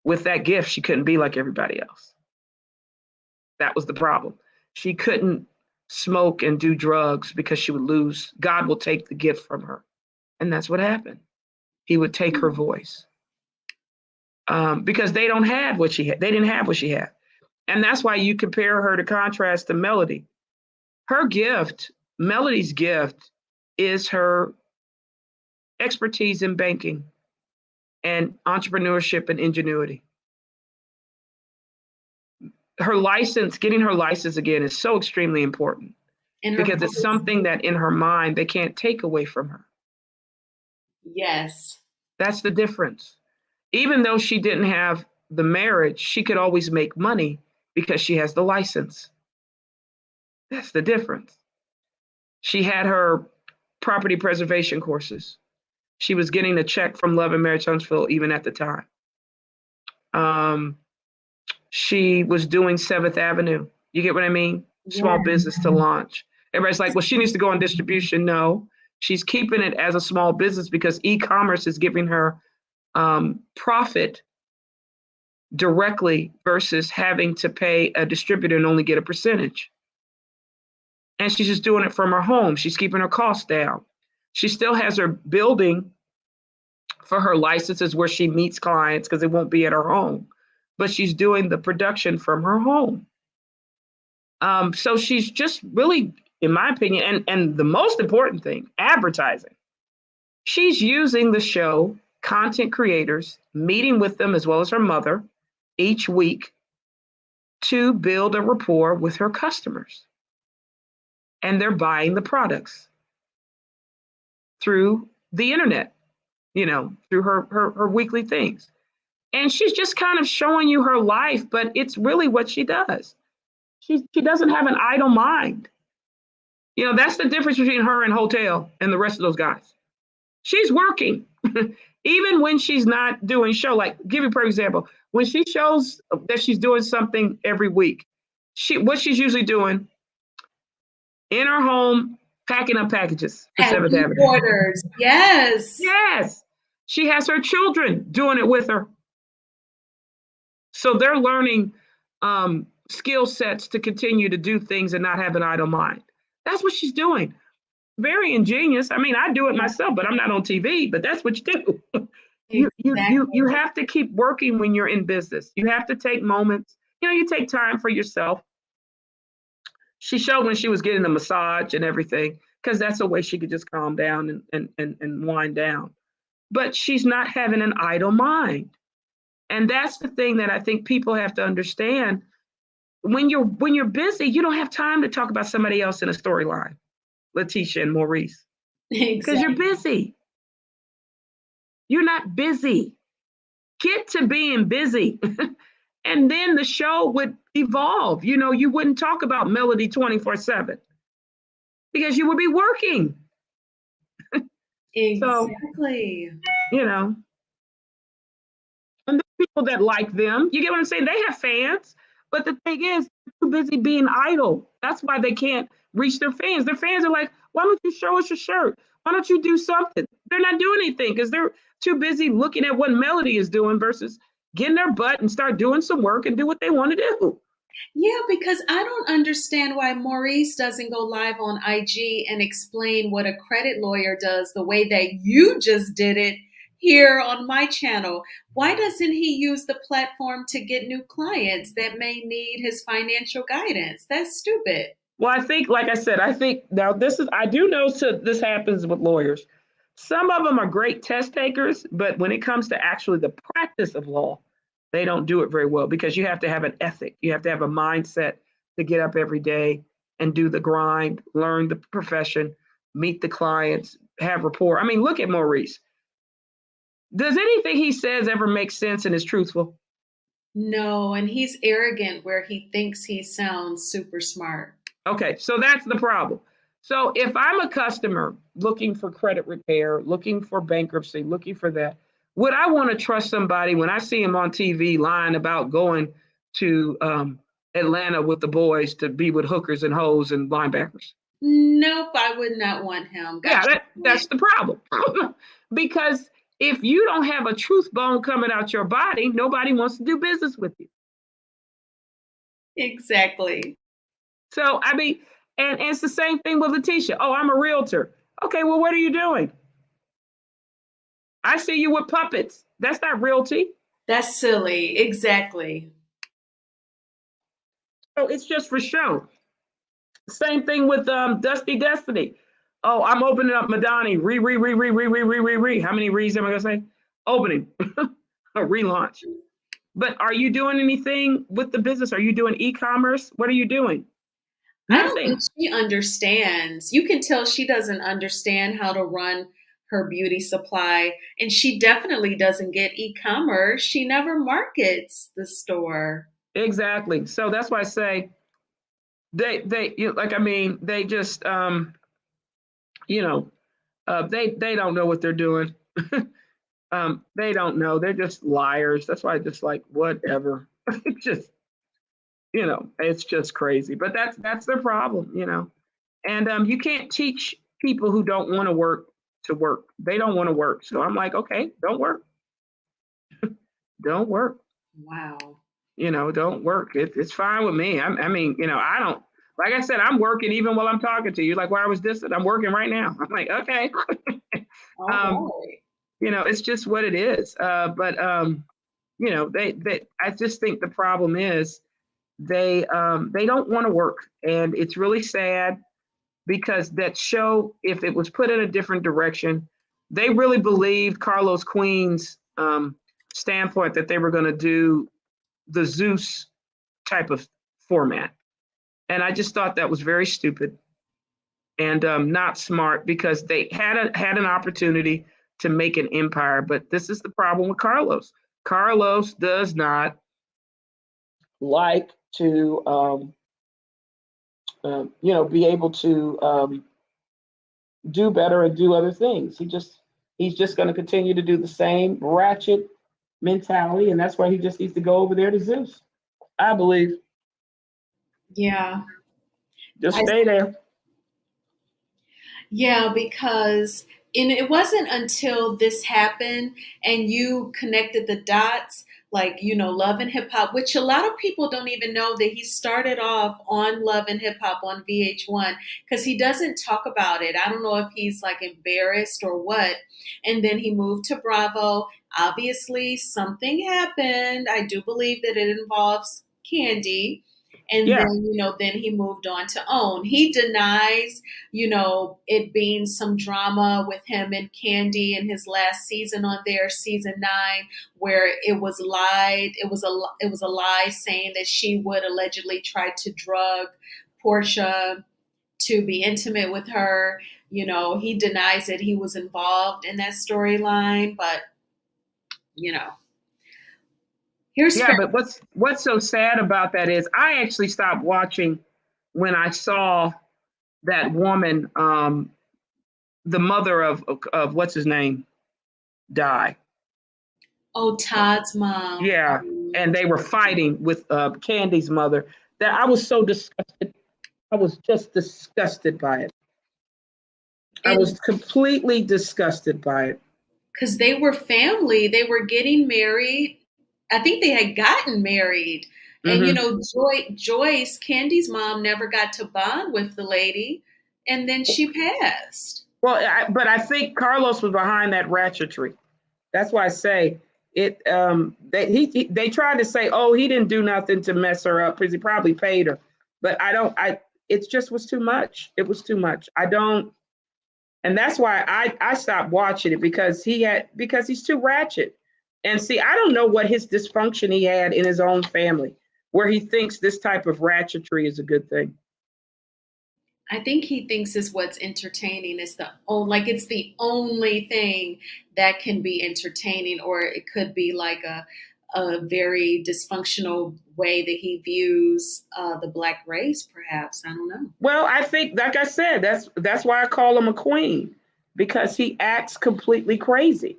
With that gift, she couldn't be like everybody else. That was the problem. She couldn't smoke and do drugs because she would lose. God will take the gift from her. And that's what happened. He would take her voice. Because they don't have what she had. They didn't have what she had. And that's why you compare her to contrast to Melody. Her gift, Melody's gift, is her expertise in banking and entrepreneurship and ingenuity. Getting her license again is so extremely important because it's something that in her mind they can't take away from her. Yes. That's the difference. Even though she didn't have the marriage, she could always make money because she has the license. That's the difference. She had her property preservation courses. She was getting a check from Love and Marriage Huntsville even at the time. She was doing 7th Avenue. You get what I mean? Small business to launch. Everybody's like, well, she needs to go on distribution. No, she's keeping it as a small business because e-commerce is giving her profit directly versus having to pay a distributor and only get a percentage. And she's just doing it from her home. She's keeping her costs down. She still has her building for her licenses where she meets clients because it won't be at her home, but she's doing the production from her home. So she's just really, in my opinion, and the most important thing, advertising. She's using the show, content creators, meeting with them as well as her mother each week to build a rapport with her customers. And they're buying the products through the internet, through her weekly things. And she's just kind of showing you her life, but it's really what she does. She doesn't have an idle mind. That's the difference between her and Hotel and the rest of those guys. She's working, even when she's not doing show. Like, give you for example, when she shows that she's doing something every week, what she's usually doing in her home, packing up packages for Seventh Avenue. Orders, yes. Yes. She has her children doing it with her. So they're learning skill sets to continue to do things and not have an idle mind. That's what she's doing. Very ingenious. I mean, I do it myself, but I'm not on TV, but that's what you do. You have to keep working when you're in business. You have to take moments. You take time for yourself. She showed when she was getting a massage and everything, because that's a way she could just calm down and wind down. But she's not having an idle mind. And that's the thing that I think people have to understand. When you're busy, you don't have time to talk about somebody else in a storyline, Letitia and Maurice, because you're busy. You're not busy. Get to being busy. And then the show would evolve. You wouldn't talk about Melody 24/7 because you would be working. Exactly. So, and there's people that like them. You get what I'm saying? They have fans. But the thing is, they're too busy being idle. That's why they can't reach their fans. Their fans are like, why don't you show us your shirt? Why don't you do something? They're not doing anything because they're too busy looking at what Melody is doing versus getting their butt and start doing some work and do what they want to do. Yeah, because I don't understand why Maurice doesn't go live on IG and explain what a credit lawyer does the way that you just did it here on my channel. Why doesn't he use the platform to get new clients that may need his financial guidance? That's stupid. Well, I think, like I said, now I do know this happens with lawyers. Some of them are great test takers, but when it comes to actually the practice of law, they don't do it very well because you have to have an ethic. You have to have a mindset to get up every day and do the grind, learn the profession, meet the clients, have rapport. I mean, look at Maurice. Does anything he says ever make sense and is truthful? No, and he's arrogant where he thinks he sounds super smart. Okay, so that's the problem. So if I'm a customer looking for credit repair, looking for bankruptcy, looking for that, would I want to trust somebody when I see him on TV lying about going to Atlanta with the boys to be with hookers and hoes and linebackers? Nope, I would not want him. Yeah, that's the problem. Because if you don't have a truth bone coming out your body, nobody wants to do business with you. Exactly. So, I mean, and it's the same thing with Letitia. Oh, I'm a realtor. Okay, well, what are you doing? I see you with puppets. That's not realty. That's silly. Exactly. So it's just for show. Same thing with Dusty Destiny. Oh, I'm opening up Madani. Re. How many re's am I gonna say? Opening. A relaunch. But are you doing anything with the business? Are you doing e-commerce? What are you doing? I don't think she understands. You can tell she doesn't understand how to run her beauty supply, and she definitely doesn't get e-commerce. She never markets the store. Exactly. So that's why I say they just they don't know what they're doing. They don't know. They're just liars. That's why I just like whatever. It's just it's just crazy. But that's their problem. And you can't teach people who don't want to work to work. They don't want to work. So I'm like, okay, don't work. Don't work. Wow. Don't work. It's fine with me. I mean, I don't, like I said, I'm working even while I'm talking to you. Like where I was distant, I'm working right now. I'm like, okay. All right. It's just what it is. But I just think the problem is they don't want to work, and it's really sad because that show, if it was put in a different direction, they really believed Carlos Queen's standpoint that they were going to do the Zeus type of format. And I just thought that was very stupid and not smart, because they had an opportunity to make an empire. But this is the problem with Carlos. Carlos does not like to, be able to do better and do other things. He's just going to continue to do the same ratchet mentality, and that's why he just needs to go over there to Zeus. I believe. Yeah. Just stay there. Yeah, because it wasn't until this happened and you connected the dots, like, Love and Hip Hop, which a lot of people don't even know that he started off on Love and Hip Hop on VH1, because he doesn't talk about it. I don't know if he's like embarrassed or what. And then he moved to Bravo. Obviously, something happened. I do believe that it involves Candy. And Yeah. then he moved on to OWN. He denies, it being some drama with him and Candy in his last season on there, season 9, where it was lied. It was a lie saying that she would allegedly try to drug Portia to be intimate with her. He denies that he was involved in that storyline, but here's but what's so sad about that is I actually stopped watching when I saw that woman, the mother of what's his name, die. Oh, Todd's mom. Yeah, and they were fighting with Candy's mother. That I was so disgusted. I was just disgusted by it. I was completely disgusted by it. Because they were family. They were getting married. I think they had gotten married. And, Joyce, Candy's mom, never got to bond with the lady. And then she passed. Well, but I think Carlos was behind that ratchetry. That's why I say it. They tried to say, oh, he didn't do nothing to mess her up because he probably paid her. But it just was too much. It was too much. And that's why I stopped watching it, because he's too ratchet. And see, I don't know what his dysfunction he had in his own family, where he thinks this type of ratchetry is a good thing. I think he thinks is what's entertaining. It's the only thing that can be entertaining, or it could be like a very dysfunctional way that he views the Black race, perhaps. I don't know. Well, I think, like I said, that's why I call him a queen, because he acts completely crazy.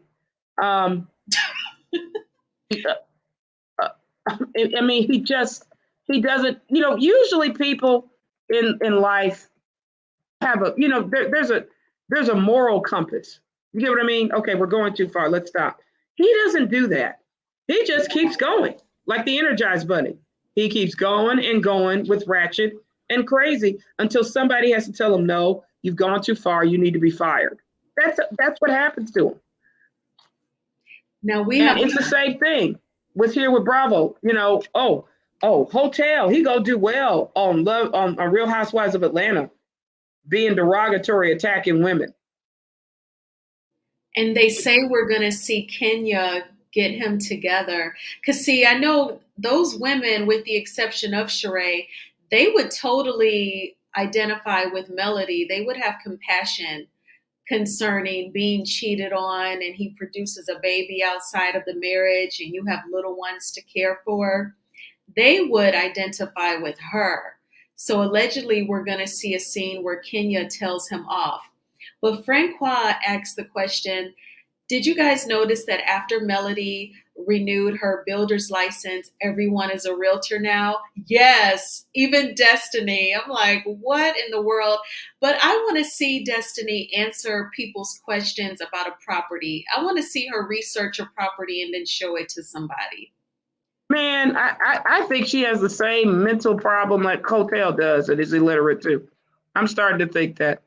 I mean, he doesn't, usually people in life have there's a moral compass. You get what I mean? Okay, we're going too far. Let's stop. He doesn't do that. He just keeps going like the Energized Bunny. He keeps going and going with ratchet and crazy until somebody has to tell him, no, you've gone too far. You need to be fired. That's what happens to him. Now it's the same thing with Bravo. Hotel, he go do well on Real Housewives of Atlanta, being derogatory, attacking women. And they say we're going to see Kenya get him together. Because, see, I know those women, with the exception of Sheree, they would totally identify with Melody. They would have compassion concerning being cheated on, and he produces a baby outside of the marriage, and you have little ones to care for. They would identify with her. So allegedly, we're going to see a scene where Kenya tells him off. But Francois asks the question, Did you guys notice that after Melody renewed her builder's license, everyone is a realtor now? Yes, even Destiny. I'm like, what in the world? But I want to see Destiny answer people's questions about a property. I want to see her research a property and then show it to somebody. Man, I think she has the same mental problem like Hotel does and is illiterate too. I'm starting to think that.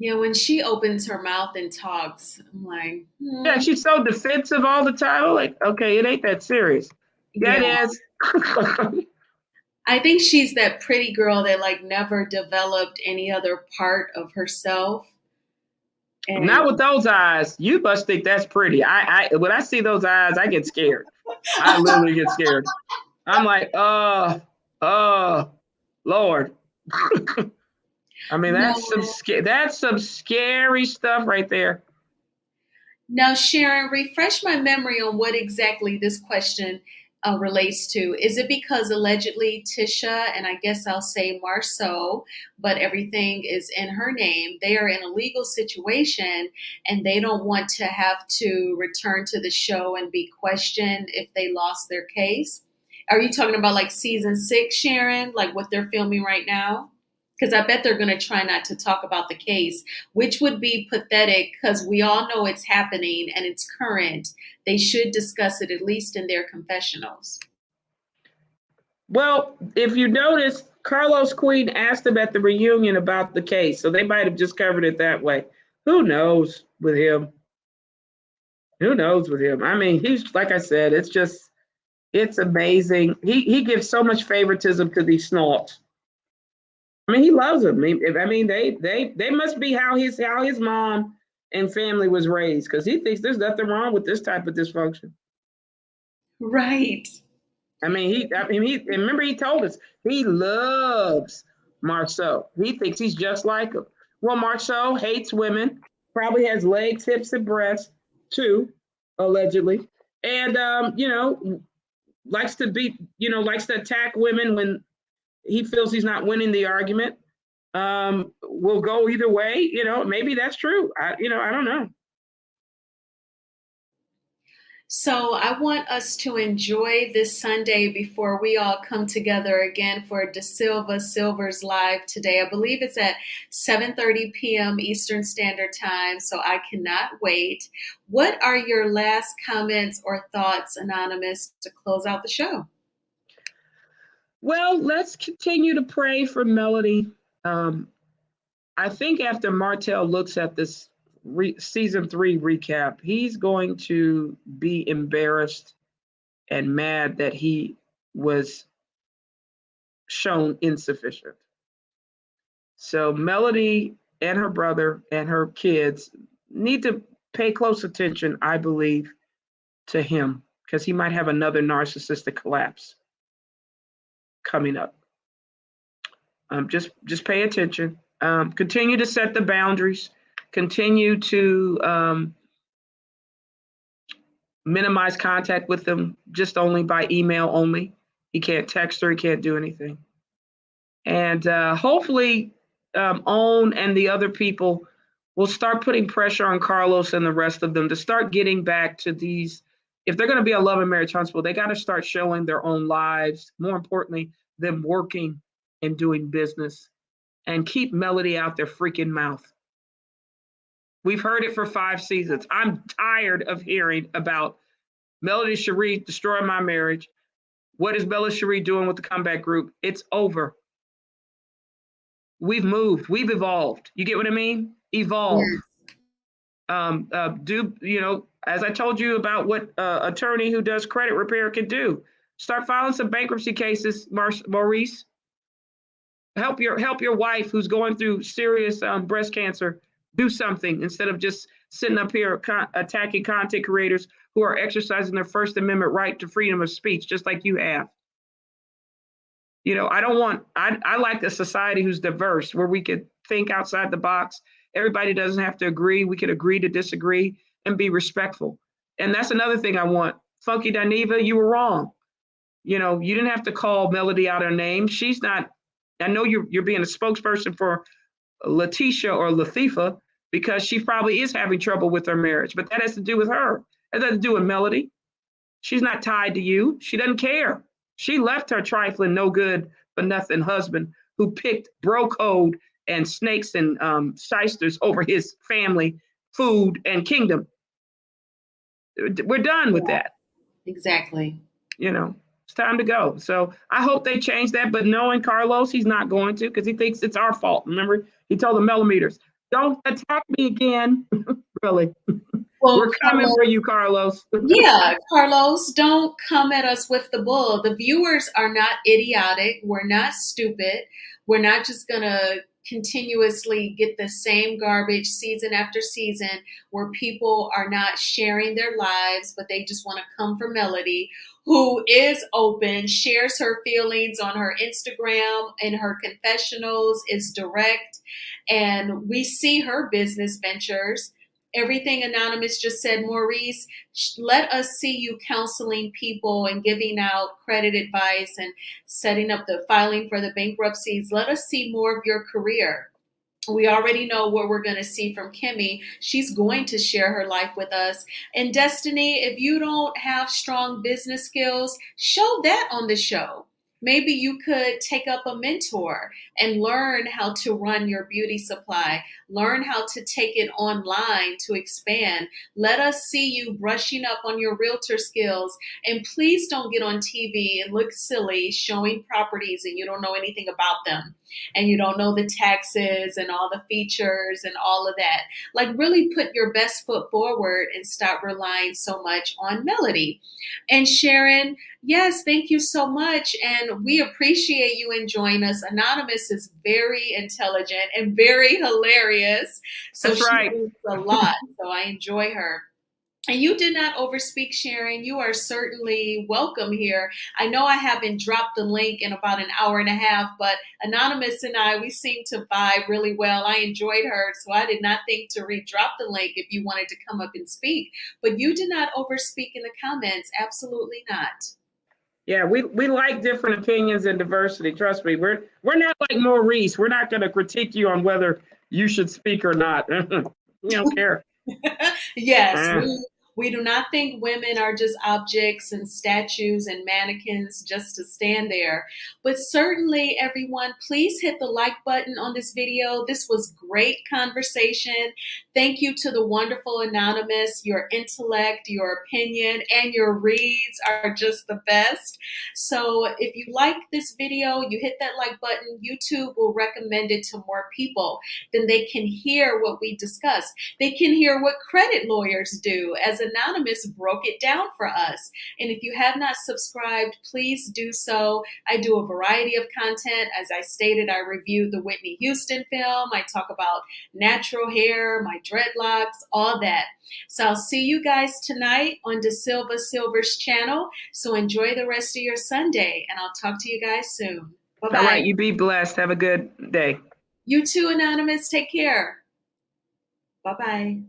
Yeah, when she opens her mouth and talks, I'm like, Yeah, she's so defensive all the time. I'm like, okay, it ain't that serious. Yeah, it yeah. is. I think she's that pretty girl that like never developed any other part of herself. And Not with those eyes. You must think that's pretty. I when I see those eyes, I get scared. I literally get scared. I'm like, Lord. I mean, that's some scary stuff right there. Now, Sharon, refresh my memory on what exactly this question relates to. Is it because allegedly Tisha, and I guess I'll say Marceau, but everything is in her name, they are in a legal situation and they don't want to have to return to the show and be questioned if they lost their case? Are you talking about like season 6, Sharon, like what they're filming right now? Because I bet they're going to try not to talk about the case, which would be pathetic because we all know it's happening and it's current. They should discuss it at least in their confessionals. Well, if you notice, Carlos Queen asked him at the reunion about the case, so they might have just covered it that way. Who knows with him? Who knows with him? I mean, he's like I said, it's amazing. He gives so much favoritism to these snorts. I mean, he loves them. I mean, they must be how his mom and family was raised because he thinks there's nothing wrong with this type of dysfunction. Right. I mean, remember he told us he loves Marceau. He thinks he's just like him. Well, Marceau hates women, probably has legs, hips, and breasts too, allegedly, and likes to attack women when he feels he's not winning the argument. Will go either way. Maybe that's true. I don't know. So I want us to enjoy this Sunday before we all come together again for De Silva Silvers Live today. I believe it's at 7:30 p.m. Eastern Standard Time, so I cannot wait. What are your last comments or thoughts, Anonymous, to close out the show? Well, let's continue to pray for Melody. I think after Martel looks at this season 3 recap, he's going to be embarrassed and mad that he was shown insufficient. So Melody and her brother and her kids need to pay close attention, I believe, to him because he might have another narcissistic collapse coming up. Just pay attention. Continue to set the boundaries. Continue to minimize contact with them, just only by email only. He can't text her. He can't do anything. And hopefully, Own and the other people will start putting pressure on Carlos and the rest of them to start getting back to these. If they're going to be a love and marriage Huntsville, they got to start showing their own lives. More importantly, them working and doing business, and keep Melody out their freaking mouth. We've heard it for 5 seasons. I'm tired of hearing about Melody Cherie destroying my marriage. What is Bella Cherie doing with the comeback group? It's over. We've moved. We've evolved. You get what I mean? Evolve. As I told you about what attorney who does credit repair can do. Start filing some bankruptcy cases, Maurice. Help your wife who's going through serious breast cancer. Do something instead of just sitting up here attacking content creators who are exercising their First Amendment right to freedom of speech, just like you have. I like a society who's diverse, where we could think outside the box. Everybody doesn't have to agree. We could agree to disagree and be respectful. And that's another thing I want. Funky Dineva, you were wrong. You didn't have to call Melody out her name. She's not. I know you're being a spokesperson for Letitia or Latifa, because she probably is having trouble with her marriage. But that has to do with her. It doesn't do with Melody. She's not tied to you. She doesn't care. She left her trifling, no good for nothing husband who picked bro code and snakes and shysters over his family, food, and kingdom. We're done with that. Exactly. You know, it's time to go. So I hope they change that. But knowing Carlos, he's not going to, because he thinks it's our fault. Remember, he told the millimeters, don't attack me again. Really. Well, We're coming for you, Carlos. Yeah, Carlos, don't come at us with the bull. The viewers are not idiotic. We're not stupid. We're not just going to continuously get the same garbage season after season where people are not sharing their lives, but they just want to come for Melody, who is open, shares her feelings on her Instagram and her confessionals, is direct, and we see her business ventures. Everything Anonymous just said, Maurice, let us see you counseling people and giving out credit advice and setting up the filing for the bankruptcies. Let us see more of your career. We already know what we're going to see from Kimmy. She's going to share her life with us. And Destiny, if you don't have strong business skills, show that on the show. Maybe you could take up a mentor and learn how to run your beauty supply, learn how to take it online to expand. Let us see you brushing up on your realtor skills. And please don't get on TV and look silly showing properties and you don't know anything about them. And you don't know the taxes and all the features and all of that. Like, really put your best foot forward and stop relying so much on Melody. And Sharon, yes, thank you so much. And we appreciate you enjoying us. Anonymous is very intelligent and very hilarious. So That's right. She does a lot. So I enjoy her. And you did not overspeak, Sharon. You are certainly welcome here. I know I haven't dropped the link in about an hour and a half, but Anonymous and I, we seem to vibe really well. I enjoyed her, so I did not think to re-drop the link if you wanted to come up and speak. But you did not overspeak in the comments. Absolutely not. Yeah, we like different opinions and diversity. Trust me, we're not like Maurice. We're not going to critique you on whether you should speak or not. We don't care. Yes, we do not think women are just objects and statues and mannequins just to stand there. But certainly, everyone, please hit the like button on this video. This was great conversation. Thank you to the wonderful Anonymous. Your intellect, your opinion, and your reads are just the best. So if you like this video, you hit that like button. YouTube will recommend it to more people. Then they can hear what we discussed. They can hear what credit lawyers do, as Anonymous broke it down for us. And if you have not subscribed, please do so. I do a variety of content. As I stated, I reviewed the Whitney Houston film. I talk about natural hair, my dreadlocks, all that. So I'll see you guys tonight on De Silva Silver's channel. So enjoy the rest of your Sunday, and I'll talk to you guys soon. Bye-bye. All right, you be blessed. Have a good day. You too, Anonymous. Take care. Bye-bye.